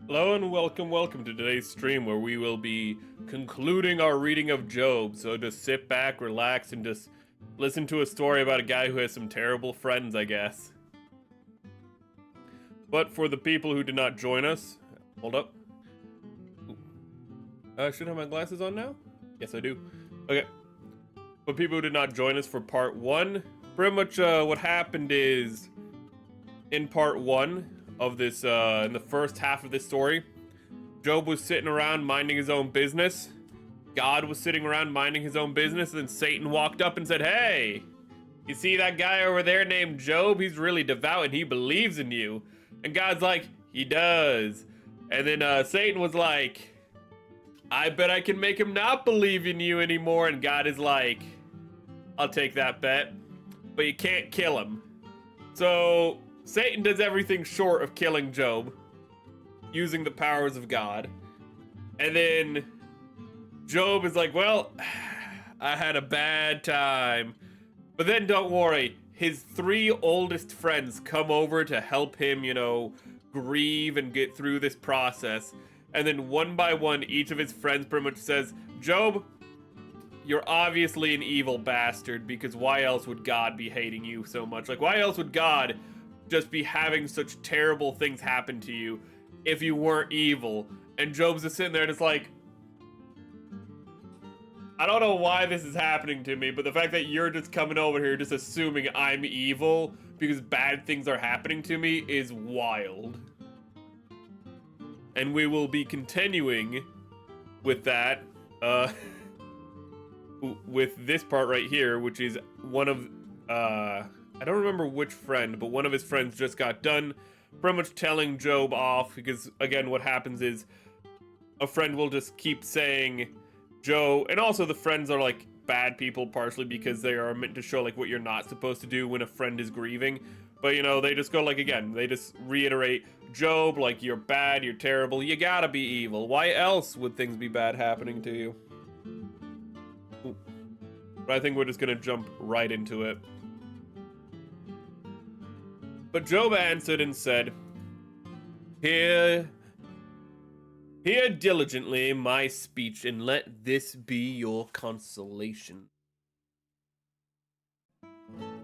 Hello and welcome to today's stream where we will be concluding our reading of Job. So just sit back, relax, and just listen to a story about a guy who has some terrible friends, I guess. But for the people who did not join us, hold up. I should have my glasses on now? Yes, I do. Okay. For people who did not join us for part one, pretty much what happened is in part one of this, in the first half of this story, Job was sitting around minding his own business. God was sitting around minding his own business, and then Satan walked up and said, "Hey, you see that guy over there named Job? He's really devout and he believes in you." And God's like, "He does." And then Satan was like, I bet I can make him not believe in you anymore. And God is like, I'll take that bet, but you can't kill him. So Satan does everything short of killing Job, using the powers of God. And then Job is like, well, I had a bad time. But then don't worry, his 3 oldest friends come over to help him, you know, grieve and get through this process. And then one by one, each of his friends pretty much says, Job, you're obviously an evil bastard, because why else would God be hating you so much? Like, why else would God just be having such terrible things happen to you if you weren't evil? And Job's just sitting there just like, I don't know why this is happening to me, but the fact that you're just coming over here just assuming I'm evil because bad things are happening to me is wild. And we will be continuing with that, with this part right here, which is one of, I don't remember which friend, but one of his friends just got done pretty much telling Job off, because, again, what happens is a friend will just keep saying, Joe, and also the friends are like bad people partially because they are meant to show like what you're not supposed to do when a friend is grieving. But you know, they just go like, again, they just reiterate, Job, like, you're bad, you're terrible, you gotta be evil. Why else would things be bad happening to you? Ooh. But I think we're just gonna jump right into it. But Job answered and said, Hear diligently my speech, and let this be your consolation.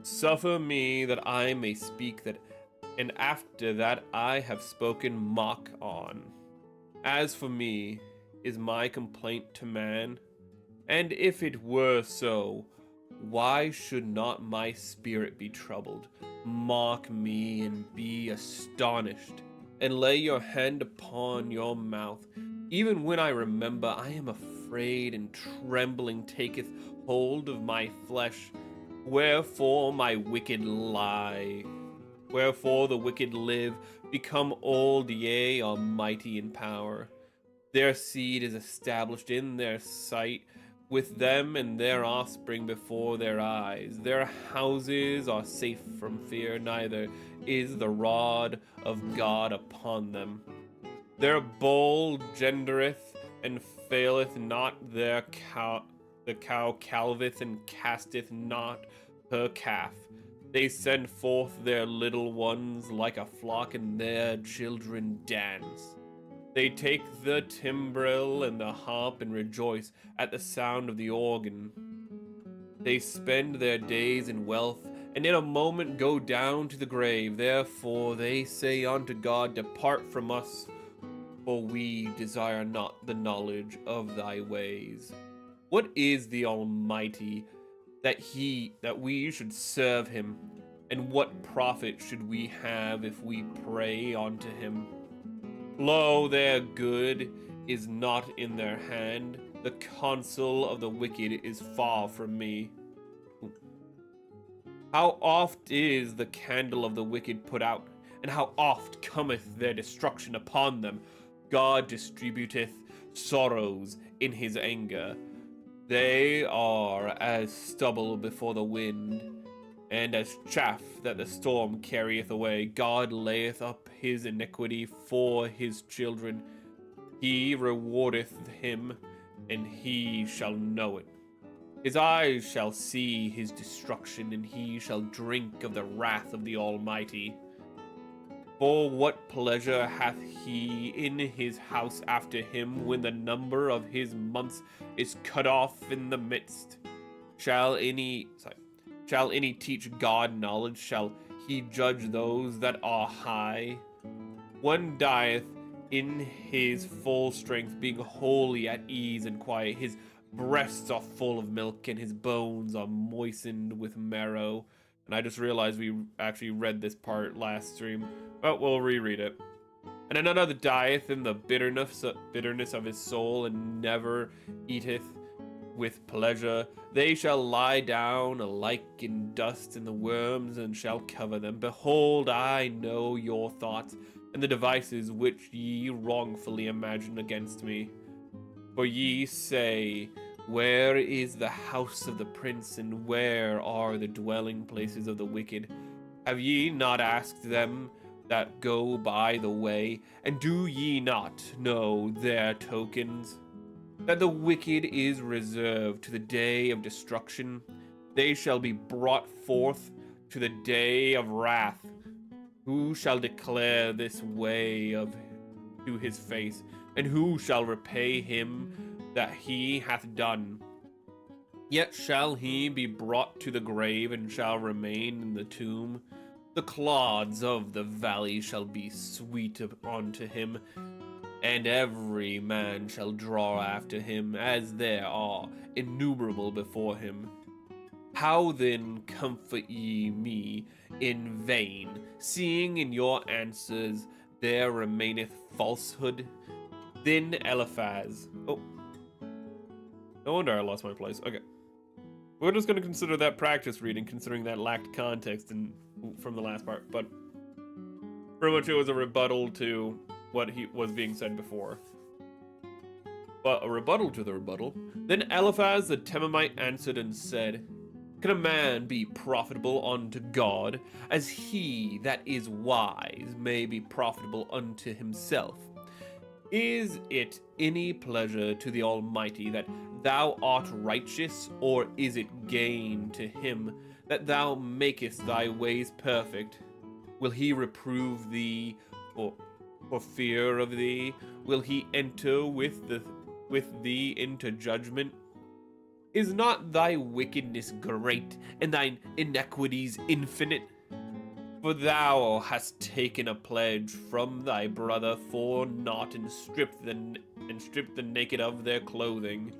Suffer me that I may speak, that, and after that I have spoken, mock on. As for me, is my complaint to man? And if it were so, why should not my spirit be troubled? Mock me and be astonished, and lay your hand upon your mouth. Even when I remember, I am afraid, and trembling taketh hold of my flesh. Wherefore my wicked lie? Wherefore the wicked live, become old, yea, are mighty in power. Their seed is established in their sight, with them and their offspring before their eyes. Their houses are safe from fear, neither is the rod of God upon them. Their bull gendereth and faileth not, the cow calveth and casteth not her calf. They send forth their little ones like a flock, and their children dance. They take the timbrel and the harp and rejoice at the sound of the organ. They spend their days in wealth, and in a moment go down to the grave. Therefore they say unto God, Depart from us, for we desire not the knowledge of thy ways. What is the Almighty, that we should serve him? And what profit should we have if we pray unto him? Lo, their good is not in their hand. The counsel of the wicked is far from me. How oft is the candle of the wicked put out, and how oft cometh their destruction upon them? God distributeth sorrows in his anger. They are as stubble before the wind, and as chaff that the storm carrieth away. God layeth up his iniquity for his children. He rewardeth him, and he shall know it. His eyes shall see his destruction, and he shall drink of the wrath of the Almighty. For what pleasure hath he in his house after him, when the number of his months is cut off in the midst? Shall any teach God knowledge? Shall he judge those that are high? One dieth in his full strength, being wholly at ease and quiet. His breasts are full of milk, and his bones are moistened with marrow. And I just realized we actually read this part last stream, but we'll reread it. And another dieth in the bitterness of his soul, and never eateth with pleasure. They shall lie down alike in dust, and the worms and shall cover them. Behold, I know your thoughts, and the devices which ye wrongfully imagine against me. For ye say, where is the house of the prince, and where are the dwelling places of the wicked? Have ye not asked them that go by the way, and do ye not know their tokens? That the wicked is reserved to the day of destruction, they shall be brought forth to the day of wrath. Who shall declare this way to his face, and who shall repay him that he hath done? Yet shall he be brought to the grave, and shall remain in the tomb. The clods of the valley shall be sweet unto him, and every man shall draw after him, as there are innumerable before him. How then comfort ye me in vain, seeing in your answers there remaineth falsehood? Then Eliphaz. Oh. No wonder I lost my place. Okay. We're just going to consider that practice reading, considering that lacked context from the last part. But pretty much it was a rebuttal to what was being said before. But a rebuttal to the rebuttal. Then Eliphaz the Temanite answered and said, can a man be profitable unto God, as he that is wise may be profitable unto himself? Is it any pleasure to the Almighty that thou art righteous, or is it gain to him that thou makest thy ways perfect? Will he reprove thee for fear of thee? Will he enter with thee into judgment? Is not thy wickedness great, and thine iniquities infinite? For thou hast taken a pledge from thy brother for naught, and stripped the naked of their clothing.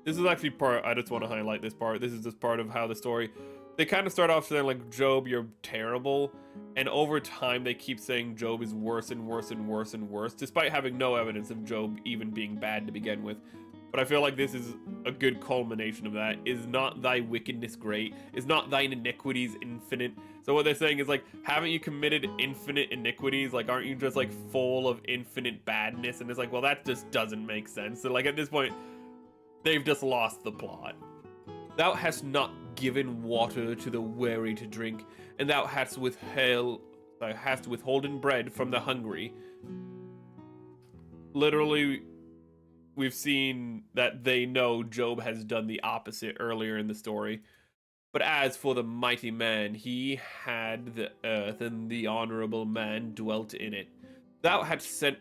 This is actually part, I just want to highlight this part. This is just part of how the story, they kind of start off saying like, Job, you're terrible. And over time, they keep saying Job is worse and worse and worse and worse, despite having no evidence of Job even being bad to begin with. But I feel like this is a good culmination of that. Is not thy wickedness great? Is not thine iniquities infinite? So what they're saying is like, haven't you committed infinite iniquities? Like, aren't you just like full of infinite badness? And it's like, well, that just doesn't make sense. So like at this point, they've just lost the plot. Thou hast not given water to the weary to drink, and thou hast withholden bread from the hungry. Literally, we've seen that they know Job has done the opposite earlier in the story. But as for the mighty man, he had the earth, and the honorable man dwelt in it. Thou hadst sent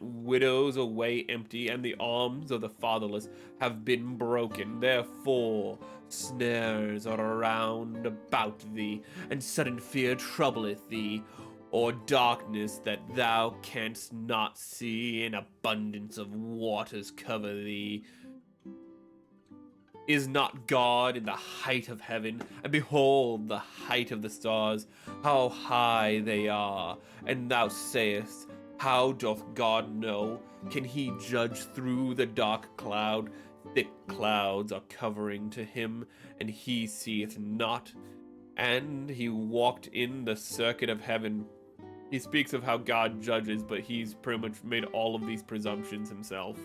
widows away empty, and the arms of the fatherless have been broken. Therefore snares are round about thee, and sudden fear troubleth thee, or darkness that thou canst not see, and abundance of waters cover thee. Is not God in the height of heaven? And behold the height of the stars, how high they are. And thou sayest, how doth God know? Can he judge through the dark cloud? Thick clouds are covering to him, and he seeth not. And he walked in the circuit of heaven. He speaks of how God judges, but he's pretty much made all of these presumptions himself.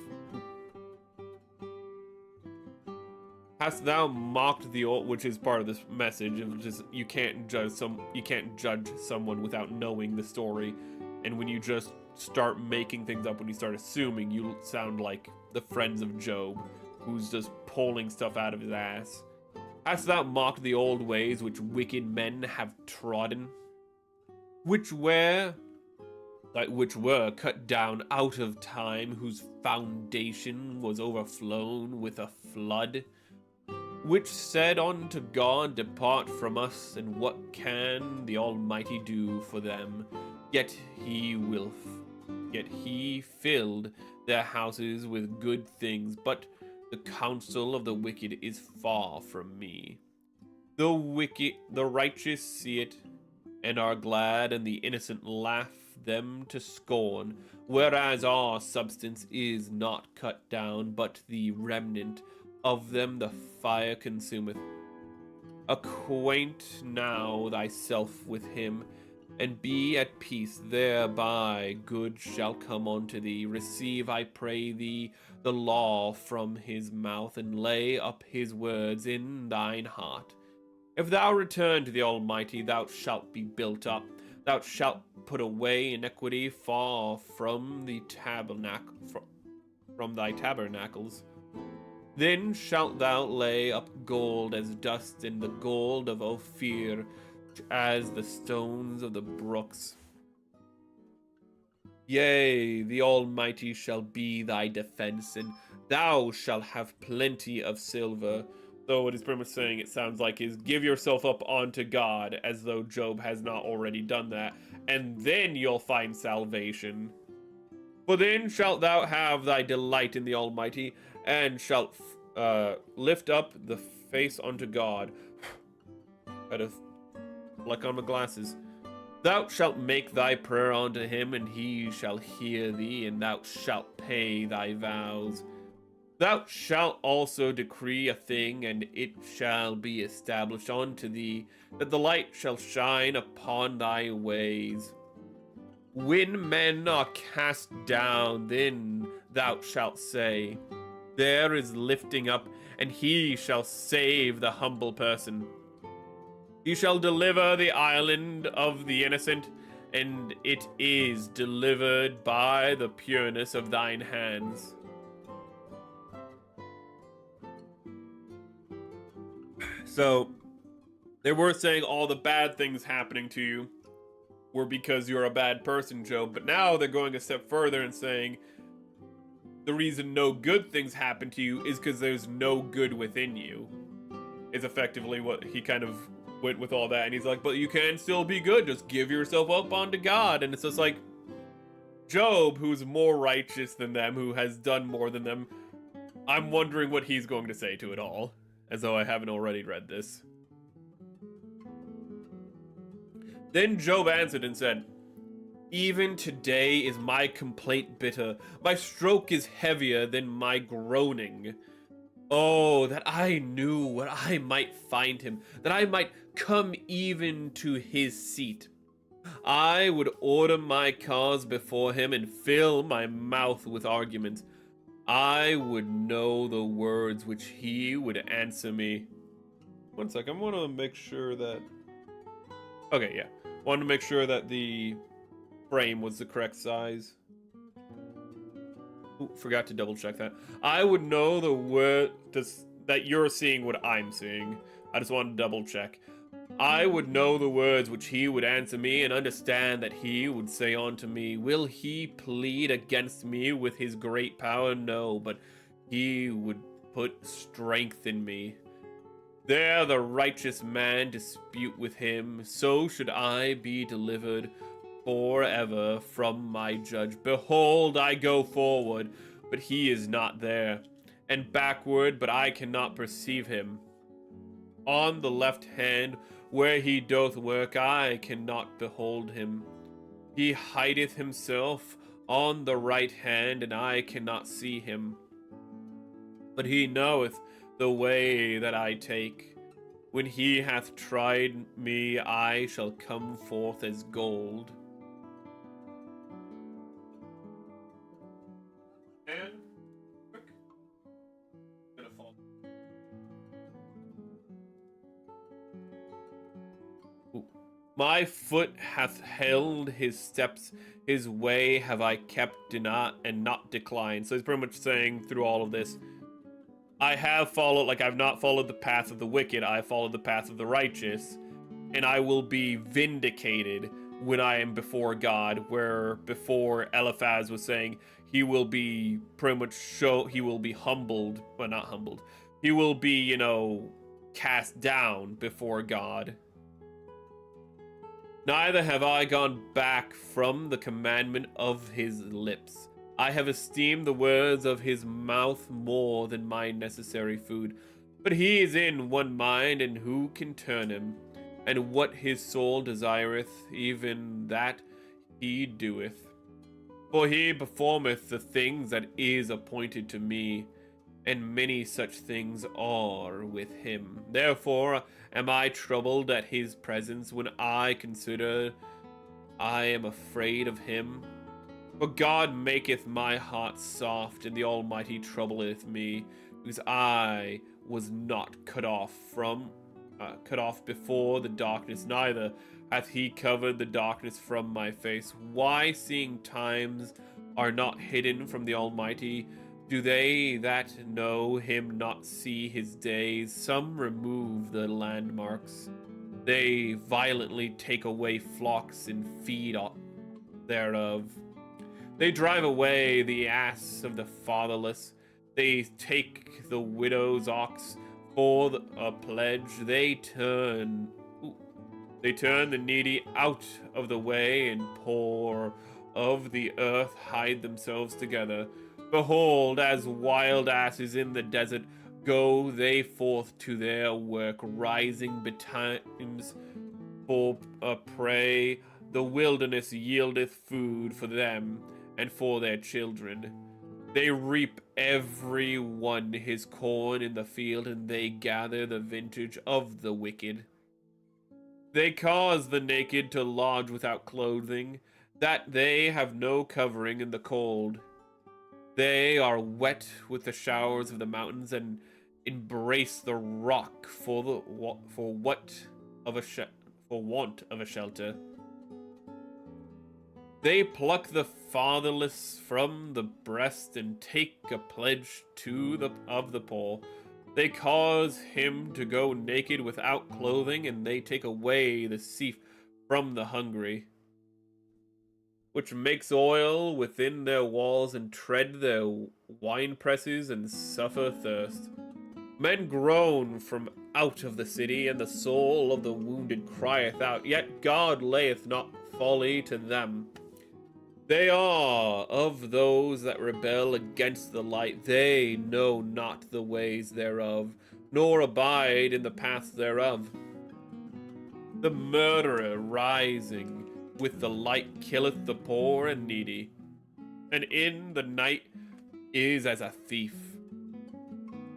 Hast thou mocked the old, which is part of this message of just you can't judge someone without knowing the story, and when you just start making things up, when you start assuming, you sound like the friends of Job, who's just pulling stuff out of his ass. Hast thou mocked the old ways which wicked men have trodden, which were cut down out of time, whose foundation was overflown with a flood? Which said unto God, depart from us, and what can the Almighty do for them? Yet he filled their houses with good things, but the counsel of the wicked is far from me. The righteous see it, and are glad, and the innocent laugh them to scorn, whereas our substance is not cut down, but the remnant of them the fire consumeth. Acquaint now thyself with him, and be at peace thereby. Good shall come unto thee. Receive, I pray thee, the law from his mouth, and lay up his words in thine heart. If thou return to the Almighty, thou shalt be built up. Thou shalt put away iniquity far from the from thy tabernacles. Then shalt thou lay up gold as dust, and the gold of Ophir as the stones of the brooks. Yea, the Almighty shall be thy defense, and thou shalt have plenty of silver. So what he's pretty much saying, it sounds like, is give yourself up unto God, as though Job has not already done that, and then you'll find salvation. For then shalt thou have thy delight in the Almighty, and shalt lift up the face unto God. Had to fleck on my glasses. Thou shalt make thy prayer unto him, and he shall hear thee, and thou shalt pay thy vows. Thou shalt also decree a thing, and it shall be established unto thee, that the light shall shine upon thy ways. When men are cast down, then thou shalt say, there is lifting up, and he shall save the humble person. He shall deliver the island of the innocent, and it is delivered by the pureness of thine hands. So, they were saying all the bad things happening to you were because you're a bad person, Job, but now they're going a step further and saying the reason no good things happen to you is because there's no good within you, is effectively what he kind of went with all that. And he's like, but you can still be good, just give yourself up unto God. And it's just like, Job, who's more righteous than them, who has done more than them, I'm wondering what he's going to say to it all, as though I haven't already read this. Then Job answered and said, even today is my complaint bitter. My stroke is heavier than my groaning. Oh, that I knew where I might find him, that I might come even to his seat. I would order my cause before him and fill my mouth with arguments. I would know the words which he would answer me. One sec, I want to make sure that... Okay, yeah. Want to make sure that the frame was the correct size. Ooh, forgot to double check that. I would know the word that you're seeing what I'm seeing. I just want to double check. I would know the words which he would answer me, and understand that he would say unto me, will he plead against me with his great power? No, but he would put strength in me. There the righteous man dispute with him, so should I be delivered forever from my judge. Behold, I go forward, but he is not there, and backward, but I cannot perceive him. On the left hand, where he doth work, I cannot behold him. He hideth himself on the right hand, and I cannot see him. But he knoweth the way that I take. When he hath tried me, I shall come forth as gold. And quick. Gonna fall. Ooh. My foot hath held his steps, his way have I kept and not declined. So he's pretty much saying through all of this, I have followed, like I've not followed the path of the wicked, I followed the path of the righteous, and I will be vindicated when I am before God, where before Eliphaz was saying he will be pretty much he will be humbled, but not humbled. He will be, you know, cast down before God. Neither have I gone back from the commandment of his lips. I have esteemed the words of his mouth more than my necessary food. But he is in one mind, and who can turn him? And what his soul desireth, even that he doeth. For he performeth the things that is appointed to me, and many such things are with him. Therefore am I troubled at his presence when I consider I am afraid of him. For God maketh my heart soft, and the Almighty troubleth me, because I was not cut off before the darkness, neither hath he covered the darkness from my face. Why, seeing times are not hidden from the Almighty, do they that know him not see his days? Some remove the landmarks. They violently take away flocks and feed thereof. They drive away the ass of the fatherless. They take the widow's ox for a pledge. They turn the needy out of the way, and poor of the earth hide themselves together. Behold, as wild asses in the desert, go they forth to their work, rising betimes for a prey. The wilderness yieldeth food for them and for their children. They reap every one his corn in the field, and they gather the vintage of the wicked. They cause the naked to lodge without clothing, that they have no covering in the cold. They are wet with the showers of the mountains, and embrace the rock for want of a shelter. They pluck the fatherless from the breast, and take a pledge of the poor. They cause him to go naked without clothing, and they take away the sieve from the hungry, which makes oil within their walls, and tread their wine presses, and suffer thirst. Men groan from out of the city, and the soul of the wounded crieth out, yet God layeth not folly to them. They are of those that rebel against the light. They know not the ways thereof, nor abide in the paths thereof. The murderer rising with the light killeth the poor and needy, and in the night is as a thief.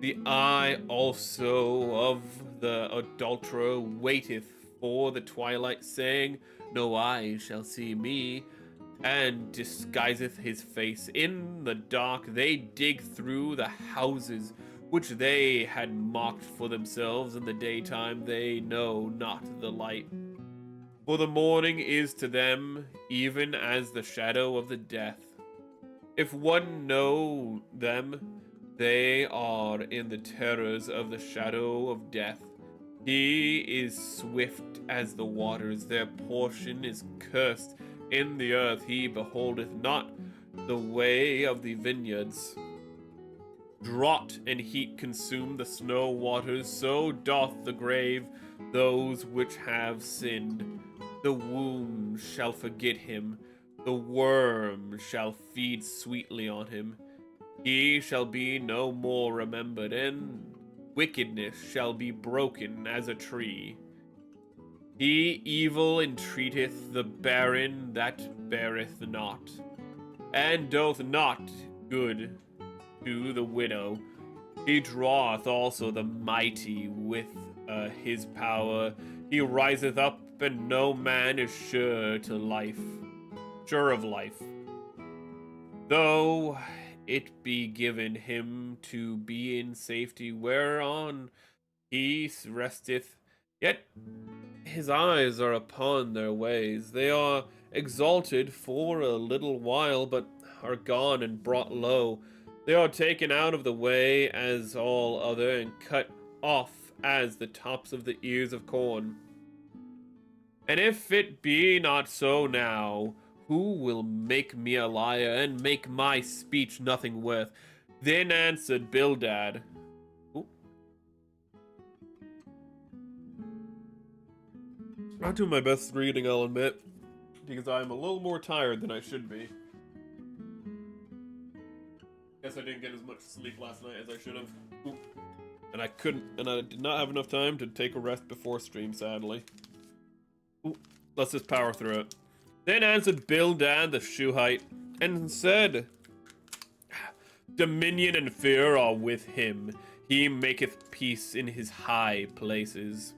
The eye also of the adulterer waiteth for the twilight, saying, no eye shall see me, and disguiseth his face. In the dark they dig through the houses which they had marked for themselves. In the daytime they know not the light. For the morning is to them even as the shadow of the death. If one know them, they are in the terrors of the shadow of death. He is swift as the waters, their portion is cursed in the earth. He beholdeth not the way of the vineyards. Drought and heat consume the snow waters, so doth the grave those which have sinned. The womb shall forget him, the worm shall feed sweetly on him. He shall be no more remembered, and wickedness shall be broken as a tree. He evil entreateth the barren that beareth not, and doth not good to the widow. He draweth also the mighty with his power. He riseth up, and no man is sure of life. Though it be given him to be in safety whereon he resteth, yet his eyes are upon their ways. They are exalted for a little while, but are gone and brought low. They are taken out of the way as all other, and cut off as the tops of the ears of corn. And if it be not so now, who will make me a liar, and make my speech nothing worth? Then answered Bildad. Not doing my best reading, I'll admit, because I'm a little more tired than I should be. Guess I didn't get as much sleep last night as I should have. And I did not have enough time to take a rest before stream, sadly. Let's just power through it. Then answered Bildad the Shuhite, and said, dominion and fear are with him. He maketh peace in his high places.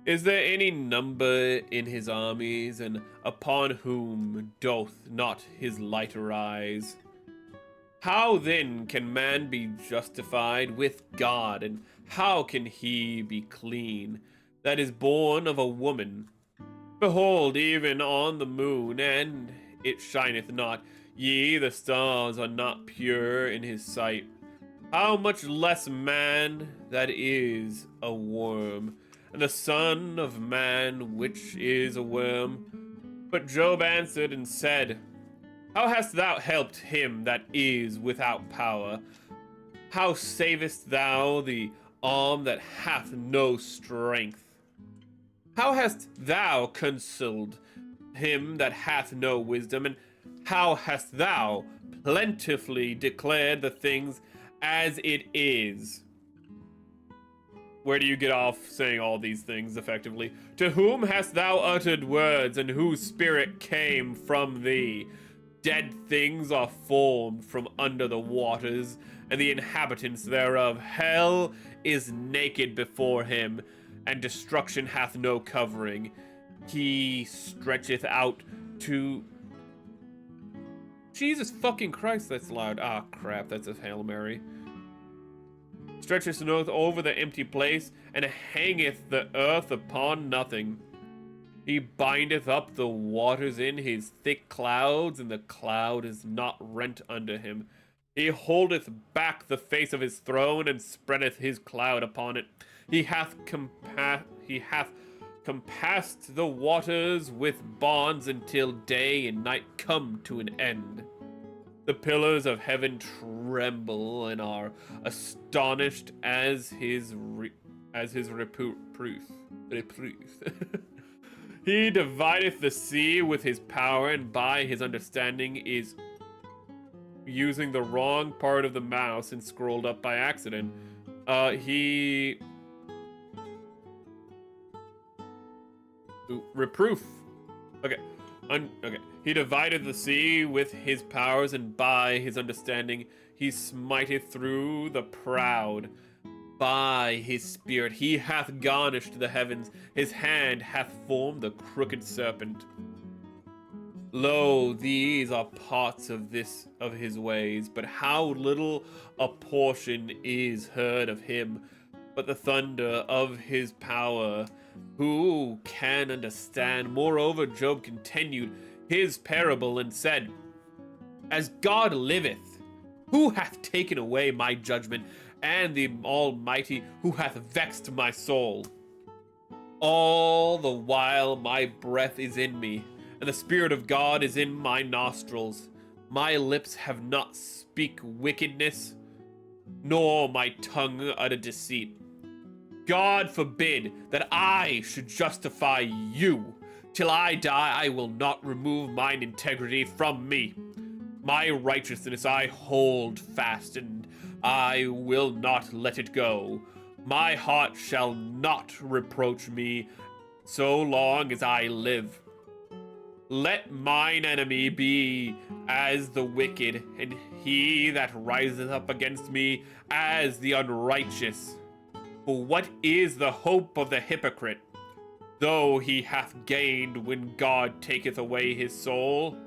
Is there any number in his armies, and upon whom doth not his light arise? How then can man be justified with God, and how can he be clean that is born of a woman? Behold, even on the moon, and it shineth not, ye, the stars are not pure in his sight. How much less man that is a worm, and the son of man which is a worm? But Job answered and said, how hast thou helped him that is without power? How savest thou the arm that hath no strength? How hast thou consoled him that hath no wisdom? And how hast thou plentifully declared the things as it is? Where do you get off saying all these things effectively? To whom hast thou uttered words, and whose spirit came from thee? Dead things are formed from under the waters, and the inhabitants thereof. Hell is naked before him, and destruction hath no covering. He stretcheth out to... Jesus fucking Christ, that's loud. Ah, crap, that's a Hail Mary. Stretcheth an oath over the empty place, and hangeth the earth upon nothing. He bindeth up the waters in his thick clouds, and the cloud is not rent under him. He holdeth back the face of his throne, and spreadeth his cloud upon it. He hath compassed the waters with bonds until day and night come to an end. The pillars of heaven tremble and are astonished as his reproof. He divideth the sea with his power, and by his understanding is using the wrong part of the mouse and scrolled up by accident. Reproof. Okay. Okay. He divided the sea with his powers, and by his understanding he smiteth through the proud. By his spirit he hath garnished the heavens, his hand hath formed the crooked serpent. Lo, these are parts of his ways, but how little a portion is heard of him. But the thunder of his power, who can understand? Moreover, Job continued his parable and said, as God liveth, who hath taken away my judgment, and the Almighty, who hath vexed my soul? All the while my breath is in me, and the Spirit of God is in my nostrils. My lips have not speak wickedness, nor my tongue utter deceit. God forbid that I should justify you. Till I die, I will not remove mine integrity from me. My righteousness I hold fast, and I will not let it go. My heart shall not reproach me so long as I live. Let mine enemy be as the wicked, and he that riseth up against me as the unrighteous. For what is the hope of the hypocrite, though he hath gained when God taketh away his soul?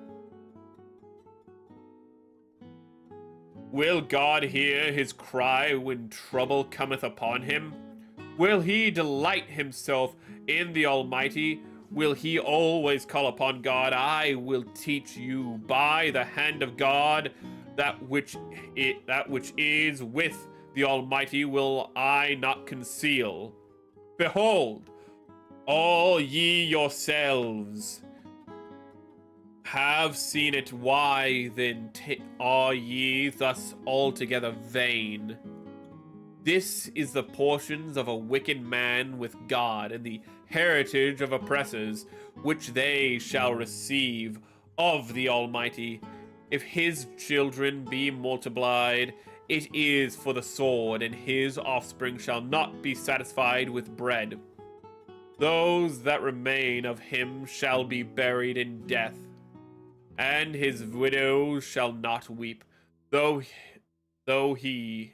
Will God hear his cry when trouble cometh upon him? Will he delight himself in the Almighty? Will he always call upon God? I will teach you by the hand of God that which is with the Almighty will I not conceal. Behold, all ye yourselves have seen it. Why then are ye thus altogether vain? This is the portions of a wicked man with God, and the heritage of oppressors, which they shall receive of the Almighty. If his children be multiplied, it is for the sword, and his offspring shall not be satisfied with bread. Those that remain of him shall be buried in death, and his widows shall not weep, though he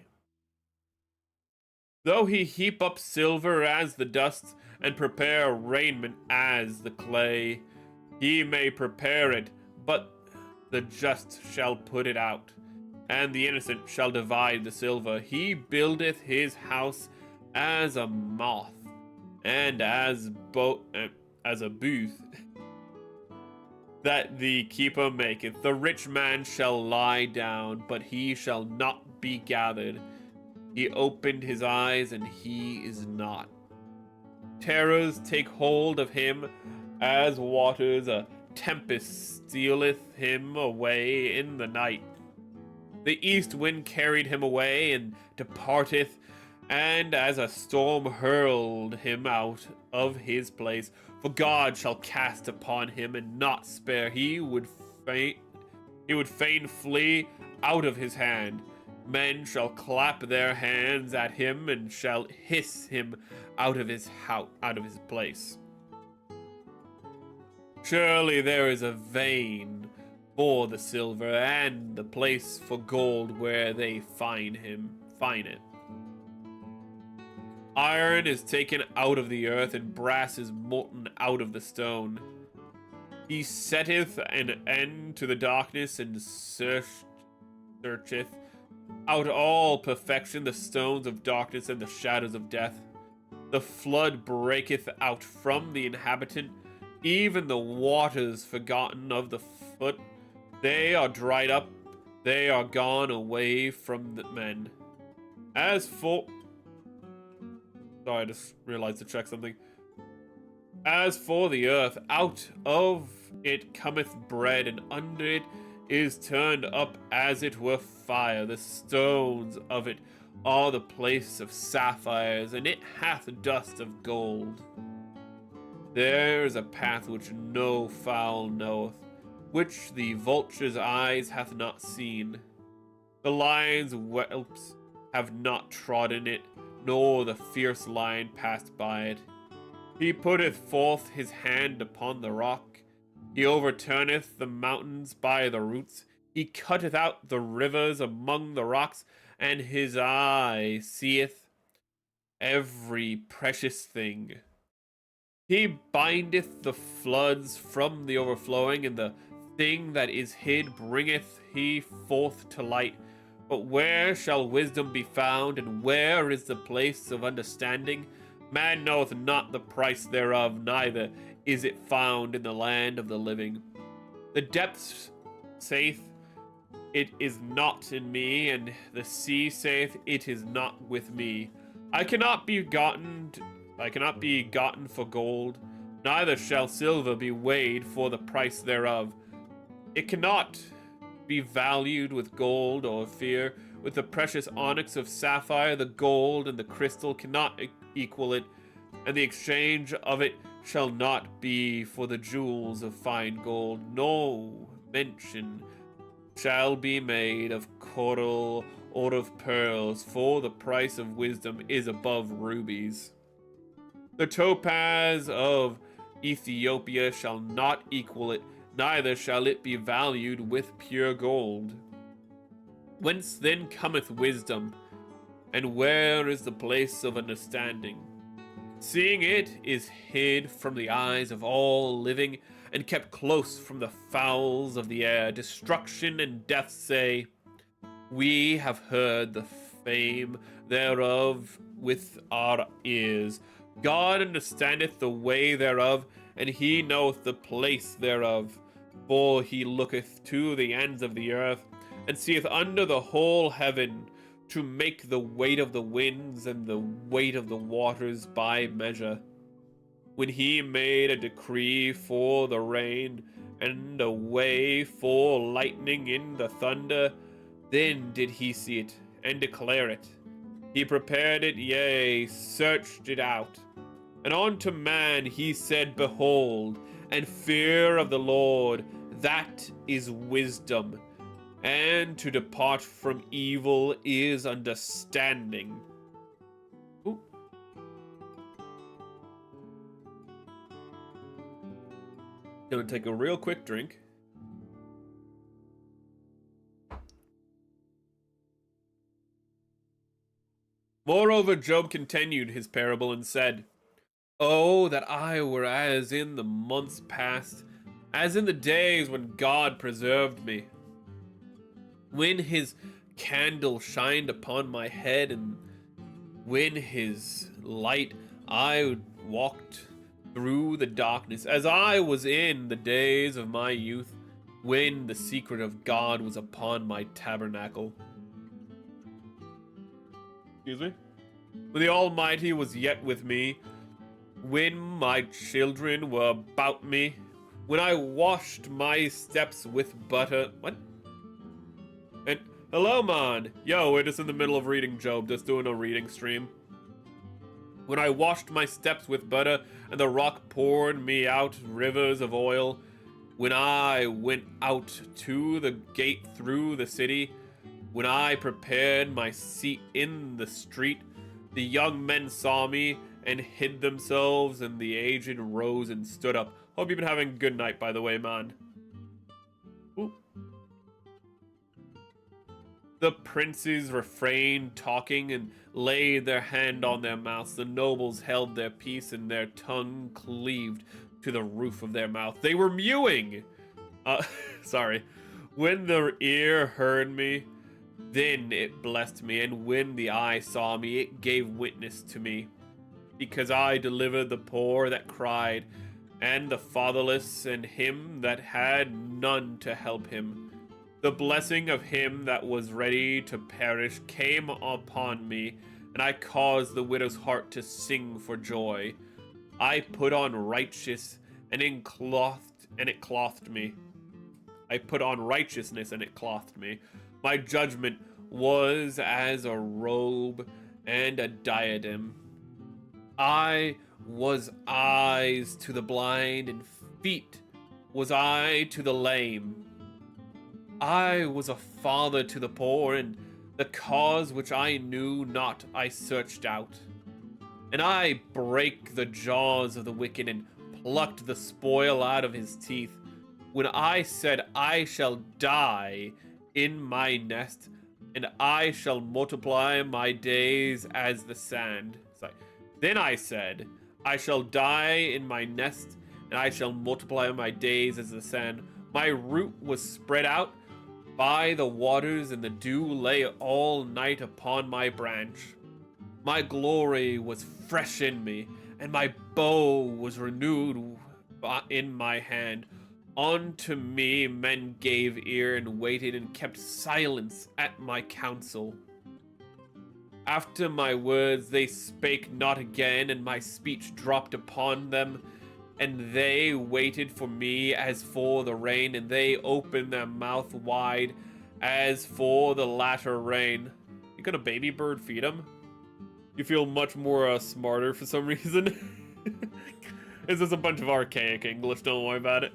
Though he heap up silver as the dust, and prepare raiment as the clay, he may prepare it, but the just shall put it out, and the innocent shall divide the silver. He buildeth his house as a moth, and as a booth that the keeper maketh. The rich man shall lie down, but he shall not be gathered. He opened his eyes, and he is not. Terrors take hold of him as waters. A tempest stealeth him away in the night. The east wind carried him away, and departeth, and as a storm hurled him out of his place. For God shall cast upon him, and not spare. He would fain flee out of his hand. Men shall clap their hands at him, and shall hiss him out of his place. Surely there is a vein for the silver, and the place for gold where they find it. Iron is taken out of the earth, and brass is molten out of the stone. He setteth an end to the darkness, and searcheth out all perfection, the stones of darkness and the shadows of death. The flood breaketh out from the inhabitant, even the waters forgotten of the foot. They are dried up, they are gone away from the men. Sorry, I just realized to check something. As for the earth, out of it cometh bread, and under it is turned up as it were fire. The stones of it are the place of sapphires, and it hath dust of gold. There is a path which no fowl knoweth, which the vulture's eyes hath not seen. The lion's whelps have not trodden it, nor the fierce lion passed by it. He putteth forth his hand upon the rock. He overturneth the mountains by the roots. He cutteth out the rivers among the rocks, and his eye seeth every precious thing. He bindeth the floods from the overflowing, and the thing that is hid bringeth he forth to light. But where shall wisdom be found, and where is the place of understanding? Man knoweth not the price thereof, neither is it found in the land of the living. The depths saith, it is not in me, and the sea saith, it is not with me. I cannot be gotten for gold, neither shall silver be weighed for the price thereof. It cannot be valued with gold or fear. With the precious onyx of sapphire, the gold and the crystal cannot equal it, and the exchange of it shall not be for the jewels of fine gold. No mention shall be made of coral or of pearls, for the price of wisdom is above rubies. The topaz of Ethiopia shall not equal it, neither shall it be valued with pure gold. Whence then cometh wisdom, and where is the place of understanding? Seeing it is hid from the eyes of all living, and kept close from the fowls of the air. Destruction and death say, we have heard the fame thereof with our ears. God understandeth the way thereof, and he knoweth the place thereof. For he looketh to the ends of the earth, and seeth under the whole heaven, to make the weight of the winds and the weight of the waters by measure. When he made a decree for the rain, and a way for lightning in the thunder, then did he see it, and declare it. He prepared it, yea, searched it out. And unto man he said, behold, and fear of the Lord, that is wisdom, and to depart from evil is understanding. Ooh. Gonna take a real quick drink. Moreover, Job continued his parable and said, Oh, that I were as in the months past, as in the days when God preserved me, when his candle shined upon my head, and when his light I walked through the darkness, as I was in the days of my youth, when the secret of God was upon my tabernacle. Excuse me? When the Almighty was yet with me, when my children were about me, when I washed my steps with butter. What? And hello, man. Yo, we're just in the middle of reading Job, just doing a reading stream. When I washed my steps with butter, and the rock poured me out rivers of oil, when I went out to the gate through the city, when I prepared my seat in the street, the young men saw me and hid themselves, and the aged rose and stood up. Hope you've been having a good night, by the way, man. Ooh. The princes refrained talking and laid their hand on their mouths. The nobles held their peace, and their tongue cleaved to the roof of their mouth. They were mewing! Sorry. When the ear heard me, then it blessed me, and when the eye saw me, it gave witness to me. Because I delivered the poor that cried, and the fatherless, and him that had none to help him. The blessing of him that was ready to perish came upon me, and I caused the widow's heart to sing for joy. I put on righteous, and it clothed me. I put on righteousness, and it clothed me. My judgment was as a robe and a diadem. I was eyes to the blind, and feet was I to the lame. I was a father to the poor, and the cause which I knew not I searched out. And I brake the jaws of the wicked, and plucked the spoil out of his teeth. When I said, I shall die in my nest, and I shall multiply my days as the sand. Sorry. Then I said, I shall die in my nest, and I shall multiply my days as the sand. My root was spread out by the waters, and the dew lay all night upon my branch. My glory was fresh in me, and my bow was renewed in my hand. Unto me men gave ear, and waited, and kept silence at my counsel. After my words they spake not again, and my speech dropped upon them. And they waited for me as for the rain, and they opened their mouth wide as for the latter rain. You got a baby bird feed him? You feel much more smarter for some reason. It's just a bunch of archaic English, don't worry about it.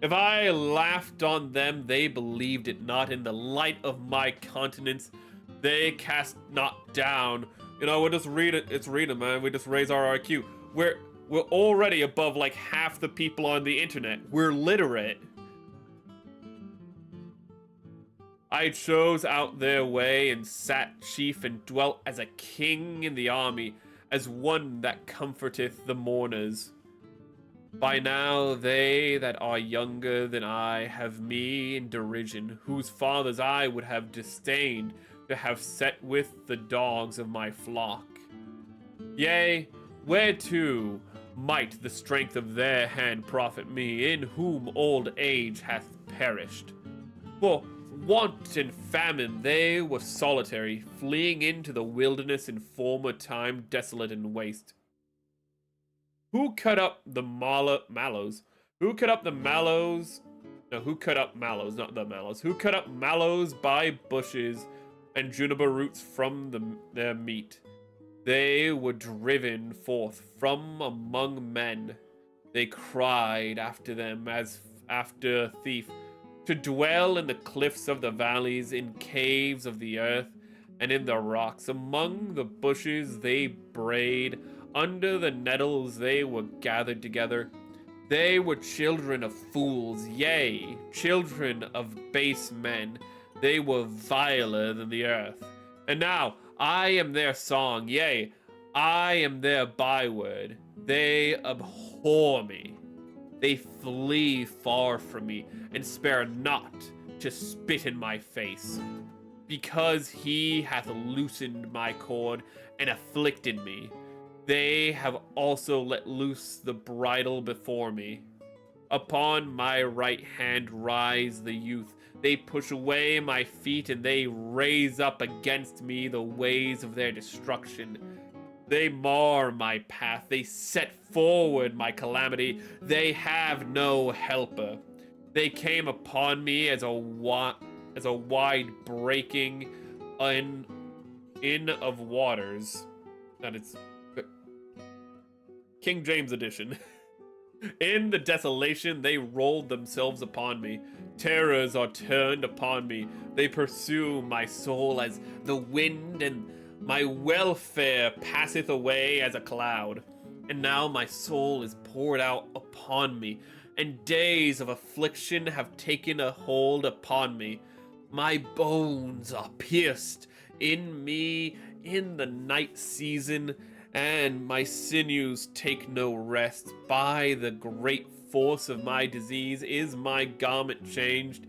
If I laughed on them, they believed it not. In the light of my countenance, they cast not down. You know, we'll just read it. It's reading, man. We just raise our IQ. We're already above like half the people on the internet. We're literate. I chose out their way, and sat chief, and dwelt as a king in the army, as one that comforteth the mourners. By now they that are younger than I have me in derision, whose fathers I would have disdained to have set with the dogs of my flock. Yea, whereto might the strength of their hand profit me, in whom old age hath perished? For want and famine they were solitary, fleeing into the wilderness in former time, desolate and waste. Who cut up the mallows? Who cut up the mallows? No, who cut up mallows, not the mallows. Who cut up mallows by bushes, and juniper roots from their meat? They were driven forth from among men. They cried after them as after a thief, to dwell in the cliffs of the valleys, in caves of the earth, and in the rocks. Among the bushes they brayed, under the nettles they were gathered together. They were children of fools, yea, children of base men. They were viler than the earth. And now I am their song, yea, I am their byword. They abhor me. They flee far from me, and spare not to spit in my face. Because he hath loosened my cord and afflicted me, they have also let loose the bridle before me. Upon my right hand rise the youth. They push away my feet, and they raise up against me the ways of their destruction. They mar my path. They set forward my calamity. They have no helper. They came upon me as a wide breaking in of waters. That is King James edition. In the desolation, they rolled themselves upon me. Terrors are turned upon me. They pursue my soul as the wind, and my welfare passeth away as a cloud. And now my soul is poured out upon me, and days of affliction have taken a hold upon me. My bones are pierced in me in the night season, and my sinews take no rest. By the great force of my disease is my garment changed.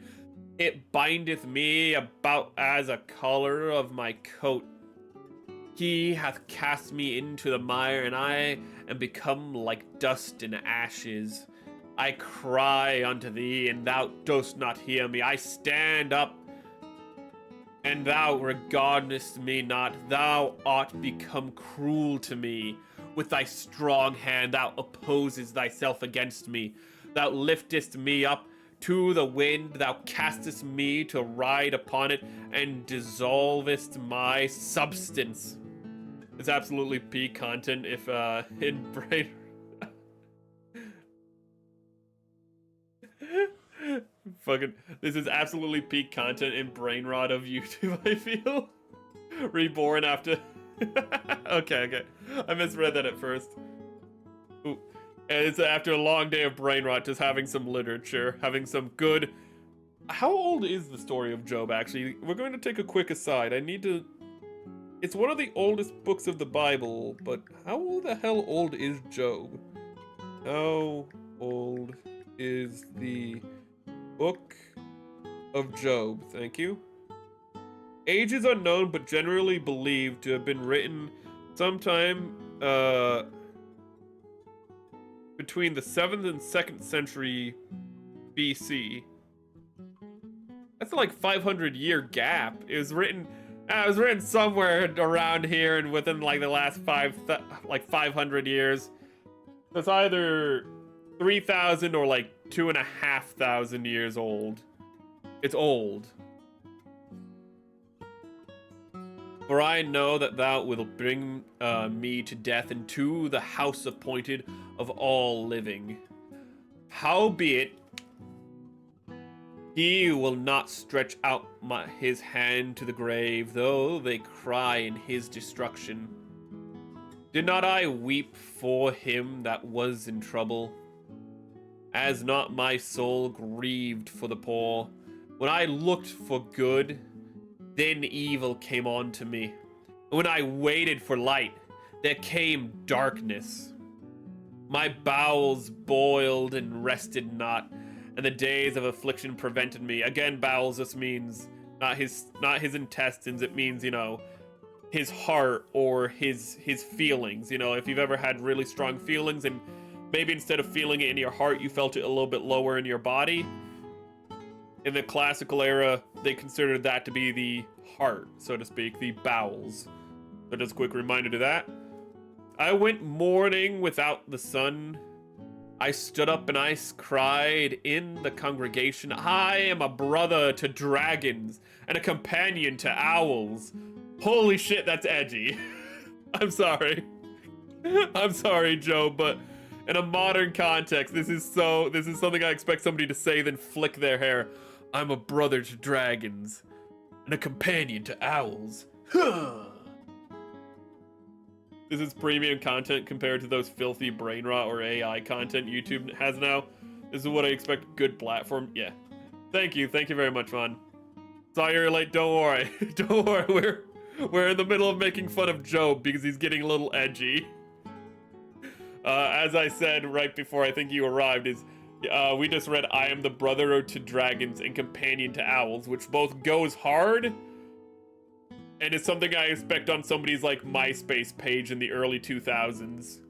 It bindeth me about as a collar of my coat. He hath cast me into the mire, and I am become like dust and ashes. I cry unto thee, and thou dost not hear me. I stand up, and thou regardest me not. Thou art become cruel to me. With thy strong hand thou opposest thyself against me. Thou liftest me up to the wind. Thou castest me to ride upon it, and dissolvest my substance. It's absolutely peak content if in brain. Fucking, this is absolutely peak content in brain rot of YouTube, I feel. Reborn after. Okay. I misread that at first. Ooh. And it's after a long day of brain rot, just having some literature, having some good. How old is the story of Job, actually? We're going to take a quick aside. I need to. It's one of the oldest books of the Bible, but how the hell old is Job? How old is the Book of Job? Thank you. Age is unknown, but generally believed to have been written sometime between the 7th and 2nd century BC. That's like 500-year gap. It was written somewhere around here and within like the last 500 years. It's either 3,000 or like 2,500 years old. It's old. For I know that thou wilt bring me to death into the house appointed of all living. Howbeit, he will not stretch out his hand to the grave, though they cry in his destruction. Did not I weep for him that was in trouble? Has not my soul grieved for the poor? When I looked for good, then evil came on to me. When I waited for light, there came darkness. My bowels boiled and rested not, and the days of affliction prevented me. Again, bowels just means not his intestines. It means, you know, his heart or his feelings. You know, if you've ever had really strong feelings and maybe instead of feeling it in your heart, you felt it a little bit lower in your body. In the classical era, they considered that to be the heart, so to speak, the bowels. So just a quick reminder to that. I went mourning without the sun. I stood up and I cried in the congregation. I am a brother to dragons and a companion to owls. Holy shit, that's edgy. I'm sorry. I'm sorry, Joe, but in a modern context, this is something I expect somebody to say, then flick their hair. I'm a brother to dragons and a companion to owls. This is premium content compared to those filthy brain rot or AI content YouTube has now. This is what I expect good platform. Yeah. Thank you very much, man. Saw you're late, don't worry. Don't worry, We're in the middle of making fun of Job because he's getting a little edgy. As I said right before I think you arrived, we just read I am the brother to dragons and companion to owls, which both goes hard and is something I expect on somebody's like MySpace page in the early 2000s.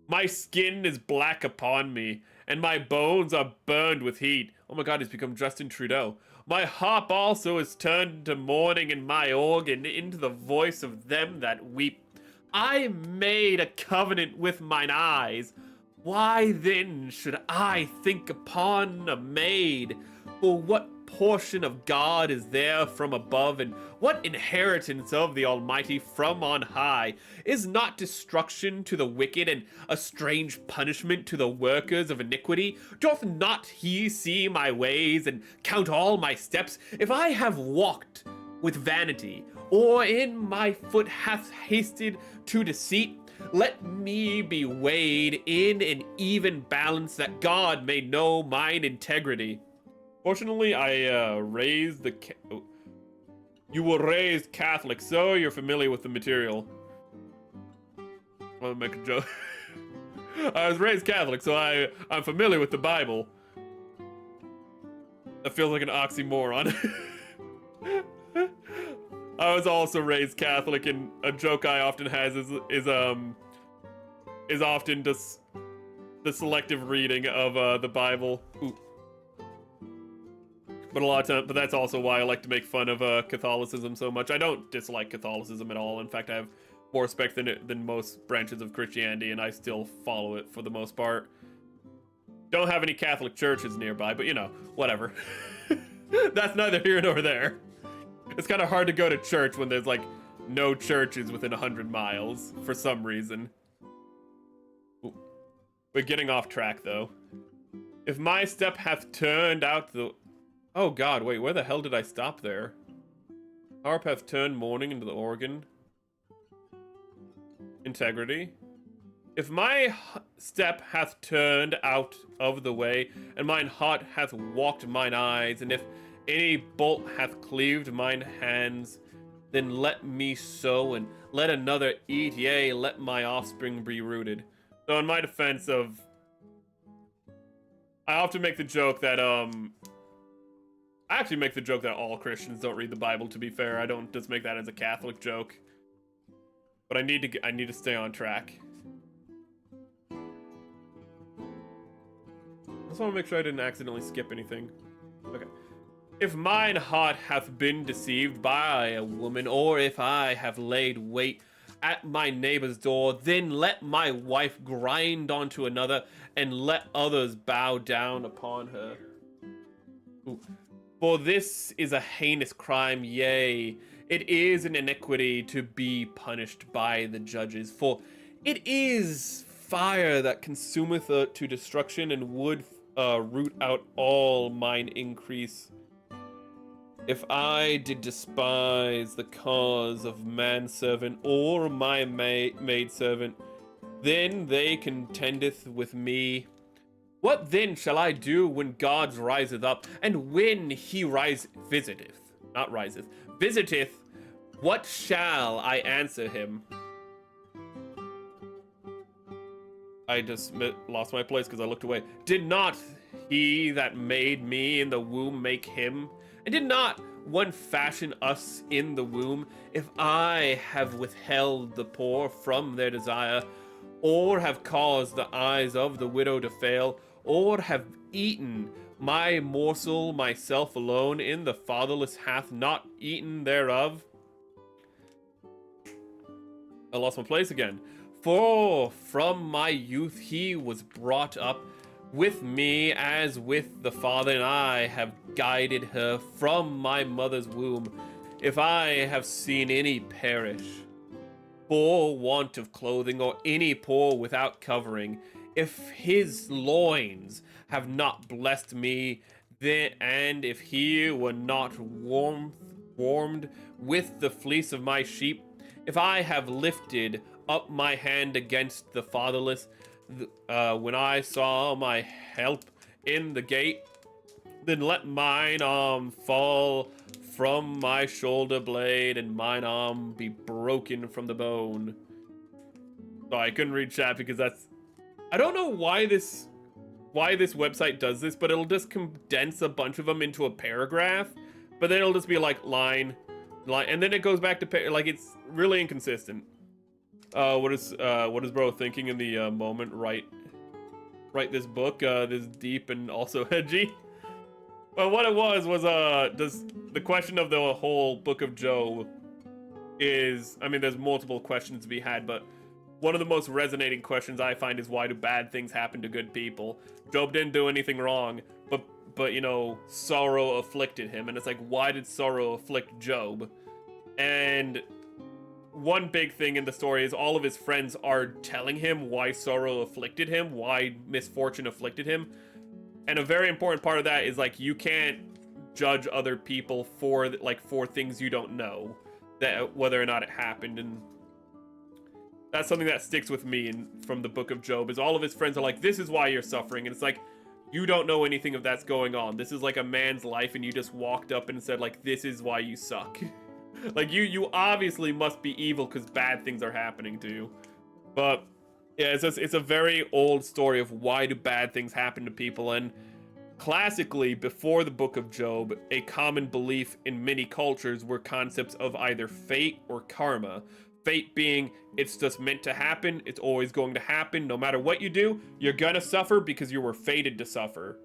My skin is black upon me, and my bones are burned with heat. Oh my god, he's become Justin Trudeau. My harp also is turned to mourning, and my organ into the voice of them that weep. I made a covenant with mine eyes. Why then should I think upon a maid? For what portion of God is there from above, and what inheritance of the Almighty from on high? Is not destruction to the wicked, and a strange punishment to the workers of iniquity? Doth not he see my ways, and count all my steps? If I have walked with vanity, or in my foot hath hasted to deceit, let me be weighed in an even balance, that God may know mine integrity. Fortunately, I raised the... You were raised Catholic, so you're familiar with the material. I'll make a joke. I was raised Catholic, so I'm familiar with the Bible. That feels like an oxymoron. I was also raised Catholic, and a joke I often has is often just the selective reading of the Bible. Ooh. But a lot of time, but that's also why I like to make fun of Catholicism so much. I don't dislike Catholicism at all. In fact, I have more respect than most branches of Christianity, and I still follow it for the most part. Don't have any Catholic churches nearby, but you know, whatever. That's neither here nor there. It's kind of hard to go to church when there's like no churches within 100 miles for some reason. Ooh. We're getting off track though. If my step hath turned out the... Oh god, wait, where the hell did I stop there? Harp hath turned mourning into the organ. Integrity. If my step hath turned out of the way, and mine heart hath walked mine eyes, and if any bolt hath cleaved mine hands, then let me sow, and let another eat, yea, let my offspring be rooted. So in my defense of... I often make the joke that, I actually make the joke that all Christians don't read the Bible, to be fair. I don't just make that as a Catholic joke. But I need to stay on track. I just want to make sure I didn't accidentally skip anything. Okay. If mine heart hath been deceived by a woman, or if I have laid wait at my neighbor's door, then let my wife grind onto another, and let others bow down upon her. Ooh. For this is a heinous crime, yea, it is an iniquity to be punished by the judges. For it is fire that consumeth to destruction, and would root out all mine increase. If I did despise the cause of manservant or my maidservant, then they contendeth with me. What then shall I do when God riseth up, and when he visiteth, what shall I answer him? I just lost my place because I looked away. Did not he that made me in the womb make him? And did not one fashion us in the womb? If I have withheld the poor from their desire, or have caused the eyes of the widow to fail, or have eaten my morsel myself alone, in the fatherless hath not eaten thereof. I lost my place again. For from my youth he was brought up with me as with the father, and I have guided her from my mother's womb. If I have seen any perish for want of clothing, or any poor without covering, if his loins have not blessed me, then, and if he were not warmed with the fleece of my sheep, if I have lifted up my hand against the fatherless, when I saw my help in the gate, then let mine arm fall from my shoulder blade, and mine arm be broken from the bone. So I couldn't read chat because that's... I don't know why this website does this, but it'll just condense a bunch of them into a paragraph, but then it'll just be like line, and then it goes back to like, it's really inconsistent. What is bro thinking in the moment? Write this book, this deep and also edgy. Well, what it was does the question of the whole book of Job is, I mean, there's multiple questions to be had, but one of the most resonating questions I find is, why do bad things happen to good people? Job didn't do anything wrong, but you know, sorrow afflicted him, and it's like, why did sorrow afflict Job? And one big thing in the story is all of his friends are telling him why sorrow afflicted him, why misfortune afflicted him. And a very important part of that is, like, you can't judge other people for things you don't know, that whether or not it happened. And that's something that sticks with me from the book of Job, is all of his friends are like, this is why you're suffering. And it's like, you don't know anything of that's going on. This is like a man's life, and you just walked up and said, like, this is why you suck. Like, you obviously must be evil because bad things are happening to you. But yeah, it's a very old story of why do bad things happen to people. And classically, before the book of Job, a common belief in many cultures were concepts of either fate or karma. Fate being, it's just meant to happen, it's always going to happen, no matter what you do, you're gonna suffer because you were fated to suffer.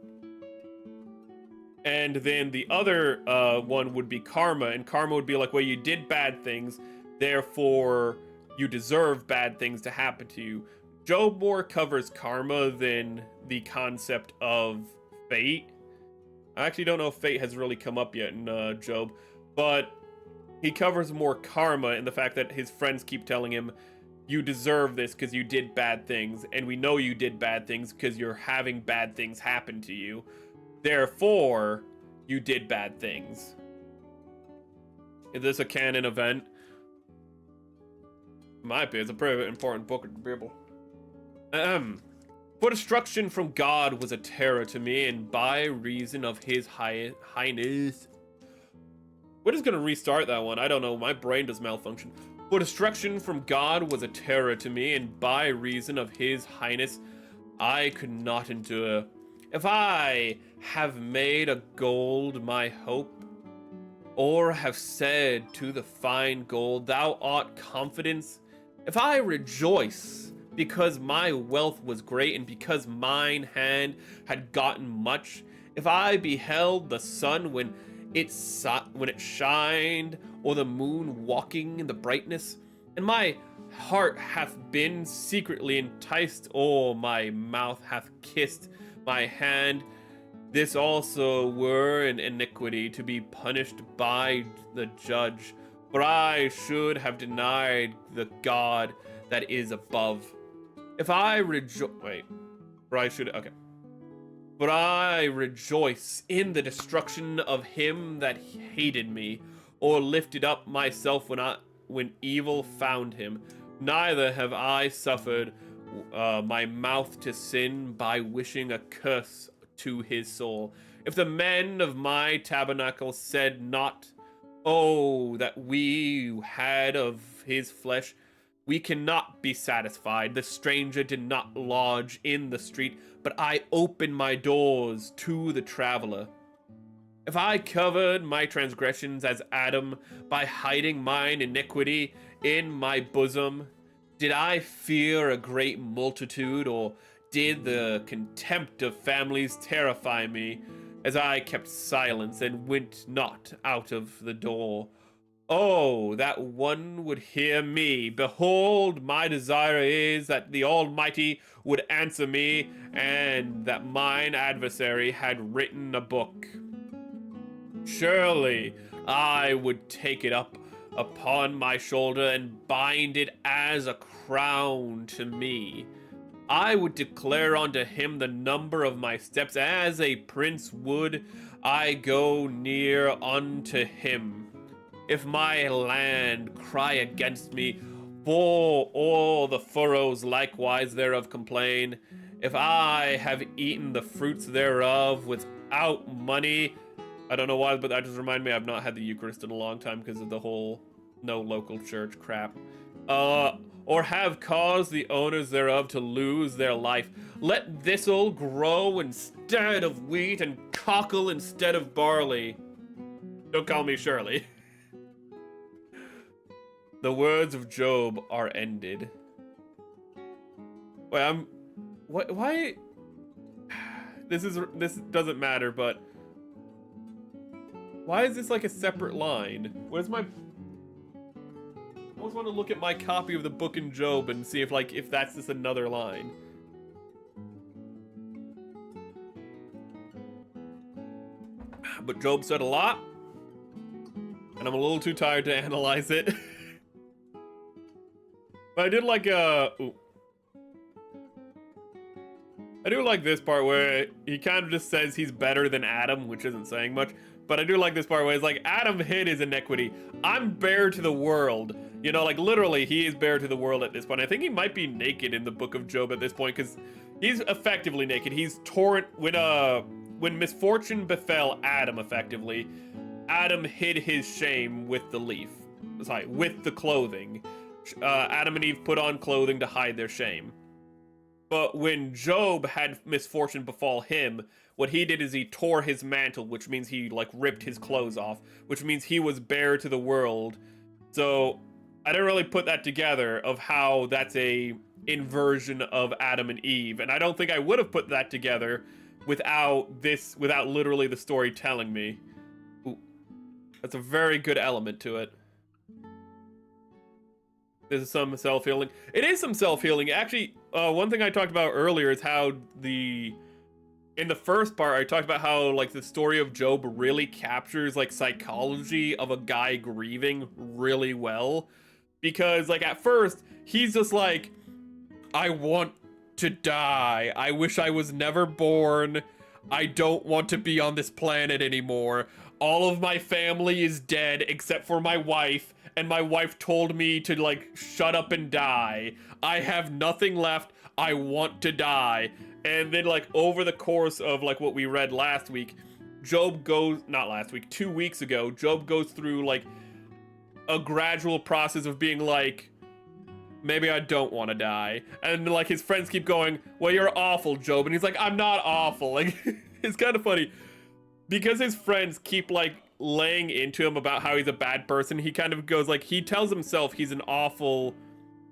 And then the other one would be karma, and karma would be like, well, you did bad things, therefore you deserve bad things to happen to you. Job more covers karma than the concept of fate. I actually don't know if fate has really come up yet in Job, but he covers more karma in the fact that his friends keep telling him, you deserve this because you did bad things, and we know you did bad things because you're having bad things happen to you. Therefore, you did bad things. Is this a canon event? Might be. It's a pretty important book of the Bible. For destruction from God was a terror to me, and by reason of his highness... We're just gonna restart that one. I don't know. My brain does malfunction. For destruction from God was a terror to me, and by reason of his highness I could not endure. If I have made a gold my hope, or have said to the fine gold, thou art confidence, if I rejoice because my wealth was great, and because mine hand had gotten much, if I beheld the sun when it shined, or the moon walking in the brightness, and my heart hath been secretly enticed, or my mouth hath kissed my hand, this also were an iniquity to be punished by the judge, for I should have denied the God that is above. If I But I rejoice in the destruction of him that hated me, or lifted up myself when evil found him. Neither have I suffered my mouth to sin by wishing a curse to his soul. If the men of my tabernacle said not, oh, that we had of his flesh, we cannot be satisfied. The stranger did not lodge in the street, but I opened my doors to the traveler. If I covered my transgressions as Adam by hiding mine iniquity in my bosom, did I fear a great multitude, or did the contempt of families terrify me, as I kept silence and went not out of the door? Oh, that one would hear me. Behold, my desire is that the Almighty would answer me, and that mine adversary had written a book. Surely I would take it up upon my shoulder and bind it as a crown to me. I would declare unto him the number of my steps, as a prince would I go near unto him. If my land cry against me, for all the furrows likewise thereof complain, if I have eaten the fruits thereof without money, I don't know why, but that just reminded me I've not had the Eucharist in a long time because of the whole no local church crap. Or have caused the owners thereof to lose their life. Let thistle grow instead of wheat and cockle instead of barley. Don't call me Shirley. The words of Job are ended. Wait, why? This doesn't matter, but why is this like a separate line? Where's my? I always want to look at my copy of the book in Job and see if that's just another line. But Job said a lot, and I'm a little too tired to analyze it. But I did like ooh. I do like this part where he kind of just says he's better than Adam, which isn't saying much. But I do like this part where it's like, Adam hid his iniquity. I'm bare to the world. You know, like literally he is bare to the world at this point. I think he might be naked in the book of Job at this point because he's effectively naked. He's torn when misfortune befell Adam effectively. Adam hid his shame with the leaf. Sorry, with the clothing. Adam and Eve put on clothing to hide their shame. But when Job had misfortune befall him, what he did is he tore his mantle, which means he like ripped his clothes off, which means he was bare to the world. So I didn't really put that together of how that's a inversion of Adam and Eve. And I don't think I would have put that together without literally the story telling me. Ooh, that's a very good element to it. This is some self-healing. It is some self-healing. Actually, one thing I talked about earlier is how in the first part, I talked about how like the story of Job really captures like psychology of a guy grieving really well. Because like at first, he's just like, I want to die. I wish I was never born. I don't want to be on this planet anymore. All of my family is dead except for my wife. And my wife told me to like shut up and die. I have nothing left. I want to die. And then like over the course of like what we read last week, Job goes, not last week, 2 weeks ago, Job goes through like a gradual process of being like, maybe I don't want to die. And like his friends keep going, well, you're awful, Job. And he's like, I'm not awful. Like, it's kind of funny because his friends keep like laying into him about how he's a bad person. He kind of goes like, he tells himself he's an awful,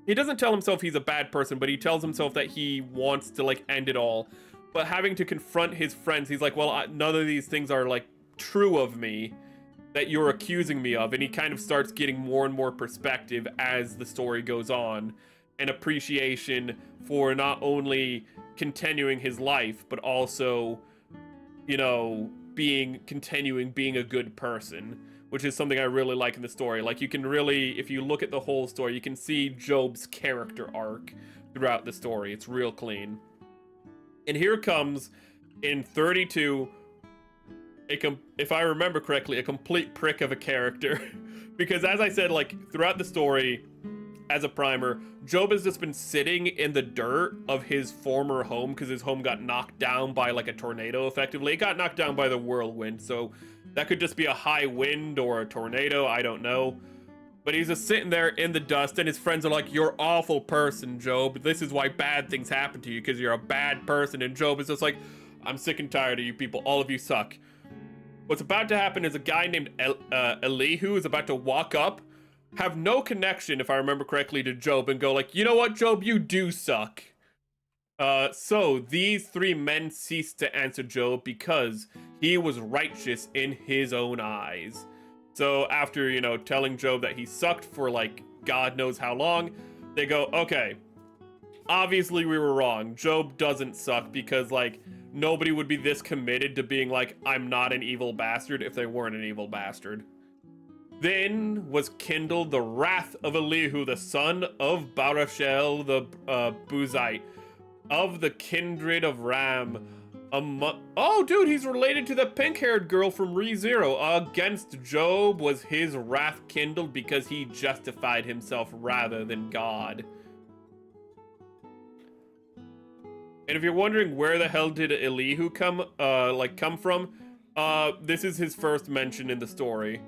he doesn't tell himself he's a bad person, but he tells himself that he wants to like end it all. But having to confront his friends, he's like, well, none of these things are like true of me that you're accusing me of. And he kind of starts getting more and more perspective as the story goes on, and appreciation for not only continuing his life, but also, you know, continuing being a good person, which is something I really like in the story. Like, you can really, if you look at the whole story, you can see Job's character arc throughout the story. It's real clean. And here comes, in 32, if I remember correctly, a complete prick of a character. Because as I said, like, throughout the story, as a primer, Job has just been sitting in the dirt of his former home because his home got knocked down by like a tornado effectively. It got knocked down by the whirlwind, so that could just be a high wind or a tornado, I don't know. But he's just sitting there in the dust, and his friends are like, you're an awful person, Job. This is why bad things happen to you, because you're a bad person. And Job is just like, I'm sick and tired of you people. All of you suck. What's about to happen is a guy named Elihu is about to walk up, have no connection, if I remember correctly, to Job, and go like, you know what, Job, you do suck. So these three men ceased to answer Job because he was righteous in his own eyes. So after, you know, telling Job that he sucked for like God knows how long, they go, okay, obviously we were wrong. Job doesn't suck because like nobody would be this committed to being like, I'm not an evil bastard if they weren't an evil bastard. Then was kindled the wrath of Elihu, the son of Barashel the Buzite, of the kindred of Ram. Oh, dude, he's related to the pink-haired girl from ReZero. Against Job was his wrath kindled because he justified himself rather than God. And if you're wondering where the hell did Elihu come from, This is his first mention in the story.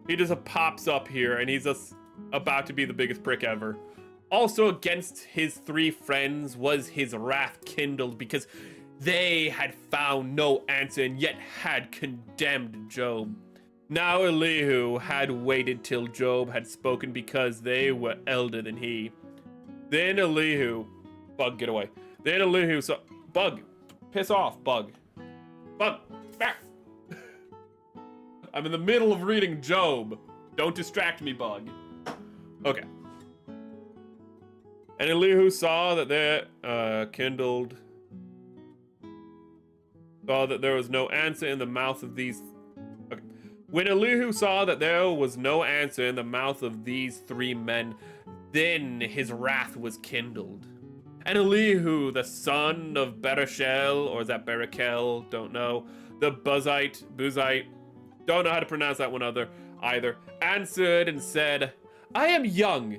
He just pops up here, and he's just about to be the biggest prick ever. Also against his three friends was his wrath kindled because they had found no answer and yet had condemned Job. Now Elihu had waited till Job had spoken because they were elder than he. Then Elihu... Bug, get away. Then Elihu saw... Bug, piss off, Bug. Bug, back! I'm in the middle of reading Job. Don't distract me, Bug. Okay. And Elihu saw that there saw that there was no answer in the mouth of these... Okay. When Elihu saw that there was no answer in the mouth of these three men, then his wrath was kindled. And Elihu, the son of Bereshel, or is that Barakel? Don't know. The Buzite, don't know how to pronounce that one either, answered and said, I am young,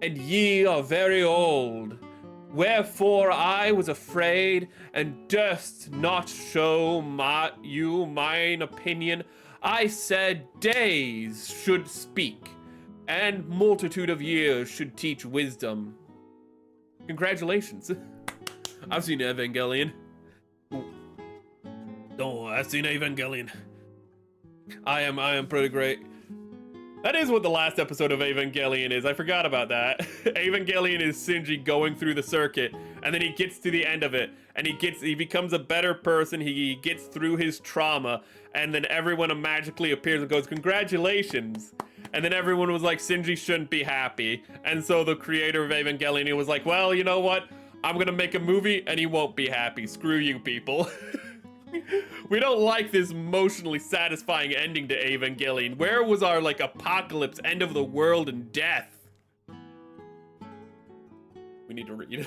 and ye are very old. Wherefore I was afraid, and durst not show you mine opinion. I said days should speak, and multitude of years should teach wisdom. Congratulations. I've seen Evangelion. Oh, I've seen Evangelion. I am pretty great. That is what the last episode of Evangelion is. I forgot about that. Evangelion is Shinji going through the circuit, and then he gets to the end of it, and he becomes a better person. He gets through his trauma, and then everyone magically appears and goes, congratulations. And then everyone was like, Shinji shouldn't be happy. And so the creator of Evangelion, he was like, well, you know what? I'm gonna make a movie, and he won't be happy. Screw you, people. We don't like this emotionally satisfying ending to Evangelion. Where was our, like, apocalypse, end of the world, and death? We need to read.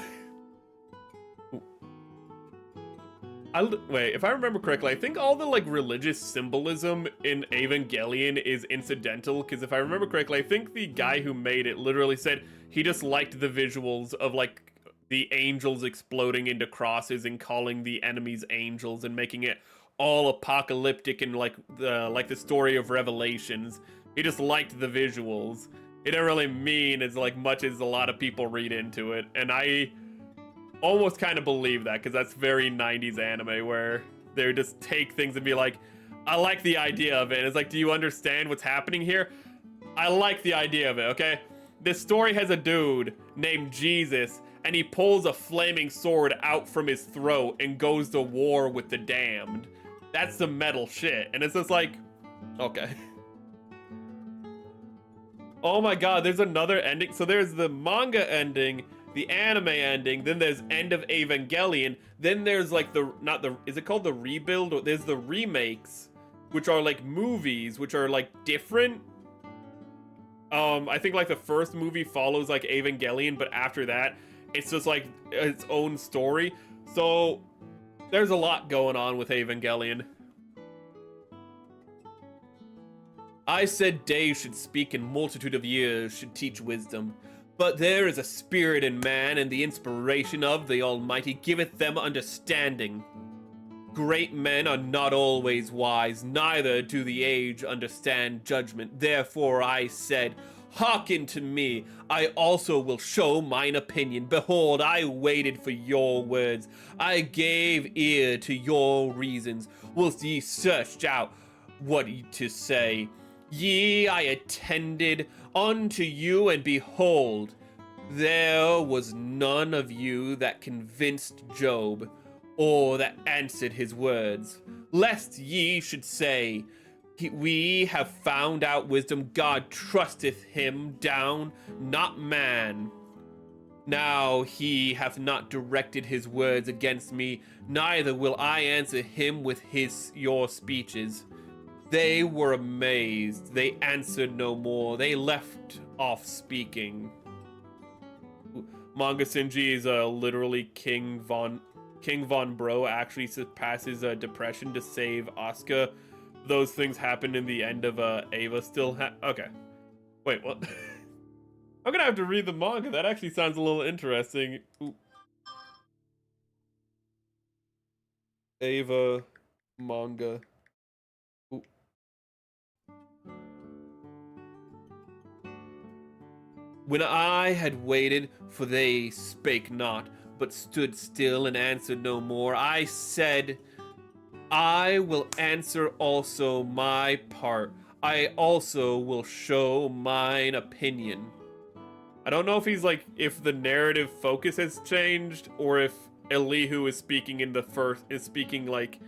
Wait, if I remember correctly, I think all the, like, religious symbolism in Evangelion is incidental, because if I remember correctly, I think the guy who made it literally said he just liked the visuals of, like, the angels exploding into crosses and calling the enemies angels and making it all apocalyptic and like the story of Revelations. He just liked the visuals. It didn't really mean as like much as a lot of people read into it, and I almost kind of believe that because that's very 90s anime where they just take things and be like, I like the idea of it. And it's like, do you understand what's happening here? I like the idea of it, okay? This story has a dude named Jesus, and he pulls a flaming sword out from his throat and goes to war with the damned. That's some metal shit. And it's just like, okay. Oh my god, there's another ending. So there's the manga ending, the anime ending, then there's End of Evangelion, then there's like is it called the rebuild? Or there's the remakes, which are like movies, which are like different. I think like the first movie follows like Evangelion, but after that, it's just like its own story. So there's a lot going on with Evangelion. I said days should speak and multitude of years should teach wisdom. But there is a spirit in man, and the inspiration of the Almighty giveth them understanding. Great men are not always wise, neither do the age understand judgment. Therefore I said, hearken to me, I also will show mine opinion. Behold, I waited for your words. I gave ear to your reasons. Whilst ye searched out what to say. Ye I attended unto you, and behold, there was none of you that convinced Job, or that answered his words. Lest ye should say, we have found out wisdom, God trusteth him down, not man. Now he hath not directed his words against me, neither will I answer him with your speeches. They were amazed, they answered no more, they left off speaking. Manga Shinji is literally King Von Bro actually surpasses depression to save Asuka. Those things happened in the end of Ava okay. Wait, what? I'm gonna have to read the manga. That actually sounds a little interesting. Ooh. Ava manga. When I had waited, for they spake not, but stood still and answered no more, I said, I will answer also my part. I also will show mine opinion. I don't know if he's like, if the narrative focus has changed, or if Elihu is speaking in the first, is speaking like,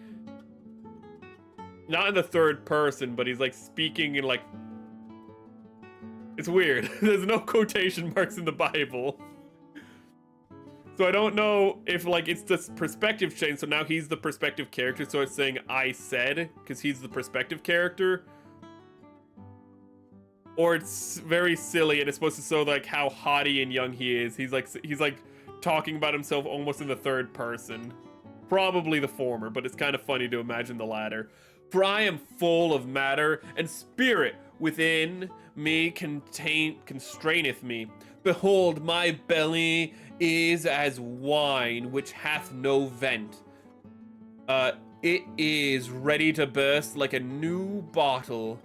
not in the third person, but he's like speaking in like, it's weird. There's no quotation marks in the Bible. So I don't know if like it's the perspective change, so now he's the perspective character, so it's saying I said, because he's the perspective character. Or it's very silly and it's supposed to show like how haughty and young he is. He's like talking about himself almost in the third person. Probably the former, but it's kind of funny to imagine the latter. For I am full of matter, and spirit within me constraineth me. Behold, my belly is as wine which hath no vent. It is ready to burst like a new bottle.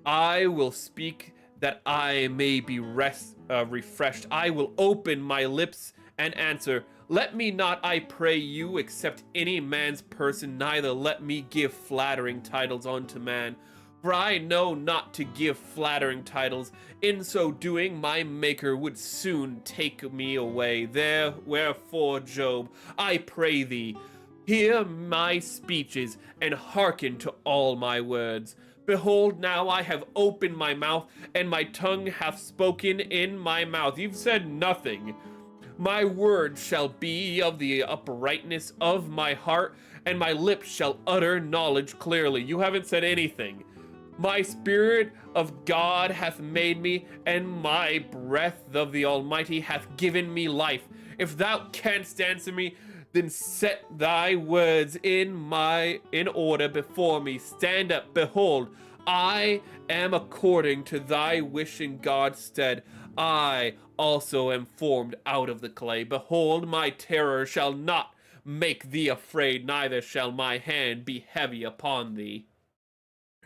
I will speak that I may be refreshed. I will open my lips and answer. Let me not, I pray you, accept any man's person, neither let me give flattering titles unto man. For I know not to give flattering titles. In so doing, my Maker would soon take me away. Wherefore, Job, I pray thee, hear my speeches, and hearken to all my words. Behold, now I have opened my mouth, and my tongue hath spoken in my mouth. You've said nothing. My word shall be of the uprightness of my heart, and my lips shall utter knowledge clearly. You haven't said anything. My spirit of God hath made me, and my breath of the Almighty hath given me life. If thou canst answer me, then set thy words in order before me. Stand up, behold, I am according to thy wish in God's stead. I also am formed out of the clay. Behold, my terror shall not make thee afraid, neither shall my hand be heavy upon thee.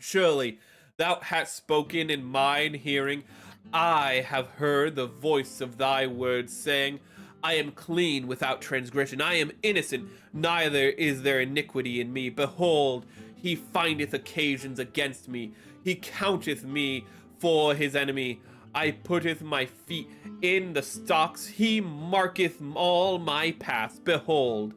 Surely thou hast spoken in mine hearing. I have heard the voice of thy words, saying, I am clean without transgression. I am innocent, neither is there iniquity in me. Behold, he findeth occasions against me. He counteth me for his enemy. I putteth my feet in the stocks. He marketh all my paths. Behold,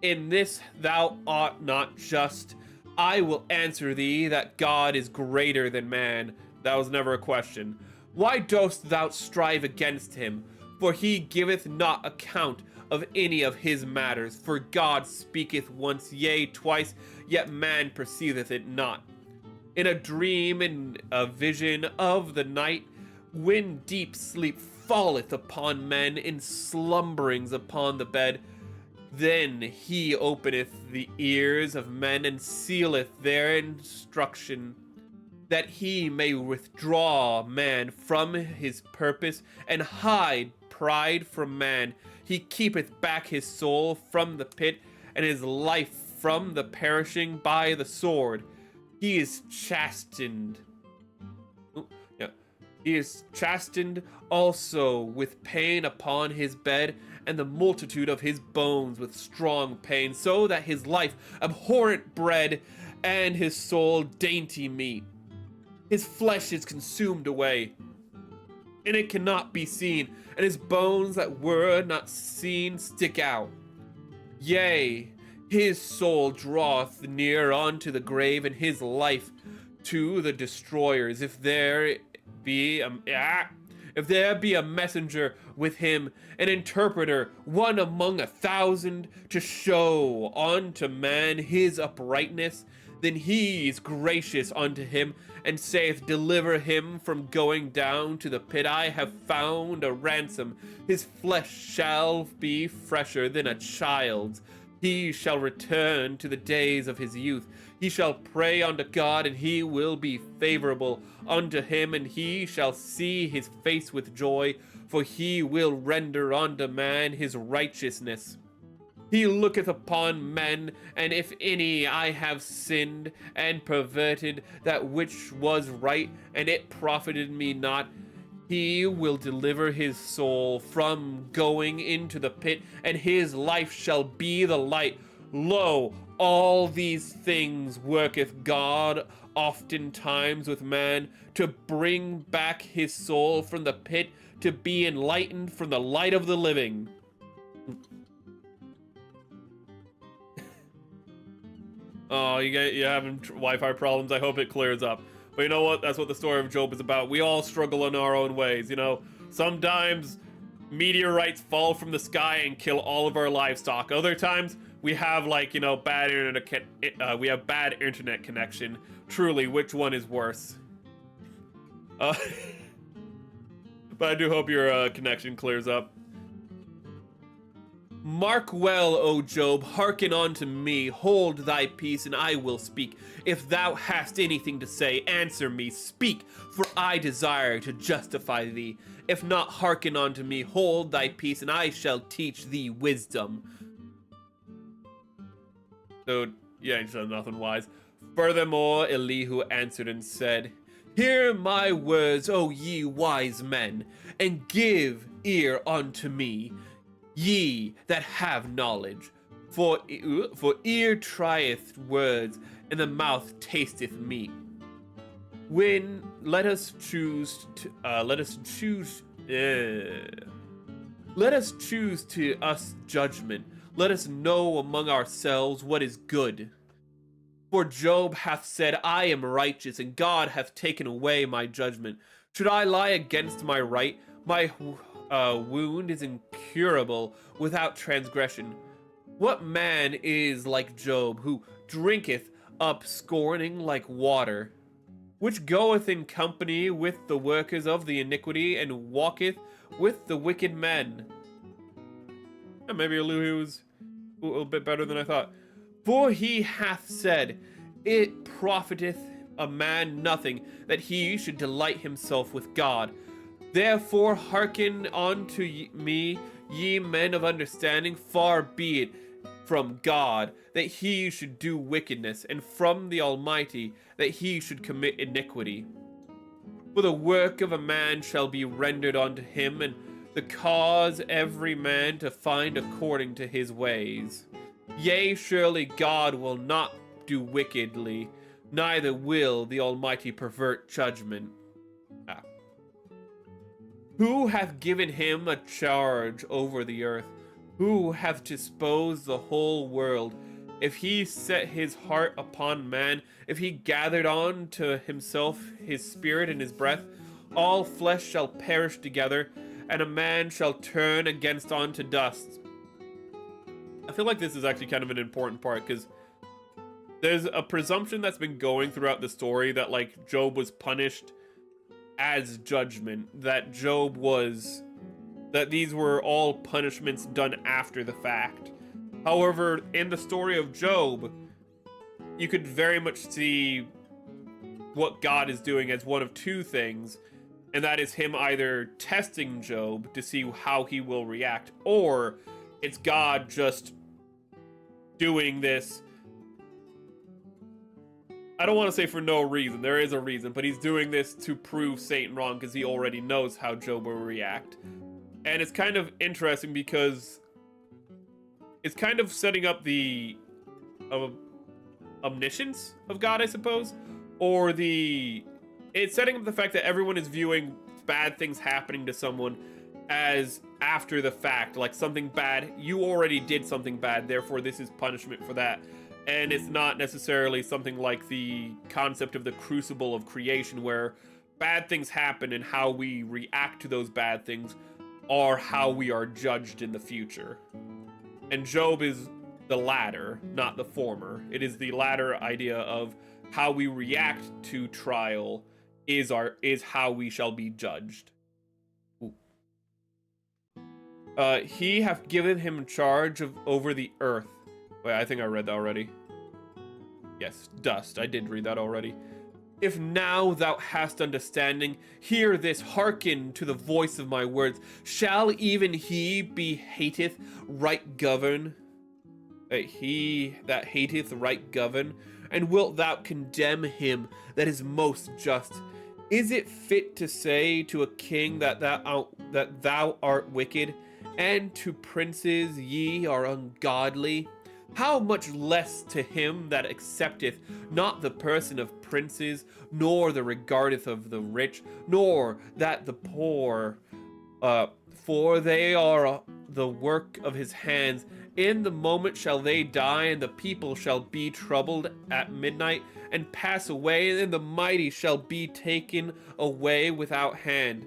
in this thou art not just. I will answer thee that God is greater than man. That was never a question. Why dost thou strive against him? For he giveth not account of any of his matters. For God speaketh once, yea, twice, yet man perceiveth it not. In a dream, in a vision of the night, when deep sleep falleth upon men, in slumberings upon the bed, then he openeth the ears of men and sealeth their instruction, that he may withdraw man from his purpose and hide pride from man. He keepeth back his soul from the pit, and his life from the perishing by the sword. He is chastened. He is chastened also with pain upon his bed, and the multitude of his bones with strong pain, so that his life abhorrent bread, and his soul dainty meat. His flesh is consumed away, and it cannot be seen, and his bones that were not seen stick out. Yea, his soul draweth near unto the grave, and his life to the destroyers. If there be a messenger with him, an interpreter, one among 1,000, to show unto man his uprightness, then he is gracious unto him, and saith, deliver him from going down to the pit. I have found a ransom. His flesh shall be fresher than a child's. He shall return to the days of his youth. He shall pray unto God, and he will be favorable unto him, and he shall see his face with joy, for he will render unto man his righteousness. He looketh upon men, and if any I have sinned and perverted that which was right, and it profited me not, He will deliver his soul from going into the pit, and his life shall be the light. Lo, all these things worketh God oftentimes with man, to bring back his soul from the pit, to be enlightened from the light of the living. Oh, you're having Wi-Fi problems. I hope it clears up. But you know what? That's what the story of Job is about. We all struggle in our own ways, you know? Sometimes meteorites fall from the sky and kill all of our livestock. Other times we have, like, you know, bad internet connection. Truly, which one is worse? But I do hope your connection clears up. Mark well, O Job, hearken unto me, hold thy peace, and I will speak. If thou hast anything to say, answer me, speak, for I desire to justify thee. If not, hearken unto me, hold thy peace, and I shall teach thee wisdom. So, yeah, he said nothing wise. Furthermore, Elihu answered and said, Hear my words, O ye wise men, and give ear unto me, ye that have knowledge, for ear trieth words, and the mouth tasteth meat. When let us choose to us judgment. Let us know among ourselves what is good. For Job hath said, I am righteous, and God hath taken away my judgment. Should I lie against my right? My wound is incurable without transgression. What man is like Job, who drinketh up scorning like water, which goeth in company with the workers of the iniquity, and walketh with the wicked men? Yeah, maybe Elihu was a little bit better than I thought. For he hath said, It profiteth a man nothing that he should delight himself with God. Therefore hearken unto me, ye men of understanding. Far be it from God that he should do wickedness, and from the Almighty that he should commit iniquity. For the work of a man shall be rendered unto him, and the cause every man to find according to his ways. Yea, surely God will not do wickedly, neither will the Almighty pervert judgment. Who hath given him a charge over the earth? Who hath disposed the whole world? If he set his heart upon man, if he gathered on to himself his spirit and his breath, all flesh shall perish together, and a man shall turn against unto dust. I feel like this is actually kind of an important part, because there's a presumption that's been going throughout the story that, like, Job was punished as judgment, that these were all punishments done after the fact. However, in the story of Job, you could very much see what God is doing as one of two things, and that is him either testing Job to see how he will react, or it's God just doing this. I don't want to say for no reason. There is a reason, but he's doing this to prove Satan wrong because he already knows how Job will react. And it's kind of interesting because it's kind of setting up the omniscience of God, I suppose, or it's setting up the fact that everyone is viewing bad things happening to someone as after the fact, like something bad. You already did something bad, therefore this is punishment for that. And it's not necessarily something like the concept of the crucible of creation, where bad things happen and how we react to those bad things are how we are judged in the future. And Job is the latter, not the former. It is the latter idea of how we react to trial is how we shall be judged. He hath given him charge over the earth. Wait, I think I read that already. Yes, dust. I did read that already. If now thou hast understanding, hear this, hearken to the voice of my words. Shall even he be hateth right govern? He that hateth right govern? And wilt thou condemn him that is most just? Is it fit to say to a king that thou art wicked, and to princes ye are ungodly? How much less to him that accepteth not the person of princes, nor the regardeth of the rich, nor that the poor, for they are the work of his hands. In the moment shall they die, and the people shall be troubled at midnight, and pass away, and the mighty shall be taken away without hand.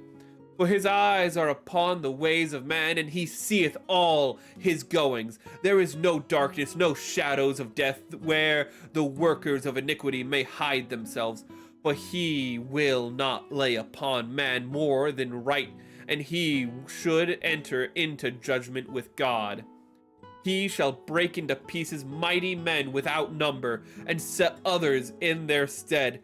For his eyes are upon the ways of man, and he seeth all his goings. There is no darkness, no shadows of death, where the workers of iniquity may hide themselves. For he will not lay upon man more than right, and he should enter into judgment with God. He shall break into pieces mighty men without number, and set others in their stead.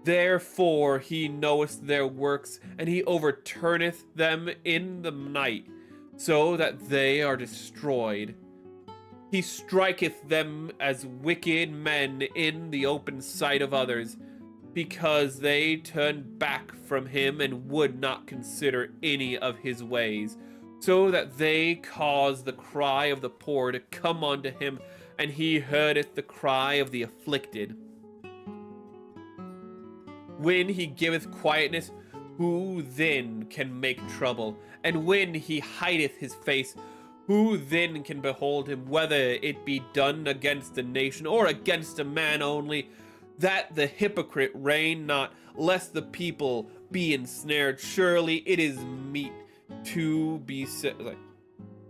Therefore he knoweth their works, and he overturneth them in the night, so that they are destroyed. He striketh them as wicked men in the open sight of others, because they turned back from him and would not consider any of his ways, so that they caused the cry of the poor to come unto him, and he heardeth the cry of the afflicted. When he giveth quietness, who then can make trouble? And when he hideth his face, who then can behold him? Whether it be done against a nation, or against a man only, that the hypocrite reign not, lest the people be ensnared. Surely it is meet to be said,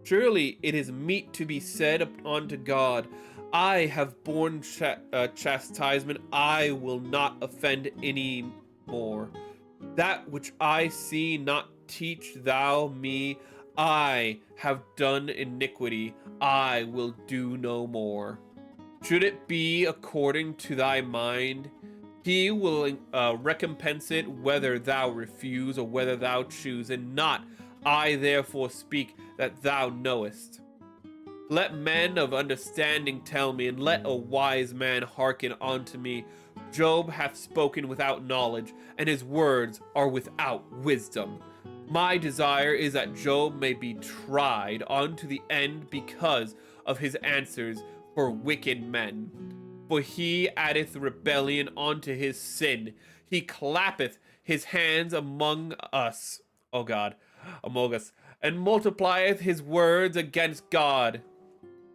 surely it is meet to be said unto God, I have borne chastisement, I will not offend any more. That which I see not teach thou me. I have done iniquity, I will do no more. Should it be according to thy mind, he will recompense it, whether thou refuse or whether thou choose, and not I therefore speak that thou knowest. Let men of understanding tell me, and let a wise man hearken unto me. Job hath spoken without knowledge, and his words are without wisdom. My desire is that Job may be tried unto the end because of his answers for wicked men. For he addeth rebellion unto his sin. He clappeth his hands among us, among us, and multiplieth his words against God.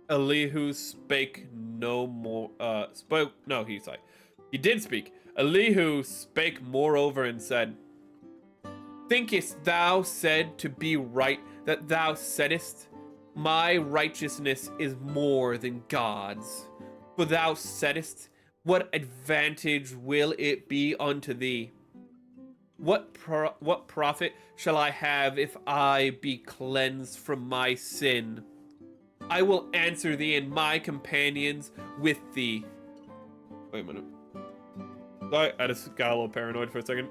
Elihu spake no more, he did speak. Elihu spake moreover and said, Thinkest thou said to be right that thou saidst, My righteousness is more than God's? For thou saidst, What advantage will it be unto thee? What profit shall I have if I be cleansed from my sin? I will answer thee and my companions with thee. Wait a minute. Sorry, I just got a little paranoid for a second.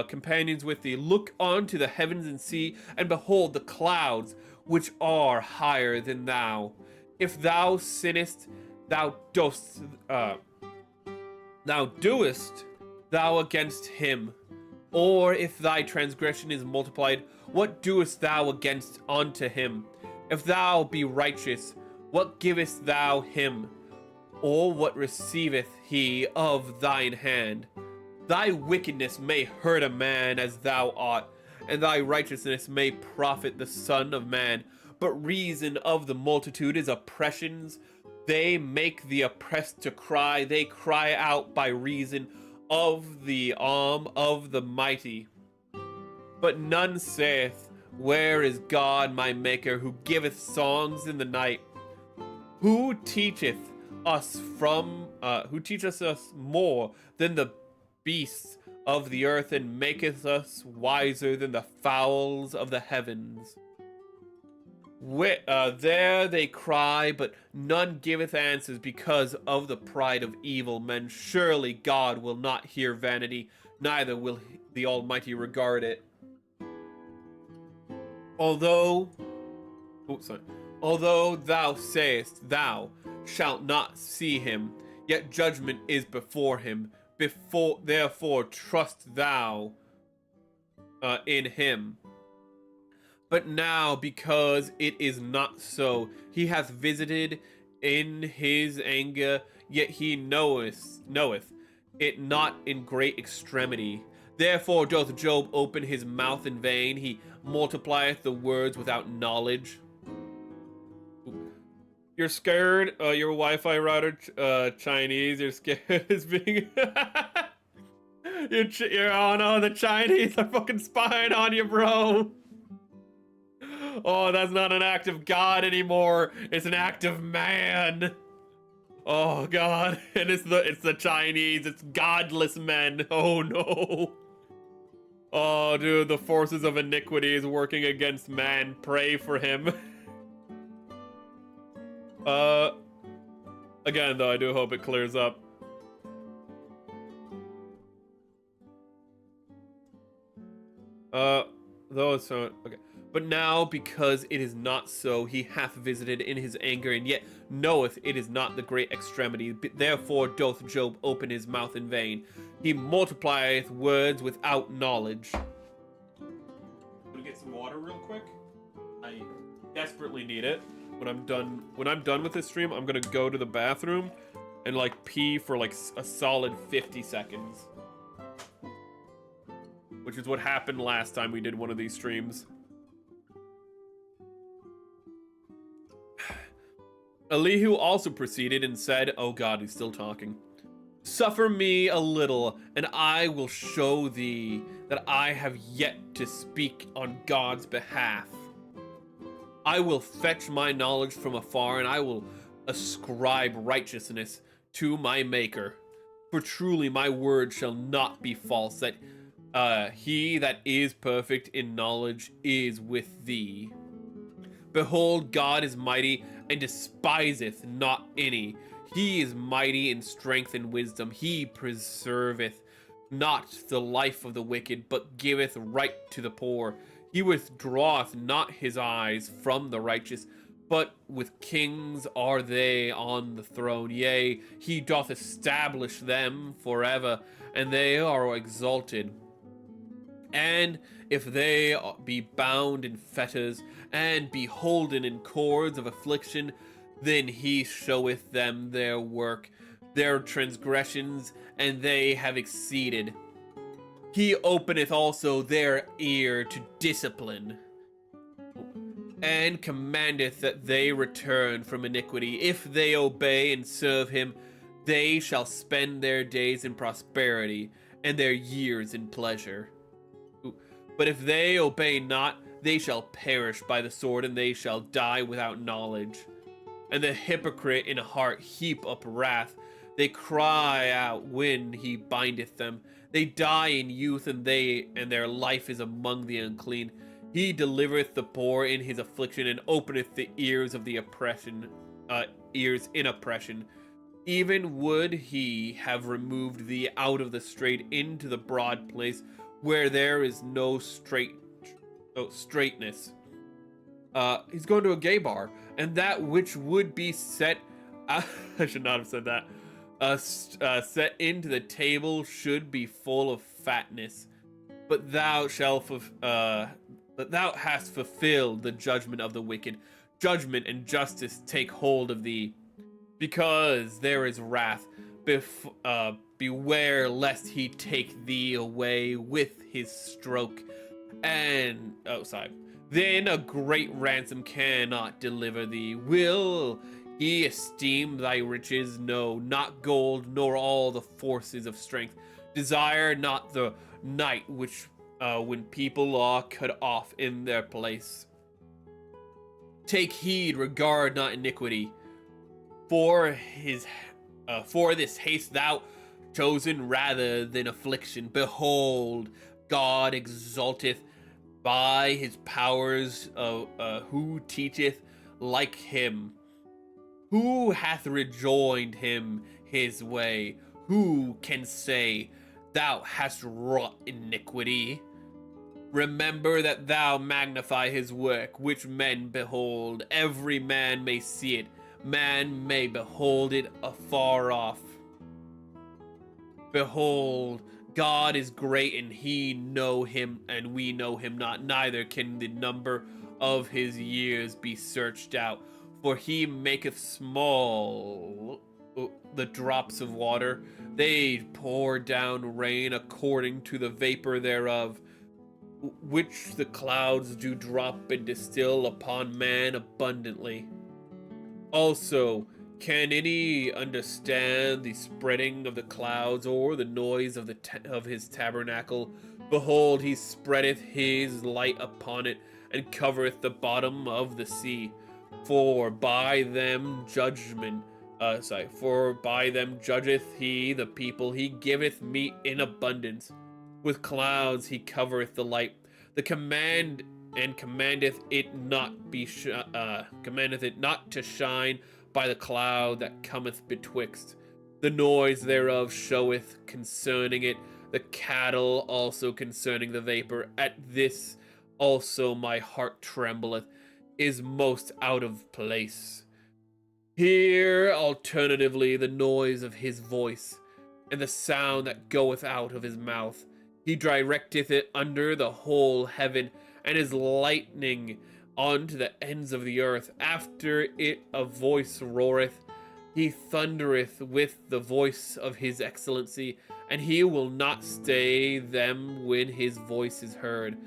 Companions with thee, look unto the heavens and see, and behold the clouds, which are higher than thou. If thou sinnest, thou doest thou against him. Or if thy transgression is multiplied, what doest thou against unto him? If thou be righteous, what givest thou him? Or what receiveth he of thine hand? Thy wickedness may hurt a man as thou art, and thy righteousness may profit the Son of Man. But reason of the multitude is oppressions. They make the oppressed to cry. They cry out by reason of the arm of the mighty. But none saith, Where is God my Maker, who giveth songs in the night? Who teacheth us more than the beasts of the earth, and maketh us wiser than the fowls of the heavens? There they cry, but none giveth answers because of the pride of evil men. Surely God will not hear vanity, neither will the Almighty regard it. Although thou sayest thou shalt not see him, yet judgment is before him. Therefore trust thou in him. But now, because it is not so, he hath visited in his anger, yet he knoweth it not in great extremity. Therefore doth Job open his mouth in vain, he multiplieth the words without knowledge. You're scared, your Wi-Fi router, Chinese, you're scared as being... you're, oh no, the Chinese are fucking spying on you, bro. Oh, that's not an act of God anymore. It's an act of man. Oh God, and it's the Chinese. It's godless men. Oh no. Oh dude, the forces of iniquity is working against man. Pray for him. Again though, I do hope it clears up. Okay. But now, because it is not so, he hath visited in his anger, and yet knoweth it is not the great extremity. Therefore doth Job open his mouth in vain. He multiplieth words without knowledge. I'm gonna get some water real quick. I desperately need it. When I'm done with this stream, I'm gonna go to the bathroom and like pee for like a solid 50 seconds. Which is what happened last time we did one of these streams. Elihu also proceeded and said, oh God, he's still talking. Suffer me a little, and I will show thee that I have yet to speak on God's behalf. I will fetch my knowledge from afar, and I will ascribe righteousness to my Maker. For truly my word shall not be false, that he that is perfect in knowledge is with thee. Behold, God is mighty, and despiseth not any. He is mighty in strength and wisdom. He preserveth not the life of the wicked, but giveth right to the poor. He withdraweth not his eyes from the righteous, but with kings are they on the throne. Yea, he doth establish them forever, and they are exalted. And if they be bound in fetters, and be holden in cords of affliction, then he showeth them their work, their transgressions, and they have exceeded. He openeth also their ear to discipline, and commandeth that they return from iniquity. If they obey and serve him, they shall spend their days in prosperity, and their years in pleasure. But if they obey not, they shall perish by the sword, and they shall die without knowledge. And the hypocrite in heart heap up wrath. They cry out when he bindeth them. They die in youth, and their life is among the unclean. He delivereth the poor in his affliction, and openeth the ears of the ears in oppression. Even would he have removed thee out of the strait into the broad place, where there is no straightness. He's going to a gay bar, and that which would be set I should not have said that. Set into the table should be full of fatness, but thou hast fulfilled the judgment of the wicked. Judgment and justice take hold of thee, because there is wrath. Beware lest he take thee away with his stroke. And then a great ransom cannot deliver thee. Will he esteem thy riches? No, not gold, nor all the forces of strength. Desire not the night which when people are cut off in their place. Take heed, regard not iniquity. For this haste thou chosen rather than affliction. Behold, God exalteth by his powers, who teacheth like him? Who hath rejoined him his way? Who can say, thou hast wrought iniquity? Remember that thou magnify his work, which men behold. Every man may see it. Man may behold it afar off. Behold, God is great, and he know him, and we know him not. Neither can the number of his years be searched out. For he maketh small the drops of water. They pour down rain according to the vapor thereof, which the clouds do drop and distill upon man abundantly. Also, can any understand the spreading of the clouds, or the noise of of his tabernacle? Behold, he spreadeth his light upon it, and covereth the bottom of the sea. For by them for by them judgeth he the people. He giveth meat in abundance. With clouds he covereth the light. The command and commandeth it not to shine by the cloud that cometh betwixt. The noise thereof showeth concerning it, the cattle also concerning the vapor. At this also my heart trembleth, is most out of place. Hear alternatively the noise of his voice, and the sound that goeth out of his mouth. He directeth it under the whole heaven, and his lightning unto the ends of the earth. After it a voice roareth. He thundereth with the voice of his excellency, and he will not stay them when his voice is heard.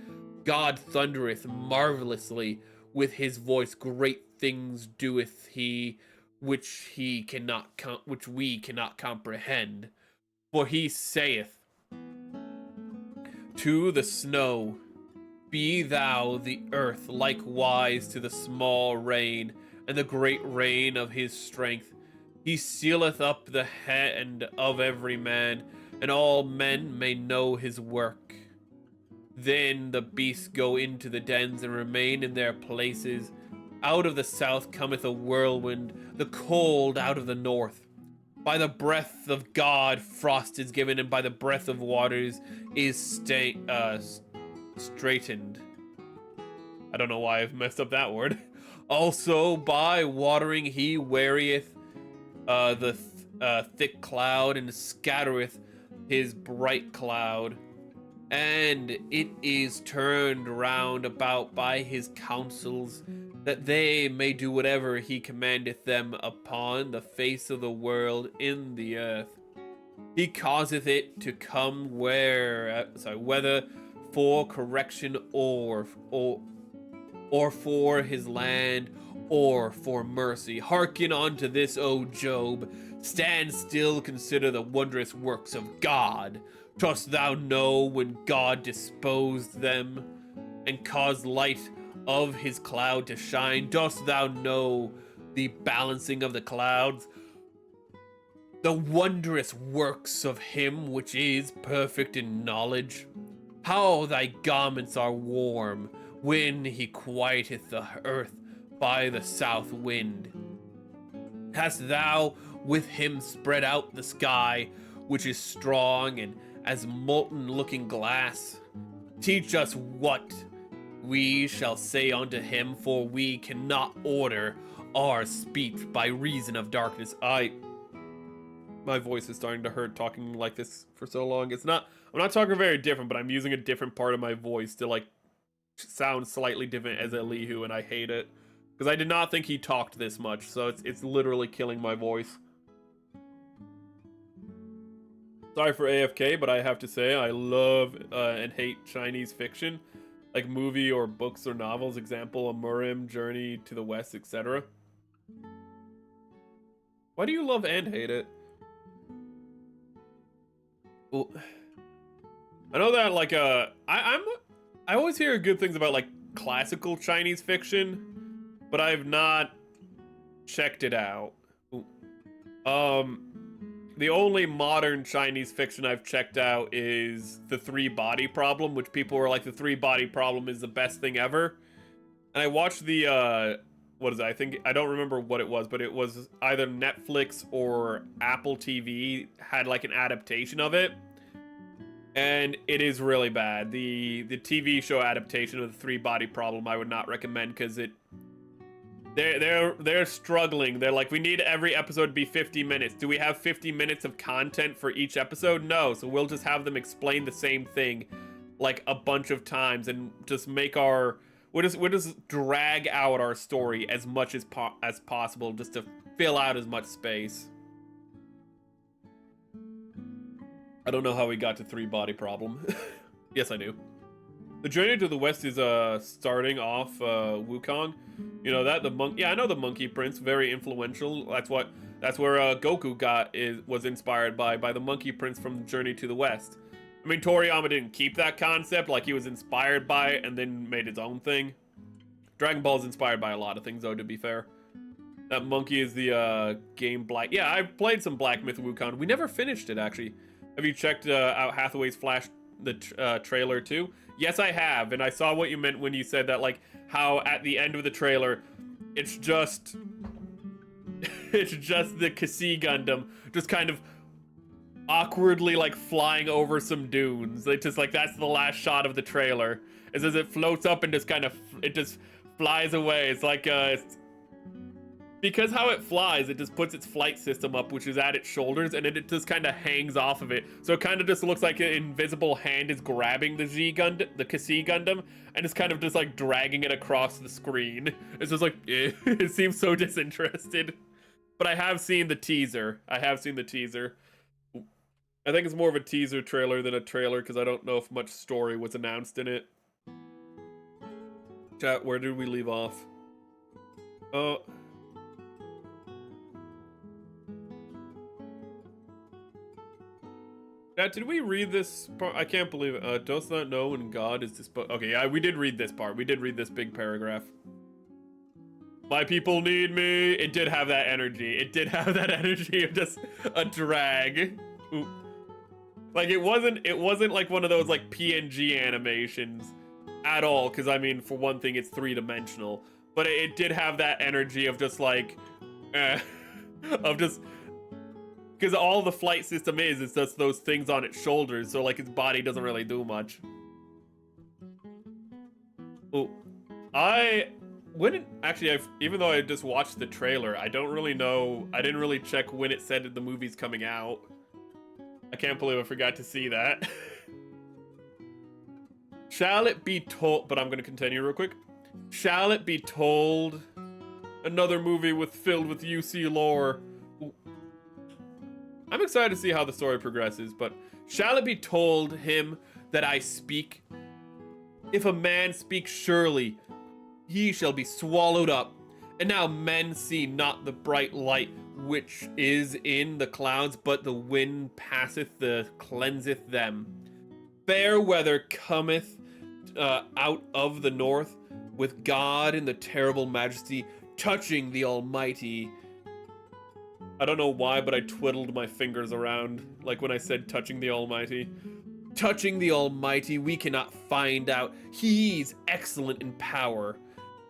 God thundereth marvelously with his voice. Great things doeth he, which we cannot comprehend. For he saith to the snow, be thou the earth, likewise to the small rain, and the great rain of his strength. He sealeth up the hand of every man, and all men may know his work. Then the beasts go into the dens and remain in their places. Out of the south cometh a whirlwind, the cold out of the north. By the breath of God frost is given, and by the breath of waters is straightened. I don't know why I've messed up that word. Also by watering he wearieth the thick cloud, and scattereth his bright cloud. And it is turned round about by his counsels, that they may do whatever he commandeth them upon the face of the world in the earth. He causeth it to come whether for correction or for his land, or for mercy. Hearken unto this, O Job. Stand still, consider the wondrous works of God. Dost thou know when God disposed them, and caused light of his cloud to shine? Dost thou know the balancing of the clouds? The wondrous works of him which is perfect in knowledge? How thy garments are warm, when he quieteth the earth by the south wind. Hast thou with him spread out the sky, which is strong and as molten looking glass? Teach us what we shall say unto him, for we cannot order our speech by reason of darkness. My voice is starting to hurt talking like this for so long. I'm not talking very different, but I'm using a different part of my voice to like sound slightly different as Elihu, and I hate it. Because I did not think he talked this much, so it's literally killing my voice. Sorry for AFK, but I have to say I love and hate Chinese fiction, like movie or books or novels. Example, Amurim, Journey to the West, etc. Why do you love and hate it? Well, I know that like I always hear good things about like classical Chinese fiction, but I've not checked it out. The only modern Chinese fiction I've checked out is The Three Body Problem, which people were like, The Three Body Problem is the best thing ever. And I watched the, what is it? I don't remember what it was, but it was either Netflix or Apple TV had like an adaptation of it. And it is really bad. The TV show adaptation of The Three Body Problem I would not recommend, because They're struggling. They're like, we need every episode to be 50 minutes. Do we have 50 minutes of content for each episode? No, so we'll just have them explain the same thing like a bunch of times and just make our we'll just drag out our story as much as possible just to fill out as much space. I don't know how we got to 3-body problem. Yes, I do. The journey to the west is starting off Wukong. You know that yeah, I know the Monkey Prince, very influential. That's where Goku was inspired by the Monkey Prince from the Journey to the West. I mean, Toriyama didn't keep that concept, like he was inspired by it and then made his own thing. Dragon Ball is inspired by a lot of things, though, to be fair. That monkey is the game Black. Yeah, I've played some Black Myth Wukong. We never finished it, actually. Have you checked out Hathaway's the trailer too? Yes, I have, and I saw what you meant when you said that, like, how at the end of the trailer, it's just the Kasi Gundam just kind of awkwardly, like, flying over some dunes. It's just like, that's the last shot of the trailer. It's as it floats up and just kind of, it just flies away. It's like, because how it flies, it just puts its flight system up, which is at its shoulders, and it just kind of hangs off of it. So it kind of just looks like an invisible hand is grabbing the Kasi Gundam, and it's kind of just like dragging it across the screen. It's just like, it seems so disinterested. But I have seen the teaser. I think it's more of a teaser trailer than a trailer, because I don't know if much story was announced in it. Chat, where did we leave off? Chat, did we read this part? I can't believe it. Dost not know when God is disposed. Okay, yeah, we did read this part. We did read this big paragraph. My people need me. It did have that energy. It did have that energy of just a drag. Ooh. Like, it wasn't like one of those, like, PNG animations at all, because, I mean, for one thing, it's 3-dimensional. But it did have that energy of just, like, of just... Because all the flight system is just those things on its shoulders, so, like, its body doesn't really do much. Oh, even though I just watched the trailer, I don't really know, I didn't really check when it said that the movie's coming out. I can't believe I forgot to see that. Shall it be told, but I'm gonna continue real quick. Shall it be told, another movie filled with UC lore. Ooh. I'm excited to see how the story progresses, but shall it be told him that I speak? If a man speak surely, he shall be swallowed up. And now men see not the bright light which is in the clouds, but the wind passeth, cleanseth them. Fair weather cometh out of the north, with God in the terrible majesty, touching the Almighty. I don't know why, but I twiddled my fingers around, like when I said touching the Almighty. Touching the Almighty, we cannot find out. He's excellent in power,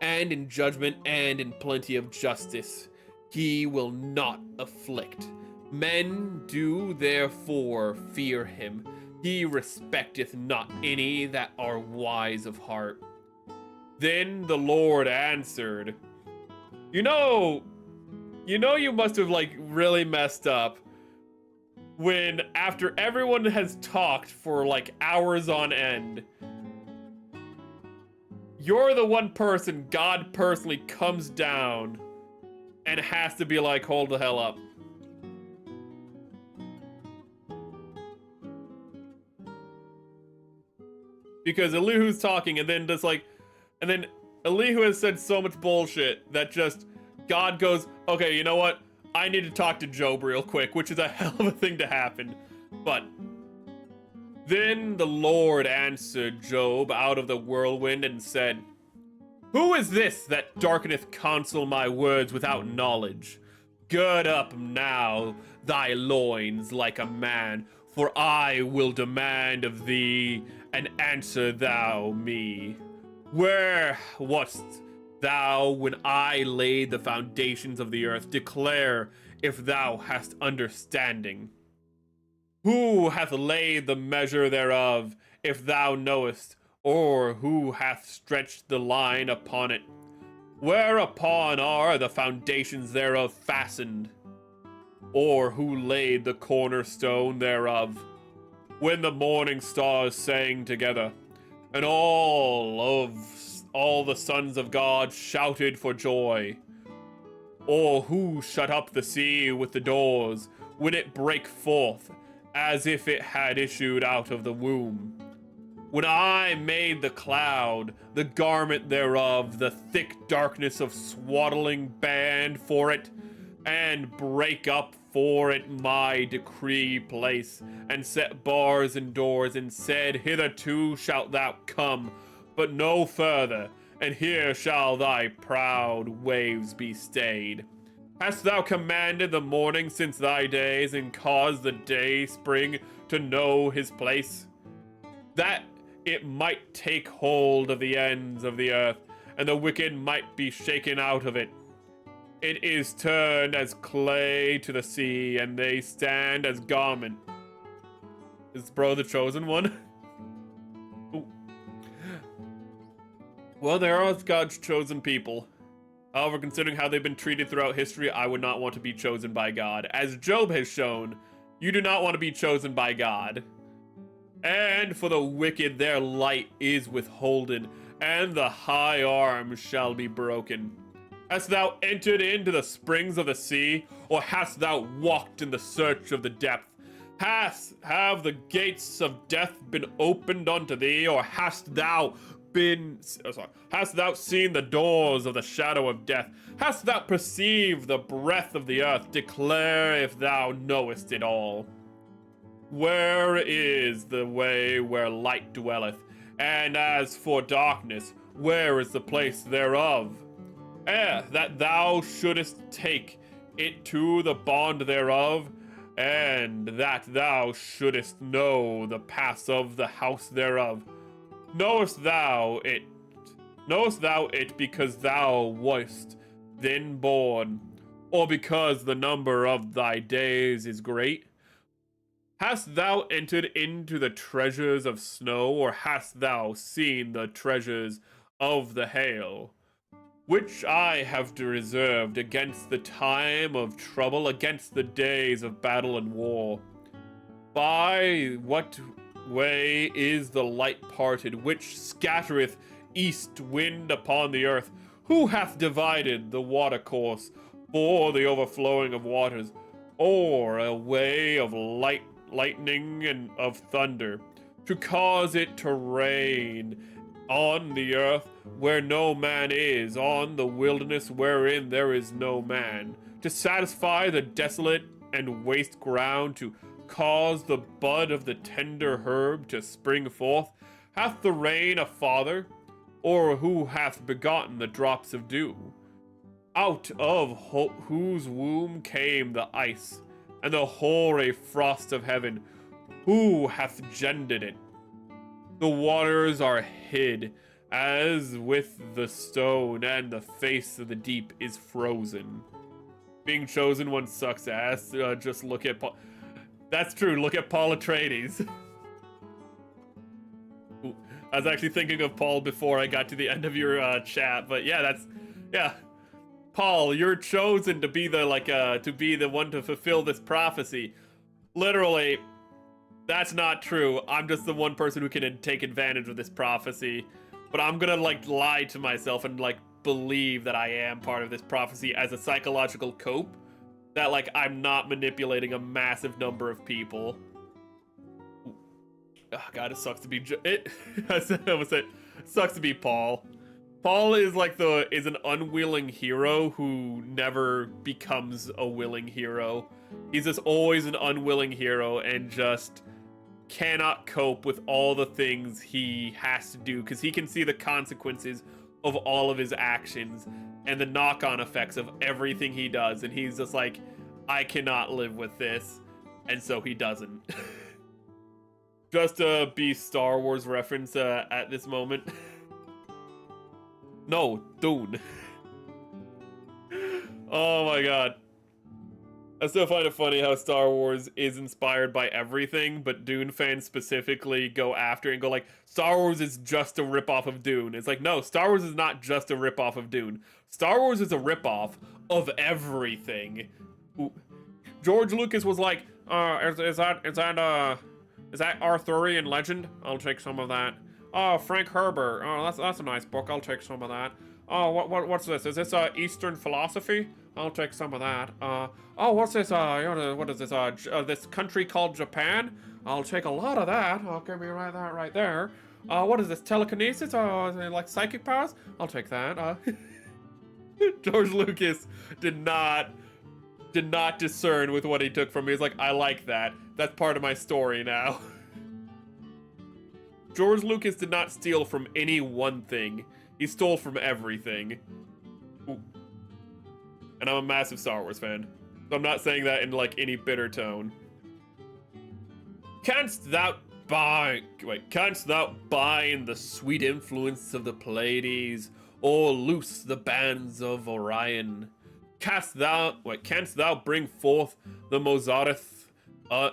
and in judgment, and in plenty of justice. He will not afflict. Men do therefore fear him. He respecteth not any that are wise of heart. Then the Lord answered, You know you must have, like, really messed up when, after everyone has talked for, like, hours on end, you're the one person God personally comes down and has to be like, hold the hell up. Because Elihu's talking, and then Elihu has said so much bullshit that just God goes, okay, you know what? I need to talk to Job real quick, which is a hell of a thing to happen. But then the Lord answered Job out of the whirlwind and said, Who is this that darkeneth counsel my words without knowledge? Gird up now thy loins like a man, for I will demand of thee, and answer thou me. Where wast thou when I laid the foundations of the earth? Declare if thou hast understanding. Who hath laid the measure thereof, if thou knowest, or who hath stretched the line upon it? Whereupon are the foundations thereof fastened? Or who laid the cornerstone thereof? When the morning stars sang together, and all the sons of God shouted for joy. Or who shut up the sea with the doors, when it brake forth, as if it had issued out of the womb? When I made the cloud, the garment thereof, the thick darkness of swaddling band for it, and break up for it my decree place, and set bars and doors, and said, Hitherto shalt thou come, but no further, and here shall thy proud waves be stayed. Hast thou commanded the morning since thy days, and caused the day spring to know his place, that it might take hold of the ends of the earth, and the wicked might be shaken out of it? It is turned as clay to the sea, and they stand as garment. Is bro the chosen one? Ooh. Well, there are God's chosen people. However, considering how they've been treated throughout history, I would not want to be chosen by God. As Job has shown, you do not want to be chosen by God. And for the wicked their light is withholden, and the high arm shall be broken. Hast thou entered into the springs of the sea, or hast thou walked in the search of the depth? Have the gates of death been opened unto thee, or hast thou seen the doors of the shadow of death? Hast thou perceived the breath of the earth? Declare if thou knowest it all. Where is the way where light dwelleth? And as for darkness, where is the place thereof? That thou shouldest take it to the bond thereof, and that thou shouldest know the paths of the house thereof. Knowest thou it because thou wast then born, or because the number of thy days is great? Hast thou entered into the treasures of snow, or hast thou seen the treasures of the hail, which I have reserved against the time of trouble, against the days of battle and war? By what way is the light parted, which scattereth east wind upon the earth? Who hath divided the watercourse for the overflowing of waters, or a way of lightning and of thunder, to cause it to rain on the earth where no man is, on the wilderness wherein there is no man, to satisfy the desolate and waste ground, to cause the bud of the tender herb to spring forth? Hath the rain a father, or who hath begotten the drops of dew? Out of whose womb came the ice, and the hoary frost of heaven? Who hath gendered it? The waters are hid as with the stone, and the face of the deep is frozen. Being chosen one sucks ass. Just look at Paul. That's true. Look at Paul Atreides. Ooh, I was actually thinking of Paul before I got to the end of your chat, but yeah, yeah. Paul, you're chosen to be the one to fulfill this prophecy. Literally, that's not true. I'm just the one person who can take advantage of this prophecy. But I'm gonna lie to myself and believe that I am part of this prophecy as a psychological cope. That I'm not manipulating a massive number of people. Oh god, it sucks to be it sucks to be Paul. Paul is is an unwilling hero who never becomes a willing hero. He's just always an unwilling hero and just cannot cope with all the things he has to do because he can see the consequences of all of his actions and the knock-on effects of everything he does, and he's just I cannot live with this, and so he doesn't. Just a B Star Wars reference at this moment. No, Dune. Oh my god. I still find it funny how Star Wars is inspired by everything, but Dune fans specifically go after it and go like, Star Wars is just a ripoff of Dune. It's like, no, Star Wars is not just a ripoff of Dune. Star Wars is a ripoff of everything. Ooh. George Lucas was like, is that Arthurian legend? I'll take some of that. Oh, Frank Herbert. Oh, that's a nice book. I'll take some of that. Oh, what's this? Is this Eastern philosophy? I'll take some of that. Oh, what's this? What is this? This country called Japan? I'll take a lot of that. I'll give me that right there. What is this? Telekinesis? Like psychic powers? I'll take that. George Lucas did not discern with what he took from me. He's like, I like that. That's part of my story now. George Lucas did not steal from any one thing. He stole from everything. Ooh. And I'm a massive Star Wars fan. So I'm not saying that in like any bitter tone. Canst thou bind the sweet influence of the Pleiades, or loose the bands of Orion? Canst thou bring forth the Mozarth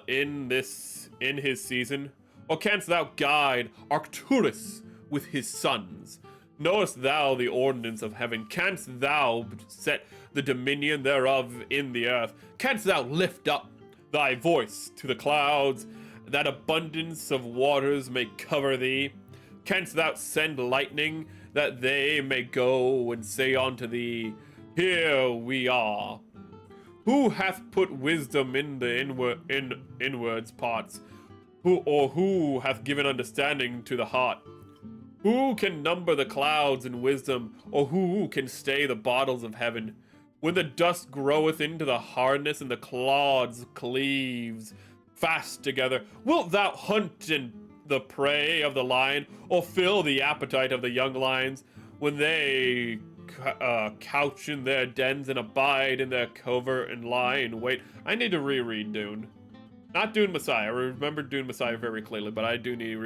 in his season? Or canst thou guide Arcturus with his sons? Knowest thou the ordinance of heaven? Canst thou set the dominion thereof in the earth? Canst thou lift up thy voice to the clouds, that abundance of waters may cover thee? Canst thou send lightning, that they may go and say unto thee, Here we are? Who hath put wisdom in the inwards parts? Who hath given understanding to the heart? Who can number the clouds in wisdom, or who can stay the bottles of heaven? When the dust groweth into the hardness, and the clods cleaves fast together, wilt thou hunt in the prey of the lion, or fill the appetite of the young lions, when they couch in their dens and abide in their covert and lie in wait? I need to reread Dune. Not Dune Messiah. I remember Dune Messiah very clearly, but I do need to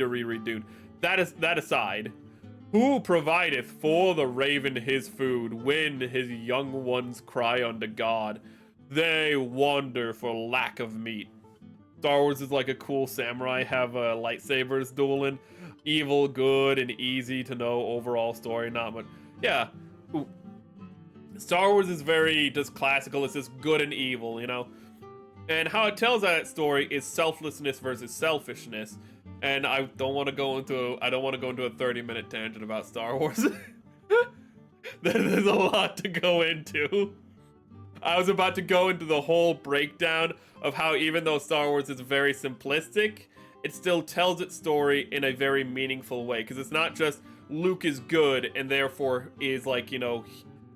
reread Dune. That aside, who provideth for the raven his food when his young ones cry unto God? They wander for lack of meat. Star Wars is like a cool samurai, have lightsabers dueling. Evil, good, and easy to know overall story, not much. Yeah. Ooh. Star Wars is very just classical. It's just good and evil, you know? And how it tells that story is selflessness versus selfishness. And I don't want to go into a 30-minute tangent about Star Wars. There's a lot to go into. I was about to go into the whole breakdown of how even though Star Wars is very simplistic, it still tells its story in a very meaningful way. Because it's not just Luke is good and therefore is like, you know,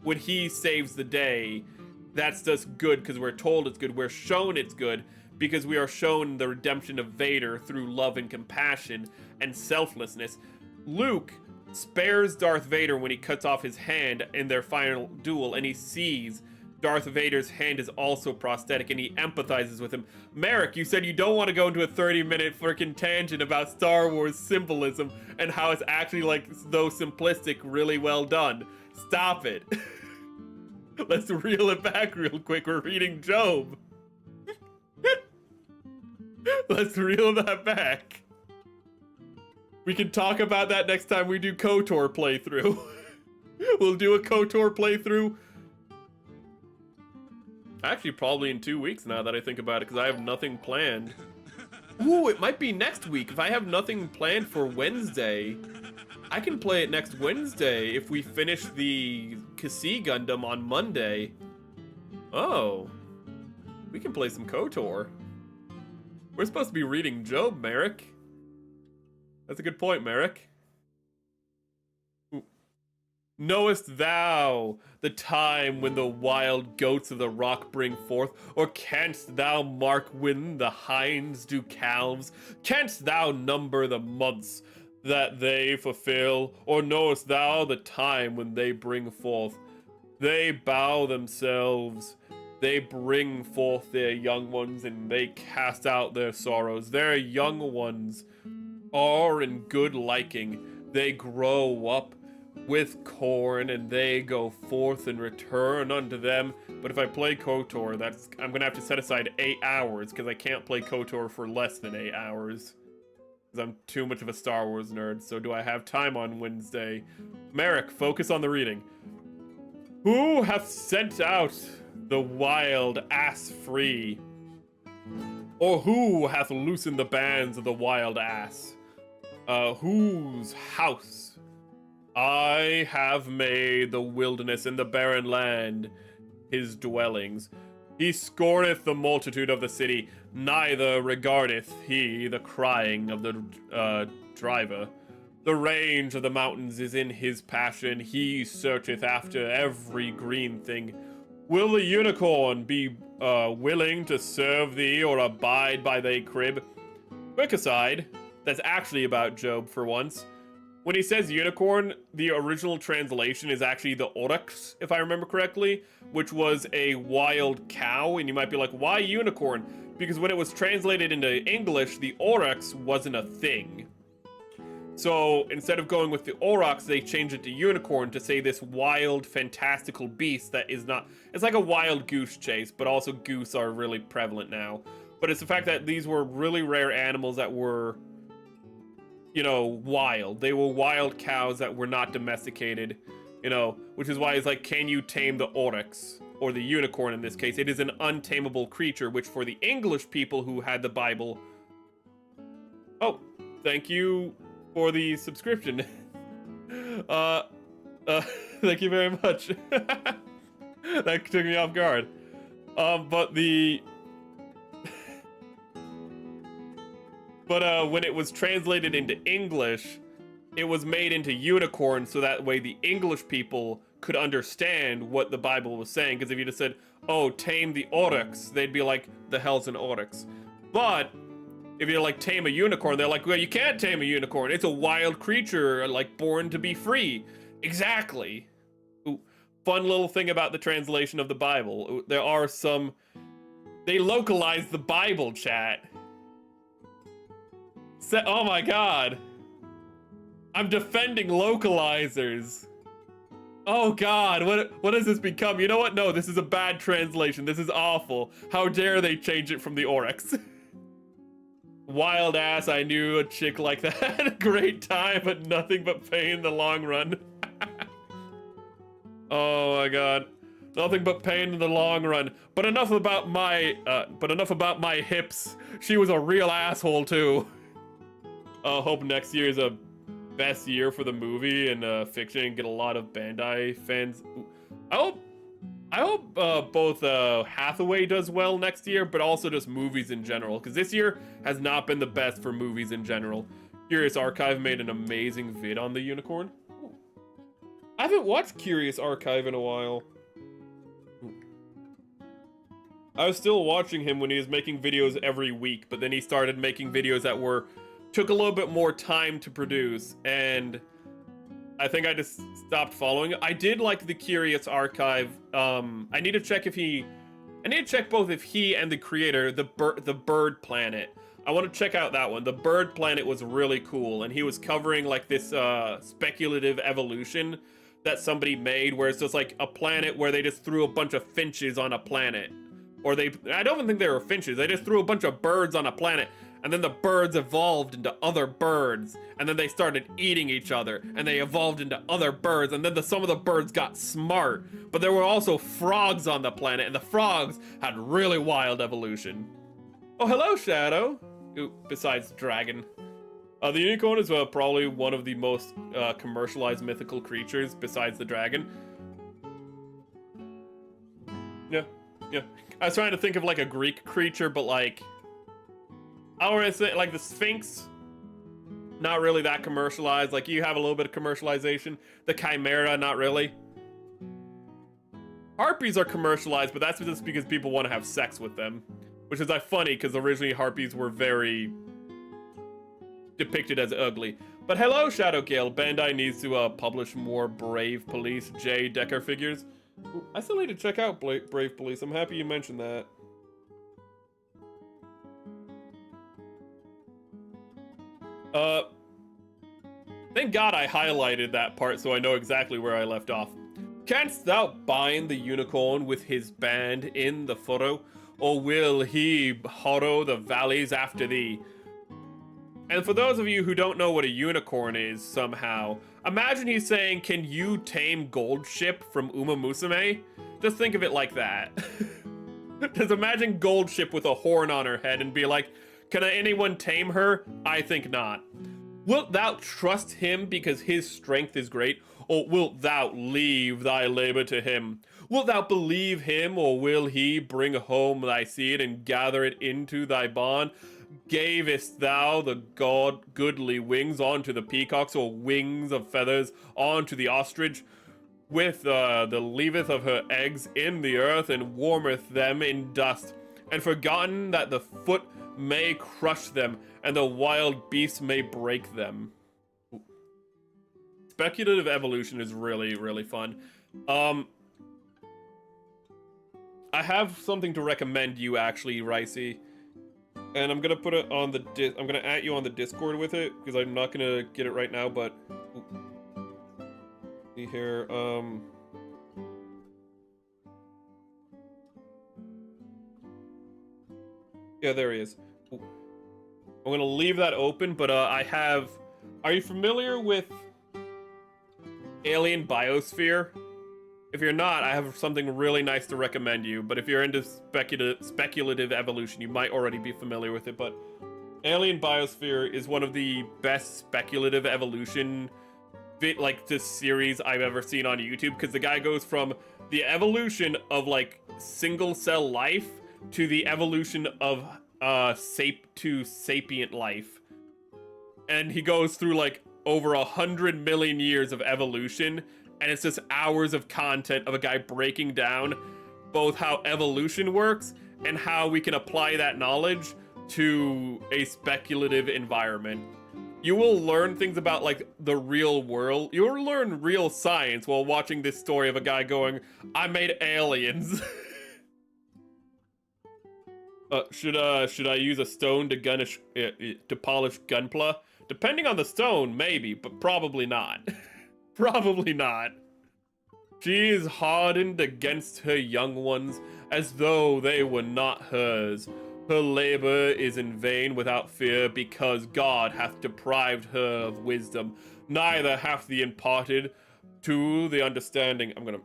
when he saves the day, that's just good because we're told it's good. We're shown it's good because we are shown the redemption of Vader through love and compassion and selflessness. Luke spares Darth Vader when he cuts off his hand in their final duel, and he sees Darth Vader's hand is also prosthetic, and he empathizes with him. Merrick, you said you don't want to go into a 30-minute freaking tangent about Star Wars symbolism and how it's actually, like, though simplistic, really well done. Stop it. Let's reel it back real quick. We're reading Job. Let's reel that back. We can talk about that next time we do KOTOR playthrough. We'll do a KOTOR playthrough. Actually, probably in 2 weeks now that I think about it, because I have nothing planned. Ooh, it might be next week. If I have nothing planned for Wednesday, I can play it next Wednesday if we finish the Cassie Gundam on Monday. Oh. We can play some KOTOR. We're supposed to be reading Job, Merrick. That's a good point, Merrick. Ooh. Knowest thou the time when the wild goats of the rock bring forth? Or canst thou mark when the hinds do calves? Canst thou number the months that they fulfill? Or knowest thou the time when they bring forth? They bow themselves, they bring forth their young ones, and they cast out their sorrows. Their young ones are in good liking. They grow up with corn, and they go forth and return unto them. But if I play KOTOR, I'm gonna have to set aside 8 hours, because I can't play KOTOR for less than 8 hours. Because I'm too much of a Star Wars nerd, so do I have time on Wednesday? Merrick, focus on the reading. Who hath sent out the wild ass free? Or who hath loosened the bands of the wild ass? Whose house? I have made the wilderness and the barren land his dwellings. He scorneth the multitude of the city, neither regardeth he the crying of the driver. The range of the mountains is in his passion, he searcheth after every green thing. Will the unicorn be willing to serve thee or abide by thy crib? Quick aside, that's actually about Job for once. When he says unicorn, the original translation is actually the oryx, if I remember correctly, which was a wild cow, and you might be like, why unicorn? Because when it was translated into English, the oryx wasn't a thing. So instead of going with the oryx, they changed it to unicorn to say this wild, fantastical beast that is not... It's like a wild goose chase, but also goose are really prevalent now. But it's the fact that these were really rare animals that were, you know, wild. They were wild cows that were not domesticated, you know, which is why it's like, can you tame the oryx? Or the unicorn in this case. It is an untamable creature, which for the English people who had the Bible... Oh, thank you for the subscription. Thank you very much. That took me off guard. But when it was translated into English, it was made into unicorn so that way the English people could understand what the Bible was saying. Because if you just said, oh, tame the oryx, they'd be like, the hell's an oryx? But if you're like, tame a unicorn, they're like, well, you can't tame a unicorn. It's a wild creature, like, born to be free. Exactly. Ooh, fun little thing about the translation of the Bible. There are some... They localized the Bible, chat. Oh my god. I'm defending localizers. Oh god, what has this become? You know what? No, this is a bad translation. This is awful. How dare they change it from the oryx? Wild ass, I knew a chick like that had a great time, but nothing but pain in the long run. Oh my god. Nothing but pain in the long run. But enough about my hips. She was a real asshole too. Hope next year is a best year for the movie and fiction and get a lot of Bandai fans. I hope both Hathaway does well next year, but also just movies in general, because this year has not been the best for movies in general. Curious Archive made an amazing vid on the unicorn. Ooh. I haven't watched Curious Archive in a while. I was still watching him when he was making videos every week, but then he started making videos that took a little bit more time to produce, and I think I just stopped following it. I did like the Curious Archive. I need to check both if he and the creator, the Bird Planet. I want to check out that one. The Bird Planet was really cool, and he was covering like this speculative evolution that somebody made, where it's just like a planet where they just threw a bunch of finches on a planet. Or I don't even think they were finches. They just threw a bunch of birds on a planet. And then the birds evolved into other birds, and then they started eating each other, and they evolved into other birds, and then some of the birds got smart, but there were also frogs on the planet, and the frogs had really wild evolution. Oh, hello, Shadow. Ooh, besides dragon. The unicorn is probably one of the most commercialized mythical creatures besides the dragon. Yeah. I was trying to think of like a Greek creature, but like... I don't really say, like the Sphinx, not really that commercialized. Like you have a little bit of commercialization. The Chimera, not really. Harpies are commercialized, but that's just because people want to have sex with them. Which is funny, because originally harpies were very depicted as ugly. But hello, Shadow Gale. Bandai needs to publish more Brave Police J. Decker figures. Ooh, I still need to check out Brave Police. I'm happy you mentioned that. Thank God I highlighted that part so I know exactly where I left off. Canst thou bind the unicorn with his band in the furrow, or will he harrow the valleys after thee? And for those of you who don't know what a unicorn is somehow, imagine he's saying, can you tame Goldship from Uma Musume? Just think of it like that. Just imagine Goldship with a horn on her head and be like, can anyone tame her? I think not. Wilt thou trust him because his strength is great, or wilt thou leave thy labor to him? Wilt thou believe him, or will he bring home thy seed and gather it into thy barn? Gavest thou the goodly wings onto the peacocks, or wings of feathers onto the ostrich? With the leaveth of her eggs in the earth, and warmeth them in dust, and forgotten that the foot may crush them, and the wild beasts may break them. Speculative evolution is really, really fun. I have something to recommend you, actually, Ricey. And I'm gonna put it on the I'm gonna add you on the Discord with it, because I'm not gonna get it right now, but... See here, yeah, there he is. I'm gonna leave that open, but I have... Are you familiar with Alien Biosphere? If you're not, I have something really nice to recommend you, but if you're into speculative evolution, you might already be familiar with it, but Alien Biosphere is one of the best speculative evolution this series I've ever seen on YouTube, because the guy goes from the evolution of like single cell life to the evolution of sapient life, and he goes through like over 100 million years of evolution, and it's just hours of content of a guy breaking down both how evolution works and how we can apply that knowledge to a speculative environment. You will learn things about like the real world. You'll learn real science while watching this story of a guy going, I made aliens. Should I use a stone to polish gunpla? Depending on the stone, maybe, but probably not. Probably not. She is hardened against her young ones, as though they were not hers. Her labor is in vain without fear, because God hath deprived her of wisdom, neither hath he imparted to the understanding. I'm gonna...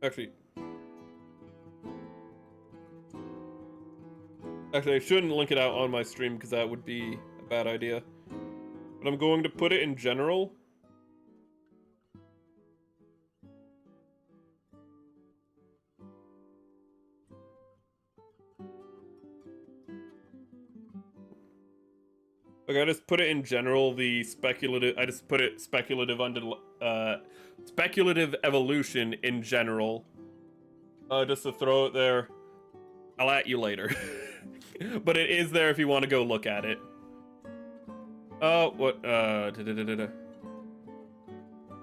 Actually, I shouldn't link it out on my stream because that would be a bad idea. But I'm going to put it in general. Okay, I just put it in general, the speculative... I just put it speculative under... speculative evolution in general. Just to throw it there. I'll at you later. But it is there if you want to go look at it.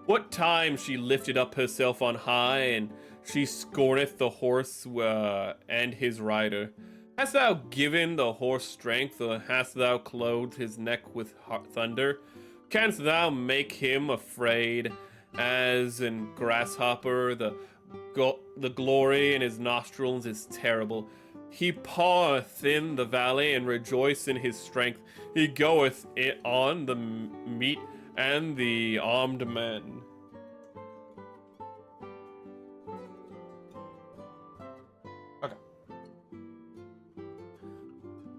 What time she lifted up herself on high, and she scorneth the horse and his rider. Hast thou given the horse strength, or hast thou clothed his neck with thunder? Canst thou make him afraid as in grasshopper? The glory in his nostrils is terrible. He paweth in the valley and rejoice in his strength. He goeth it on the meat and the armed men. Okay.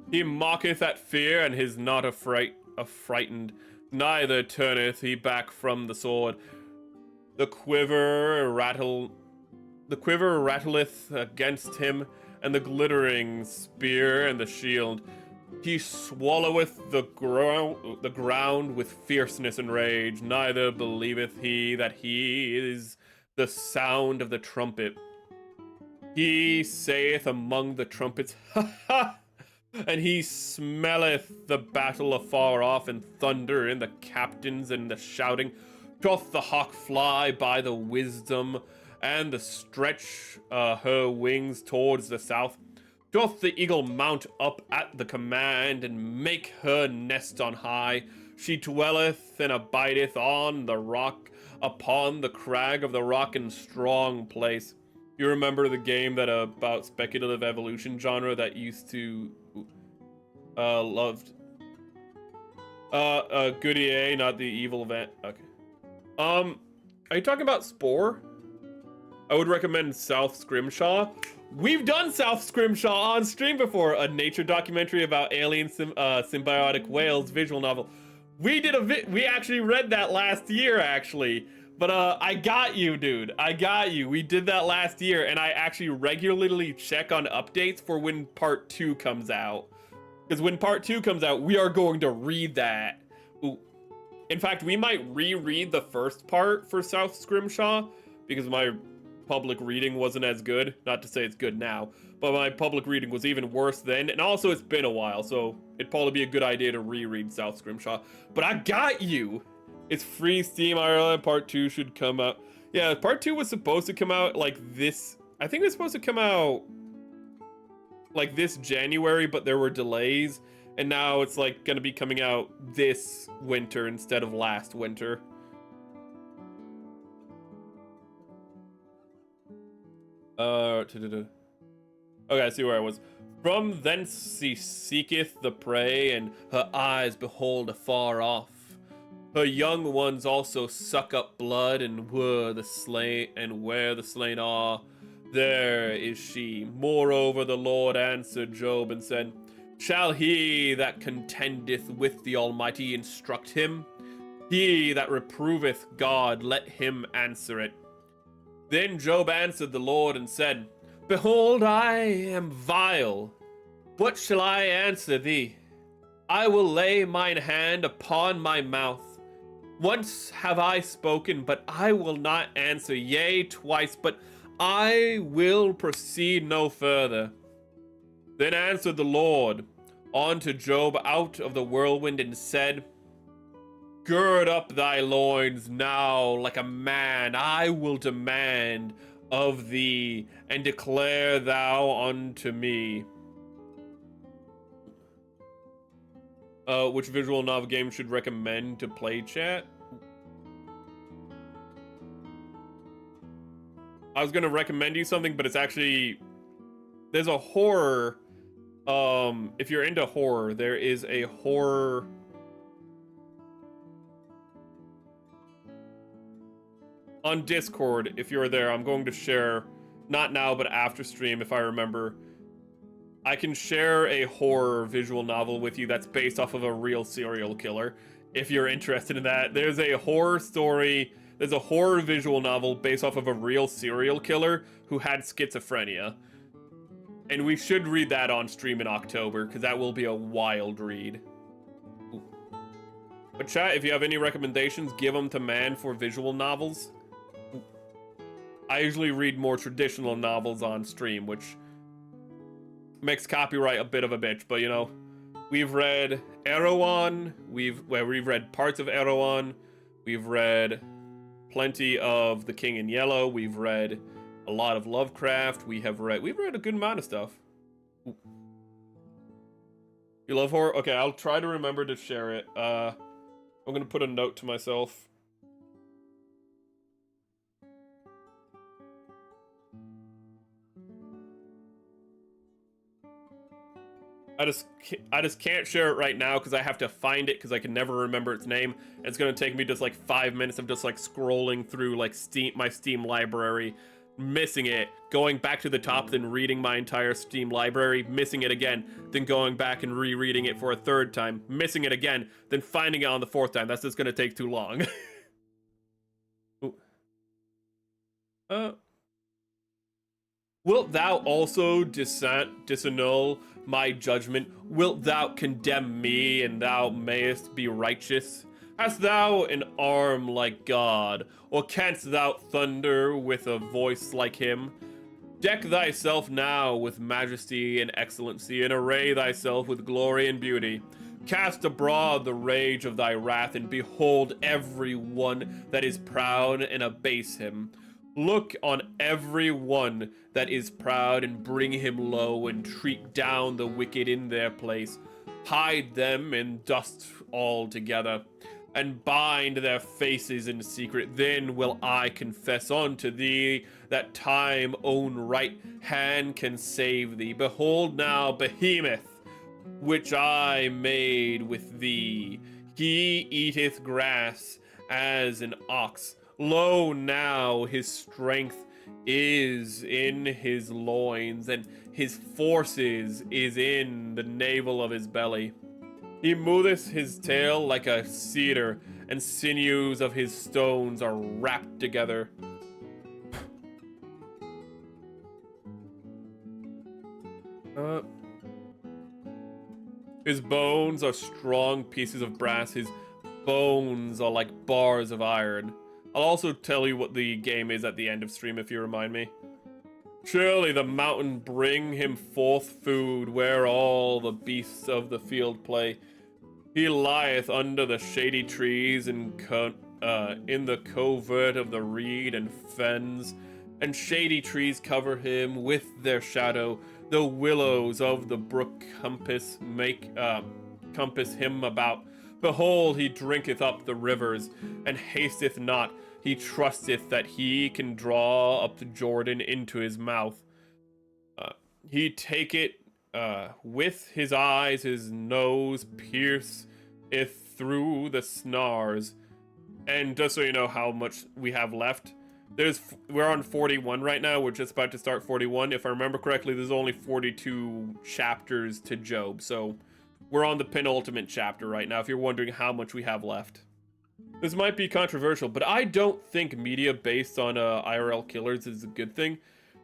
He mocketh at fear and is not affrighted. Neither turneth he back from the sword. The quiver rattleth against him, and the glittering spear and the shield. He swalloweth the ground with fierceness and rage. Neither believeth he that he is the sound of the trumpet. He saith among the trumpets, ha ha! And he smelleth the battle afar off, and thunder, and the captains, and the shouting. Doth the hawk fly by the wisdom, and the stretch her wings towards the south? Doth the eagle mount up at the command, and make her nest on high? She dwelleth and abideth on the rock, upon the crag of the rock in strong place. You remember the game that about speculative evolution genre that used to loved Goody A, not the evil event. Okay. Are you talking about Spore? I would recommend South Scrimshaw. We've done South Scrimshaw on stream before, a nature documentary about alien symbiotic whales visual novel. We actually read that last year, actually. But I got you, dude. I got you. We did that last year, and I actually regularly check on updates for when part 2 comes out. Because when part 2 comes out, we are going to read that. Ooh. In fact, we might reread the first part for South Scrimshaw, because my public reading wasn't as good. Not to say it's good now, but my public reading was even worse then, and also it's been a while, so it'd probably be a good idea to reread South Scrimshaw. But I got you! It's free Steam Ireland. Part 2 should come out. Yeah, part 2 was supposed to come out like this. I think it was supposed to come out like this January, but there were delays. And now it's like gonna be coming out this winter instead of last winter. Okay, I see where I was. From thence she seeketh the prey, and her eyes behold afar off. Her young ones also suck up blood, and where the slain are, there is she. Moreover, the Lord answered Job and said, Shall he that contendeth with the Almighty instruct him? He that reproveth God, let him answer it. Then Job answered the Lord and said, Behold, I am vile. What shall I answer thee? I will lay mine hand upon my mouth. Once have I spoken, but I will not answer, yea, twice, but I will proceed no further. Then answered the Lord unto Job out of the whirlwind and said, Gird up thy loins now like a man, I will demand of thee, and declare thou unto me. Which visual novel game should recommend to play, chat? I was gonna recommend you something, but it's actually... There's a horror... if you're into horror, there is a horror... On Discord, if you're there, I'm going to share... Not now, but after stream, if I remember. I can share a horror visual novel with you that's based off of a real serial killer, if you're interested in that. There's a horror story, there's a horror visual novel based off of a real serial killer who had schizophrenia. And we should read that on stream in October, because that will be a wild read. Ooh. But chat, if you have any recommendations, give them to man for visual novels. Ooh. I usually read more traditional novels on stream, which... makes copyright a bit of a bitch, but you know, we've read Erewhon, we've read parts of Erewhon, we've read plenty of The King in Yellow, we've read a lot of Lovecraft, we've read a good amount of stuff. Ooh. You love horror? Okay, I'll try to remember to share it. I'm gonna put a note to myself. I just can't share it right now because I have to find it because I can never remember its name. And it's gonna take me just like 5 minutes of just like scrolling through like my Steam library, missing it, going back to the top, then reading my entire Steam library, missing it again, then going back and rereading it for a third time, missing it again, then finding it on the fourth time. That's just gonna take too long. Wilt thou also disannul my judgment? Wilt thou condemn me, and thou mayest be righteous? Hast thou an arm like God, or canst thou thunder with a voice like him? Deck thyself now with majesty and excellency, and array thyself with glory and beauty. Cast abroad the rage of thy wrath, and behold every one that is proud, and abase him. Look on every one that is proud, and bring him low, and treat down the wicked in their place. Hide them in dust altogether, and bind their faces in secret. Then will I confess unto thee that time own right hand can save thee. Behold now Behemoth, which I made with thee. He eateth grass as an ox. Lo now his strength is in his loins, and his forces is in the navel of his belly. He moveth his tail like a cedar, and sinews of his stones are wrapped together. His bones are strong pieces of brass. His bones are like bars of iron. I'll also tell you what the game is at the end of stream if you remind me. Surely the mountain bring him forth food, where all the beasts of the field play. He lieth under the shady trees in the covert of the reed and fens, and shady trees cover him with their shadow. The willows of the brook compass him about. Behold, he drinketh up the rivers, and hasteth not. He trusteth that he can draw up the Jordan into his mouth. He taketh with his eyes, his nose pierceth through the snars. And just so you know how much we have left, we're on 41 right now. We're just about to start 41. If I remember correctly, there's only 42 chapters to Job, so we're on the penultimate chapter right now, if you're wondering how much we have left. This might be controversial, but I don't think media based on IRL killers is a good thing.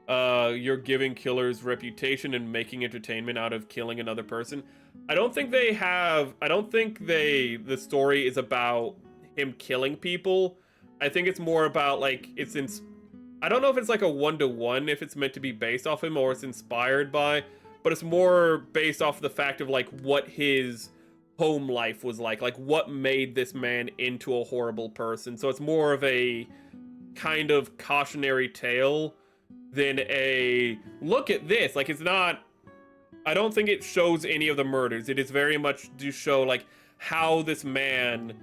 You're giving killers reputation and making entertainment out of killing another person. I don't think the story is about him killing people. I think it's more about, like, I don't know if it's like a one-to-one, if it's meant to be based off him or it's inspired by, but it's more based off the fact of, like, what his home life was like what made this man into a horrible person. So it's more of a kind of cautionary tale than a look at this. Like, it's not, I don't think it shows any of the murders. It is very much to show, like, how this man,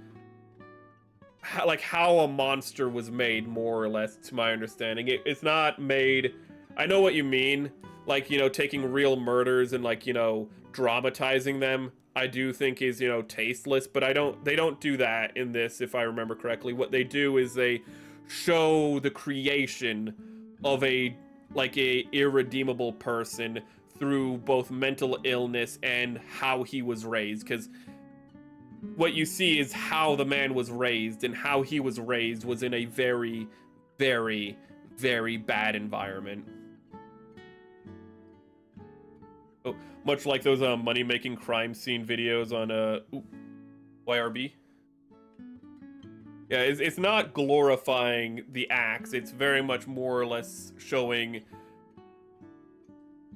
how a monster was made, more or less, to my understanding. It's not made, I know what you mean, like, you know, taking real murders and, like, you know, dramatizing them, I do think is, you know, tasteless, but they don't do that in this, if I remember correctly. What they do is they show the creation of a irredeemable person through both mental illness and how he was raised, because what you see is how the man was raised, and how he was raised was in a very, very, very bad environment. Oh, much like those money-making crime scene videos on YRB. Yeah, it's not glorifying the acts. It's very much more or less showing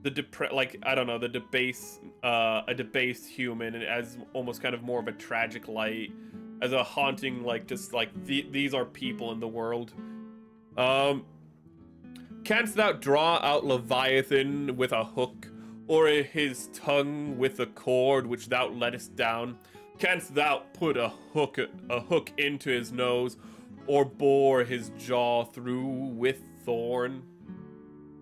the a debased human as almost kind of more of a tragic light, as a haunting, like, just like these are people in the world. Canst thou draw out Leviathan with a hook, or his tongue with a cord which thou lettest down? Canst thou put a hook into his nose, or bore his jaw through with thorn?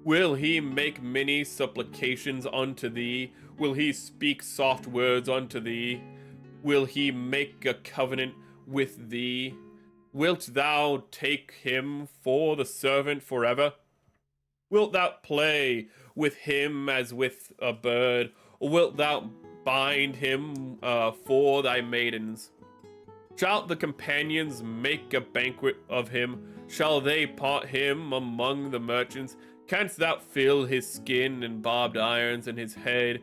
Will he make many supplications unto thee? Will he speak soft words unto thee? Will he make a covenant with thee? Wilt thou take him for the servant forever? Wilt thou play with him as with a bird, or wilt thou bind him for thy maidens? Shall the companions make a banquet of him? Shall they pot him among the merchants? Canst thou fill his skin and barbed irons, and his head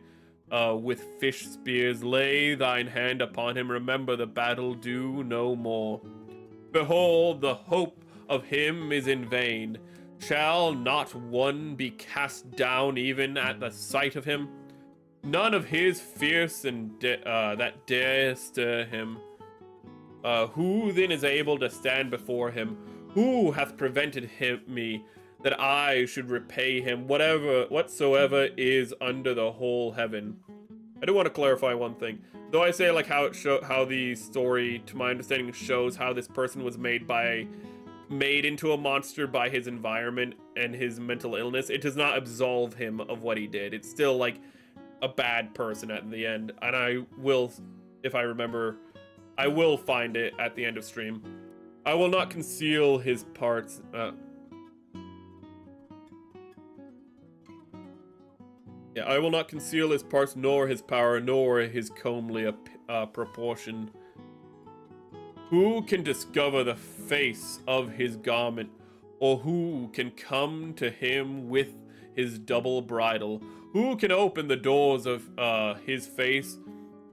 with fish spears? Lay thine hand upon him, remember the battle, do no more. Behold, the hope of him is in vain. Shall not one be cast down even at the sight of him? none of his fierce and that dare stir him. Who then is able to stand before him? Who hath prevented me that I should repay him whatsoever is under the whole heaven? I do want to clarify one thing. Though I say like how the story, to my understanding, shows how this person was made into a monster by his environment and his mental illness, it does not absolve him of what he did. It's still like a bad person at the end, and I will, if I remember, I will find it at the end of stream. I will not conceal his parts. I will not conceal his parts, nor his power, nor his comely proportion. Who can discover the face of his garment, or who can come to him with his double bridle? Who can open the doors of his face?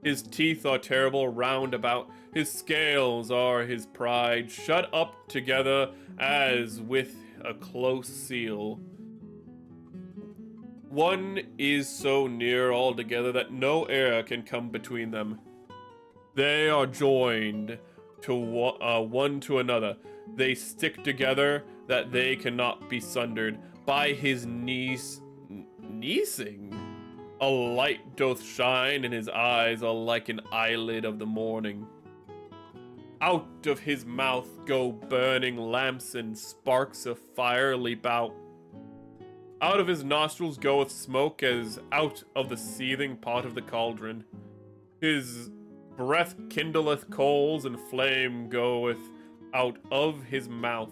His teeth are terrible round about, his scales are his pride, shut up together as with a close seal. One is so near altogether that no air can come between them. They are joined to one to another. They stick together that they cannot be sundered. By his neasing, a light doth shine, and his eyes are like an eyelid of the morning. Out of his mouth go burning lamps, and sparks of fire leap out. Out of his nostrils goeth smoke as out of the seething pot of the cauldron. His breath kindleth coals, and flame goeth out of his mouth.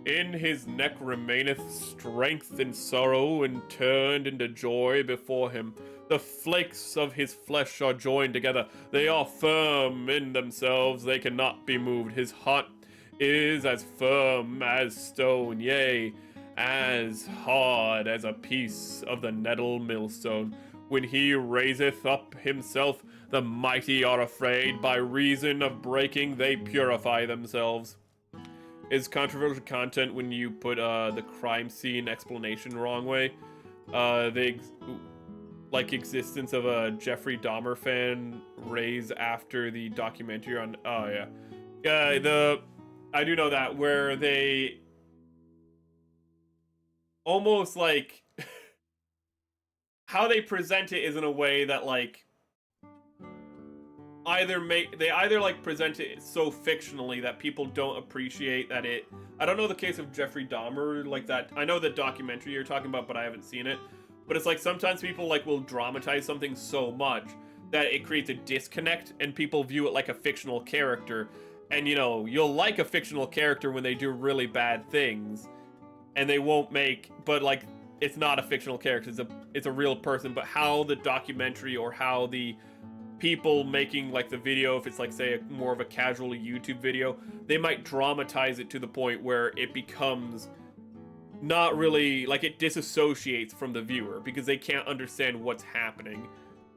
In his neck remaineth strength and sorrow, and turned into joy before him. The flakes of his flesh are joined together. They are firm in themselves, they cannot be moved. His heart is as firm as stone, yea, as hard as a piece of the nettle millstone. When he raiseth up himself, the mighty are afraid. By reason of breaking, they purify themselves. Is controversial content when you put the crime scene explanation wrong way. Like existence of a Jeffrey Dahmer fan raised after the documentary on. Oh yeah, I do know that, where they almost like how they present it is in a way that like they either like present it so fictionally that people don't appreciate that it. I don't know the case of Jeffrey Dahmer like that. I know the documentary you're talking about, but I haven't seen it. But it's like sometimes people like will dramatize something so much that it creates a disconnect, and people view it like a fictional character. And you know, you'll like a fictional character when they do really bad things, and they won't make, but like it's not a fictional character, it's a real person. But how the documentary, or how the people making like the video, if it's like say more of a casual YouTube video, they might dramatize it to the point where it becomes not really, like it disassociates from the viewer because they can't understand what's happening.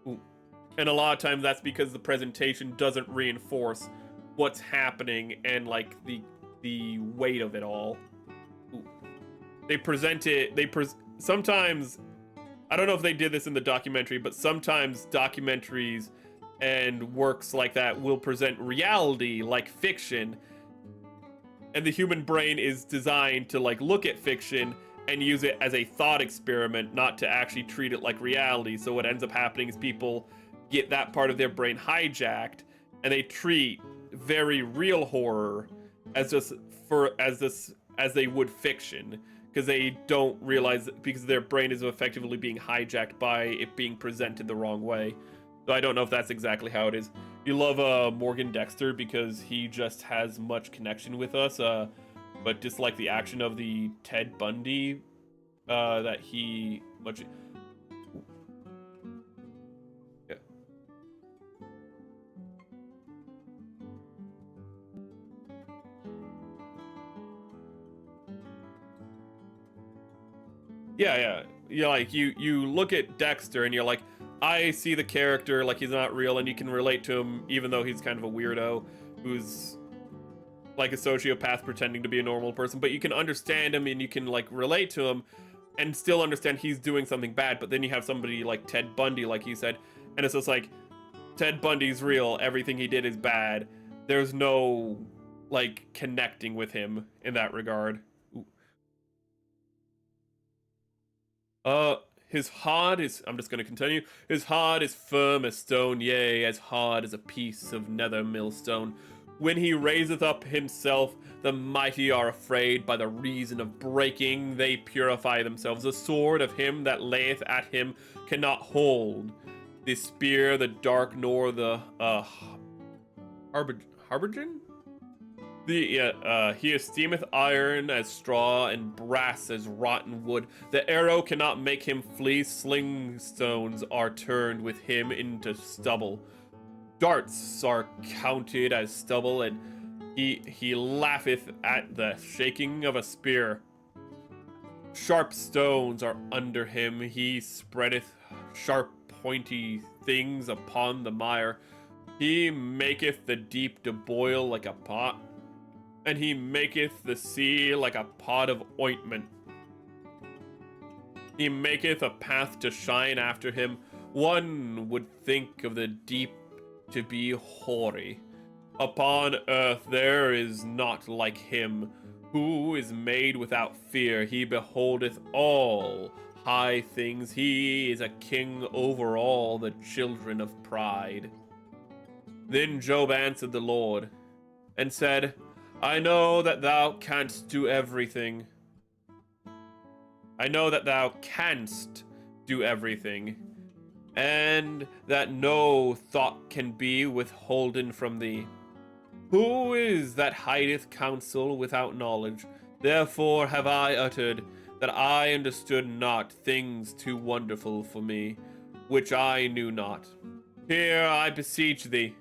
Ooh. And a lot of times that's because the presentation doesn't reinforce what's happening and like the weight of it all. Ooh. They present it, sometimes, I don't know if they did this in the documentary, but sometimes documentaries and works like that will present reality like fiction, and the human brain is designed to like look at fiction and use it as a thought experiment, not to actually treat it like reality. So what ends up happening is people get that part of their brain hijacked, and they treat very real horror as they would fiction, because they don't realize that, because their brain is effectively being hijacked by it being presented the wrong way. So I don't know if that's exactly how it is. You love Morgan Dexter because he just has much connection with us, but dislike the action of the Ted Bundy that he much. Yeah. Yeah, like you look at Dexter and you're like, I see the character, like he's not real, and you can relate to him even though he's kind of a weirdo who's like a sociopath pretending to be a normal person, but you can understand him and you can like relate to him. and still understand he's doing something bad. But then you have somebody like Ted Bundy, like you said, and it's just like, Ted Bundy's real, everything he did is bad. There's no, like, connecting with him in that regard. Ooh. His heart is, I'm just gonna continue. His heart is firm as stone, yea, as hard as a piece of nether millstone. When he raiseth up himself, the mighty are afraid. By the reason of breaking, they purify themselves. The sword of him that layeth at him cannot hold. The spear, the dark, nor the, Harbigen? He esteemeth iron as straw and brass as rotten wood. The arrow cannot make him flee. Sling stones are turned with him into stubble. Darts are counted as stubble, and he laugheth at the shaking of a spear. Sharp stones are under him. He spreadeth sharp pointy things upon the mire. He maketh the deep to boil like a pot, and he maketh the sea like a pot of ointment. He maketh a path to shine after him. One would think of the deep to be hoary. Upon earth there is not like him, who is made without fear. He beholdeth all high things. He is a king over all the children of pride. Then Job answered the Lord, and said, I know that thou canst do everything. I know that thou canst do everything, and that no thought can be withholden from thee. Who is that hideth counsel without knowledge? Therefore have I uttered, that I understood not things too wonderful for me, which I knew not. Hear, I beseech thee,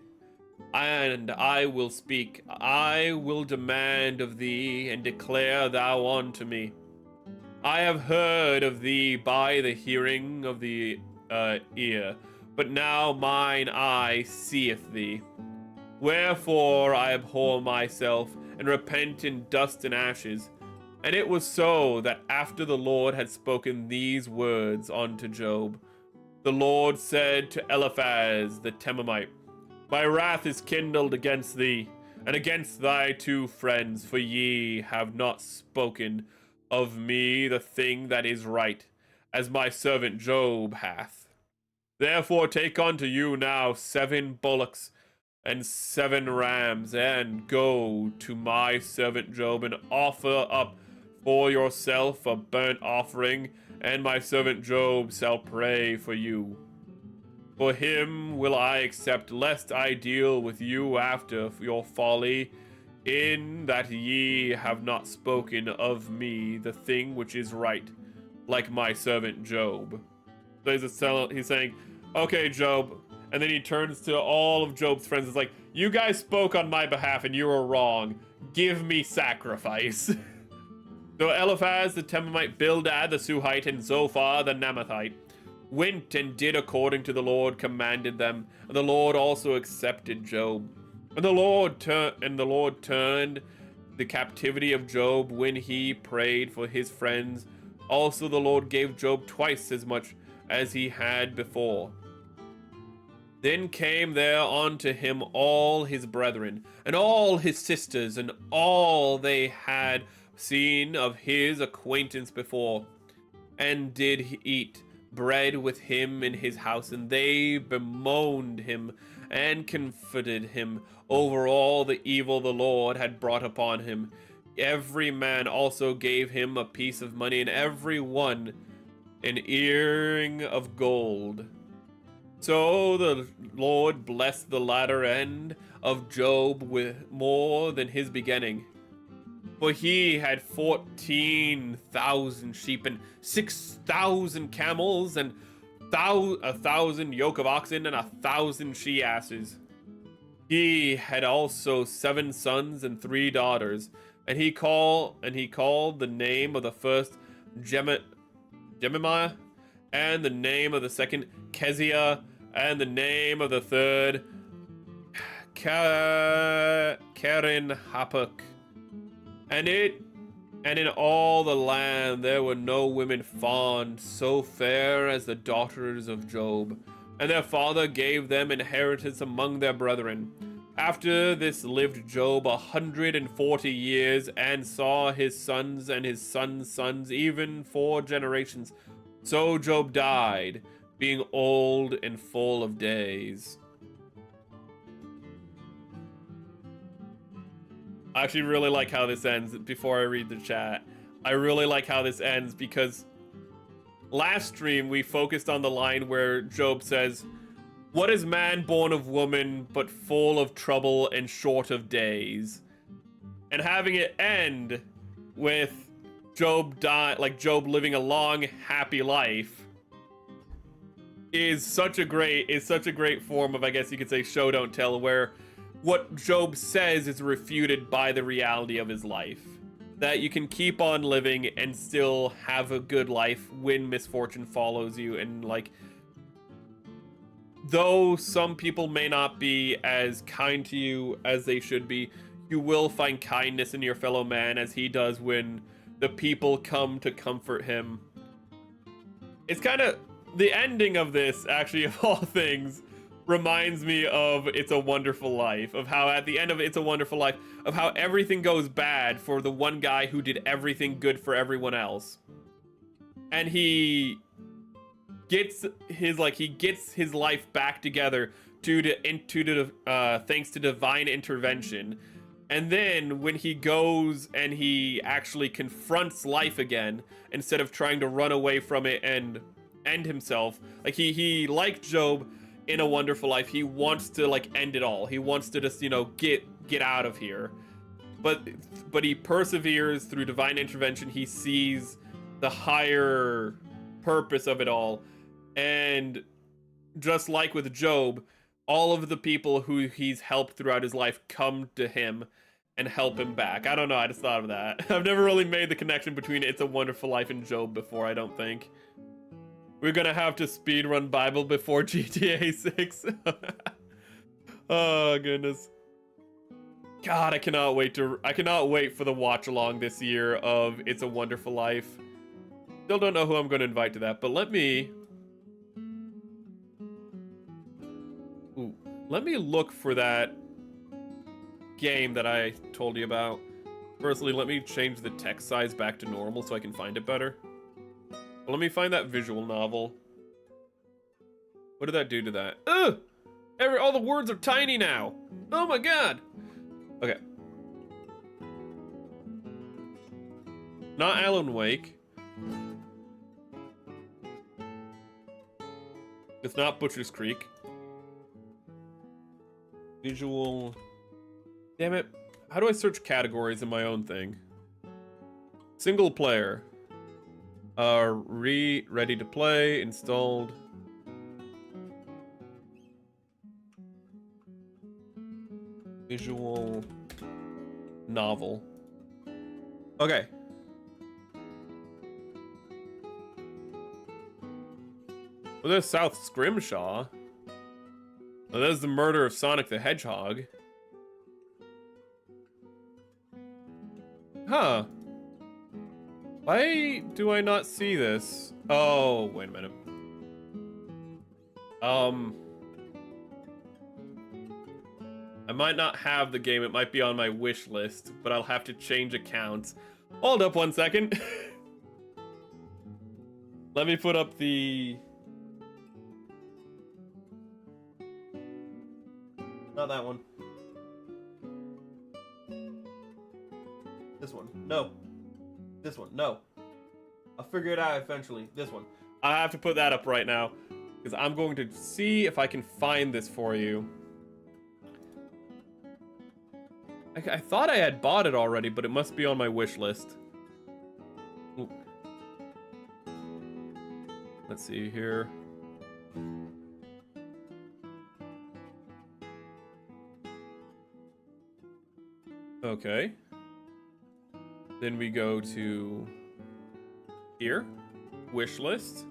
and I will speak. I will demand of thee, and declare thou unto me. I have heard of thee by the hearing of the ear, but now mine eye seeth thee. Wherefore I abhor myself, and repent in dust and ashes. And it was so that after the Lord had spoken these words unto Job, the Lord said to Eliphaz the Temanite, My wrath is kindled against thee, and against thy two friends, for ye have not spoken of me the thing that is right, as my servant Job hath. Therefore take unto you now 7 bullocks and 7 rams, and go to my servant Job, and offer up for yourself a burnt offering, and my servant Job shall pray for you. For him will I accept, lest I deal with you after your folly, in that ye have not spoken of me the thing which is right, like my servant Job. So he's saying, okay, Job. And then he turns to all of Job's friends and is like, you guys spoke on my behalf and you were wrong. Give me sacrifice. So Eliphaz the Temanite, Bildad the Suhite, and Zophar the Naamathite went and did according to the Lord commanded them, and the Lord also accepted Job. And the Lord turned the captivity of Job when he prayed for his friends. Also the Lord gave Job twice as much as he had before. Then came there unto him all his brethren, and all his sisters, and all they had seen of his acquaintance before, and did eat bread with him in his house, and they bemoaned him, and comforted him over all the evil the Lord had brought upon him. Every man also gave him a piece of money, and every one an earring of gold. So the Lord blessed the latter end of Job with more than his beginning. For he had 14,000 sheep, and 6,000 camels, and 1,000 yoke of oxen, and 1,000 she-asses. He had also 7 sons and 3 daughters, and he called the name of the first Jemimiah, and the name of the second Keziah, and the name of the third Karen Hapuk. And it And in all the land there were no women fond, so fair as the daughters of Job. And their father gave them inheritance among their brethren. After this lived Job 140 years, and saw his sons and his sons' sons, even 4 generations. So Job died, being old and full of days. I actually really like how this ends. Before I read the chat, I really like how this ends because last stream we focused on the line where Job says, "What is man born of woman but full of trouble and short of days?" And having it end with Job living a long, happy life is such a great form of, I guess you could say, show don't tell, where what Job says is refuted by the reality of his life. That you can keep on living and still have a good life when misfortune follows you. And like, though some people may not be as kind to you as they should be, you will find kindness in your fellow man as he does when the people come to comfort him. It's kind of, the ending of this, actually, of all things, reminds me of It's a Wonderful Life, of how at the end of It's a Wonderful Life, of how everything goes bad for the one guy who did everything good for everyone else. And he gets his life back together thanks to divine intervention. And then when he goes and he actually confronts life again, instead of trying to run away from it and end himself, like he like Job in A Wonderful Life, he wants to like end it all. He wants to just, get out of here. But he perseveres through divine intervention. He sees the higher purpose of it all. And just like with Job, all of the people who he's helped throughout his life come to him and help him back. I don't know, I just thought of that. I've never really made the connection between It's a Wonderful Life and Job before, I don't think. We're gonna have to speedrun Bible before GTA 6. Oh, goodness. God, I cannot wait for the watch along this year of It's a Wonderful Life. Still don't know who I'm gonna invite to that, but let me look for that game that I told you about. Firstly, let me change the text size back to normal so I can find it better. Let me find that visual novel. What did that do to that? Ugh! All the words are tiny now. Oh my god. Okay. Not Alan Wake. It's not Butcher's Creek. Visual. Damn it. How do I search categories in my own thing? Single player. Ready to play, installed. Visual novel. Okay. Well, there's South Scrimshaw. Well, there's the murder of Sonic the Hedgehog. Huh. Why do I not see this? Oh, wait a minute. I might not have the game. It might be on my wish list, but I'll have to change accounts. Hold up 1 second. Let me put up the... Not that one. This one. No. This one. No. I'll figure it out eventually. This one. I have to put that up right now, because I'm going to see if I can find this for you. I thought I had bought it already, but it must be on my wish list. Ooh. Let's see here. Okay. Then we go to here, wish list.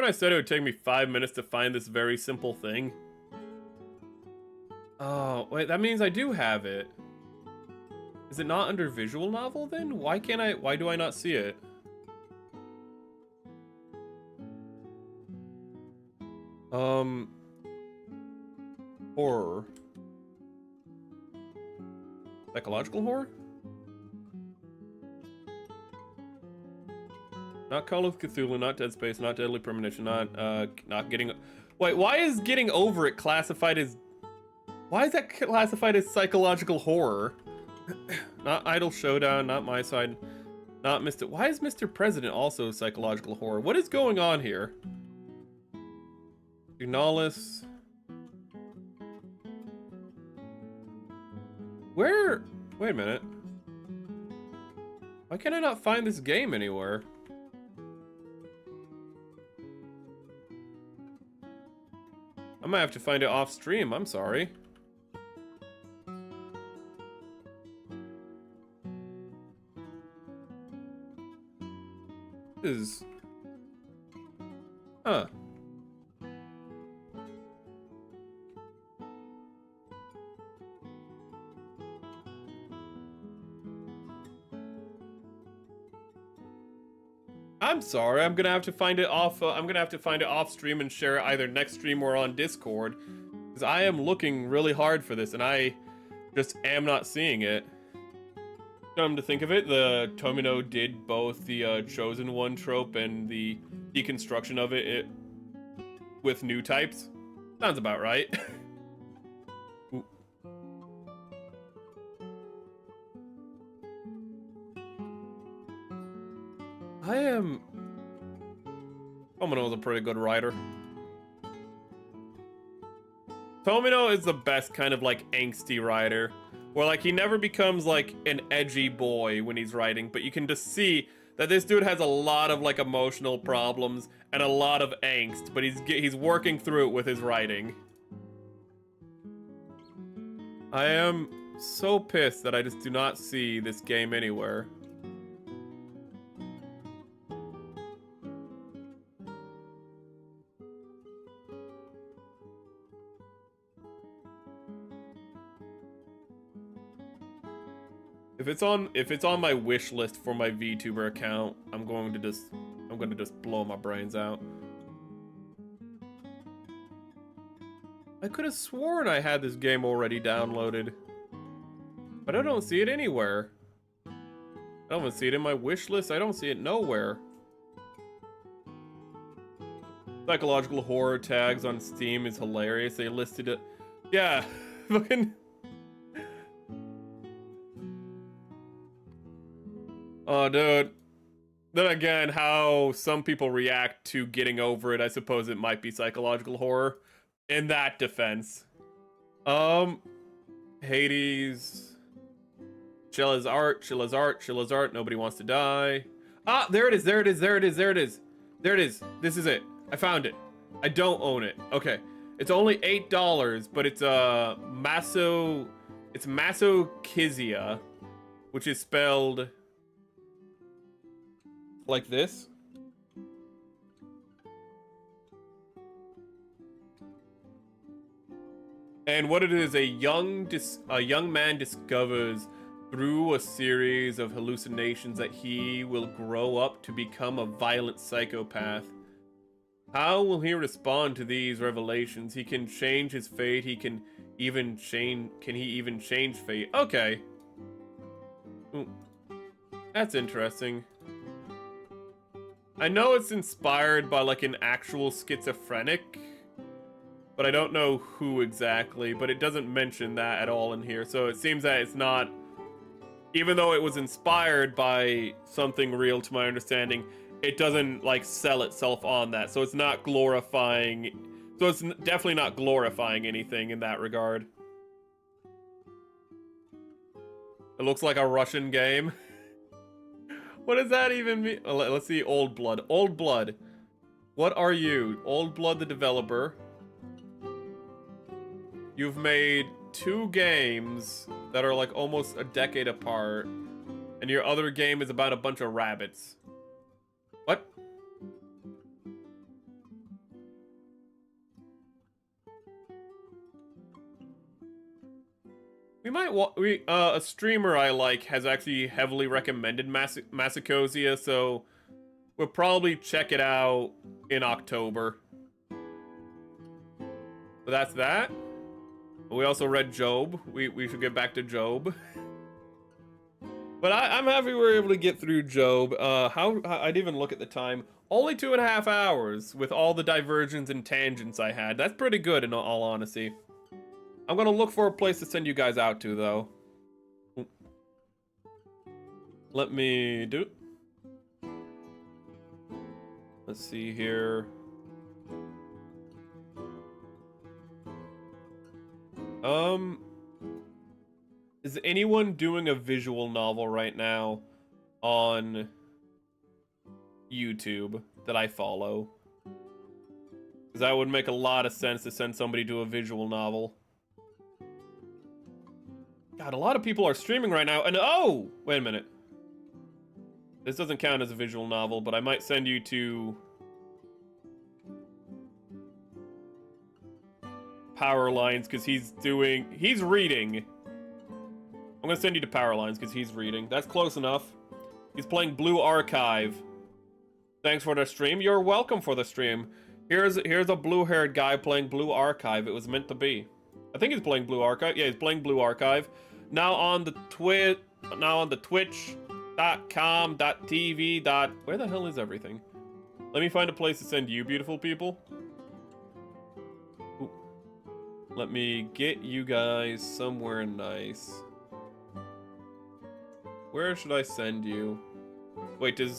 when I said it would take me 5 minutes to find this very simple thing? Oh, wait, that means I do have it. Is it not under visual novel then? Why do I not see it? Horror. Psychological horror? Not Call of Cthulhu, not Dead Space, not Deadly Premonition, not getting... Wait, why is Getting Over It classified as... Why is that classified as psychological horror? Not Idle Showdown, not My Side, not Mr... Why is Mr. President also psychological horror? What is going on here? Dunalis... Where... Wait a minute. Why can I not find this game anywhere? I might have to find it off stream, I'm sorry. This is... Huh. I'm sorry. I'm gonna have to find it off. I'm gonna have to find it off stream and share it either next stream or on Discord, because I am looking really hard for this and I just am not seeing it. Come to think of it, the Tomino did both the Chosen One trope and the deconstruction of it with new types. Sounds about right. Tomino is a pretty good writer. Tomino is the best kind of like angsty writer, where like he never becomes like an edgy boy when he's writing, but you can just see that this dude has a lot of like emotional problems and a lot of angst, but he's working through it with his writing. I am so pissed that I just do not see this game anywhere. If it's on my wish list for my VTuber account, I'm going to just blow my brains out. I could have sworn I had this game already downloaded, but I don't see it anywhere. I don't even see it in my wish list. I don't see it nowhere. Psychological horror tags on Steam is hilarious. They listed it. Yeah, fucking. Oh, dude. Then again, how some people react to Getting Over It, I suppose it might be psychological horror. In that defense. Hades. Chilla's art, Chilla's art, Chilla's art, nobody wants to die. Ah, there it is, there it is, there it is, there it is. There it is. This is it. I found it. I don't own it. Okay. It's only $8, but it's it's Masochism, which is spelled like this. And what it is, a young man discovers through a series of hallucinations that he will grow up to become a violent psychopath. How will he respond to these revelations? He can change his fate. He can even change fate? Okay. Ooh. That's interesting. I know it's inspired by like an actual schizophrenic, but I don't know who exactly, but it doesn't mention that at all in here. So it seems that it's not, even though it was inspired by something real to my understanding, it doesn't like sell itself on that. So it's not glorifying, so it's definitely not glorifying anything in that regard. It looks like a Russian game. What does that even mean? Let's see, Old Blood. Old Blood. What are you? Old Blood, the developer. You've made 2 games that are like almost a decade apart, and your other game is about a bunch of rabbits. What? We might a streamer I like has actually heavily recommended Massicosia, so we'll probably check it out in October. But that's that. We also read Job. We should get back to Job. But I'm happy we were able to get through Job. I didn't even look at the time. Only 2.5 hours with all the diversions and tangents I had. That's pretty good in all honesty. I'm gonna look for a place to send you guys out to, though. Let me do. Let's see here. Is anyone doing a visual novel right now on YouTube that I follow? Because that would make a lot of sense to send somebody to a visual novel. God, a lot of people are streaming right now, and oh! Wait a minute. This doesn't count as a visual novel, but I might send you to Power Lines, because he's reading. I'm gonna send you to Power Lines, because he's reading. That's close enough. He's playing Blue Archive. Thanks for the stream. You're welcome for the stream. Here's a blue-haired guy playing Blue Archive. It was meant to be. I think he's playing Blue Archive. Yeah, he's playing Blue Archive. Now on the twitch.com.tv. Where the hell is everything? Let me find a place to send you, beautiful people. Ooh. Let me get you guys somewhere nice. Where should I send you? Wait, do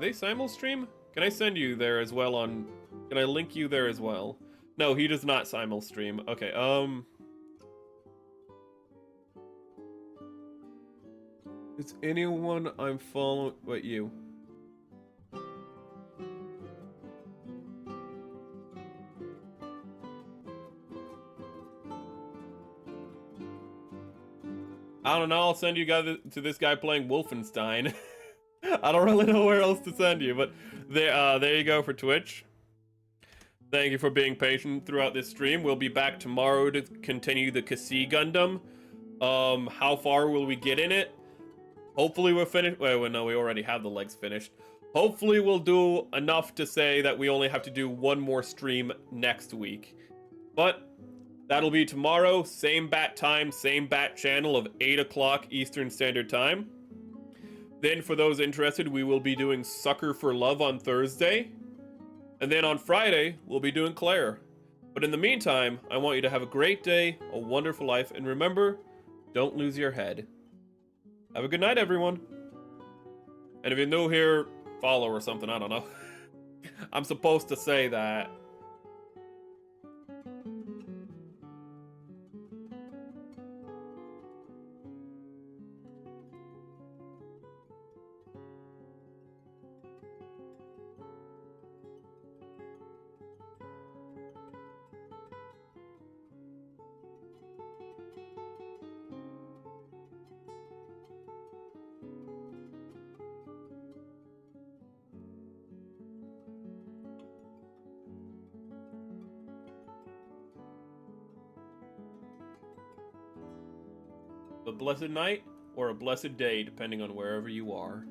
they simul-stream? Can I send you there as well on... Can I link you there as well? No, he does not simul-stream. Okay, is anyone I'm following... Wait, you. I don't know, I'll send you guys to this guy playing Wolfenstein. I don't really know where else to send you, but there you go for Twitch. Thank you for being patient throughout this stream. We'll be back tomorrow to continue the Kasi Gundam. How far will we get in it? Hopefully we're finished. Wait, no, we already have the legs finished. Hopefully we'll do enough to say that we only have to do one more stream next week. But that'll be tomorrow, same bat time, same bat channel of 8 o'clock Eastern Standard Time. Then for those interested, we will be doing Sucker for Love on Thursday. And then on Friday, we'll be doing Claire. But in the meantime, I want you to have a great day, a wonderful life, and remember, don't lose your head. Have a good night, everyone. And if you're new here, follow or something, I don't know. I'm supposed to say that. A blessed night or a blessed day, depending on wherever you are.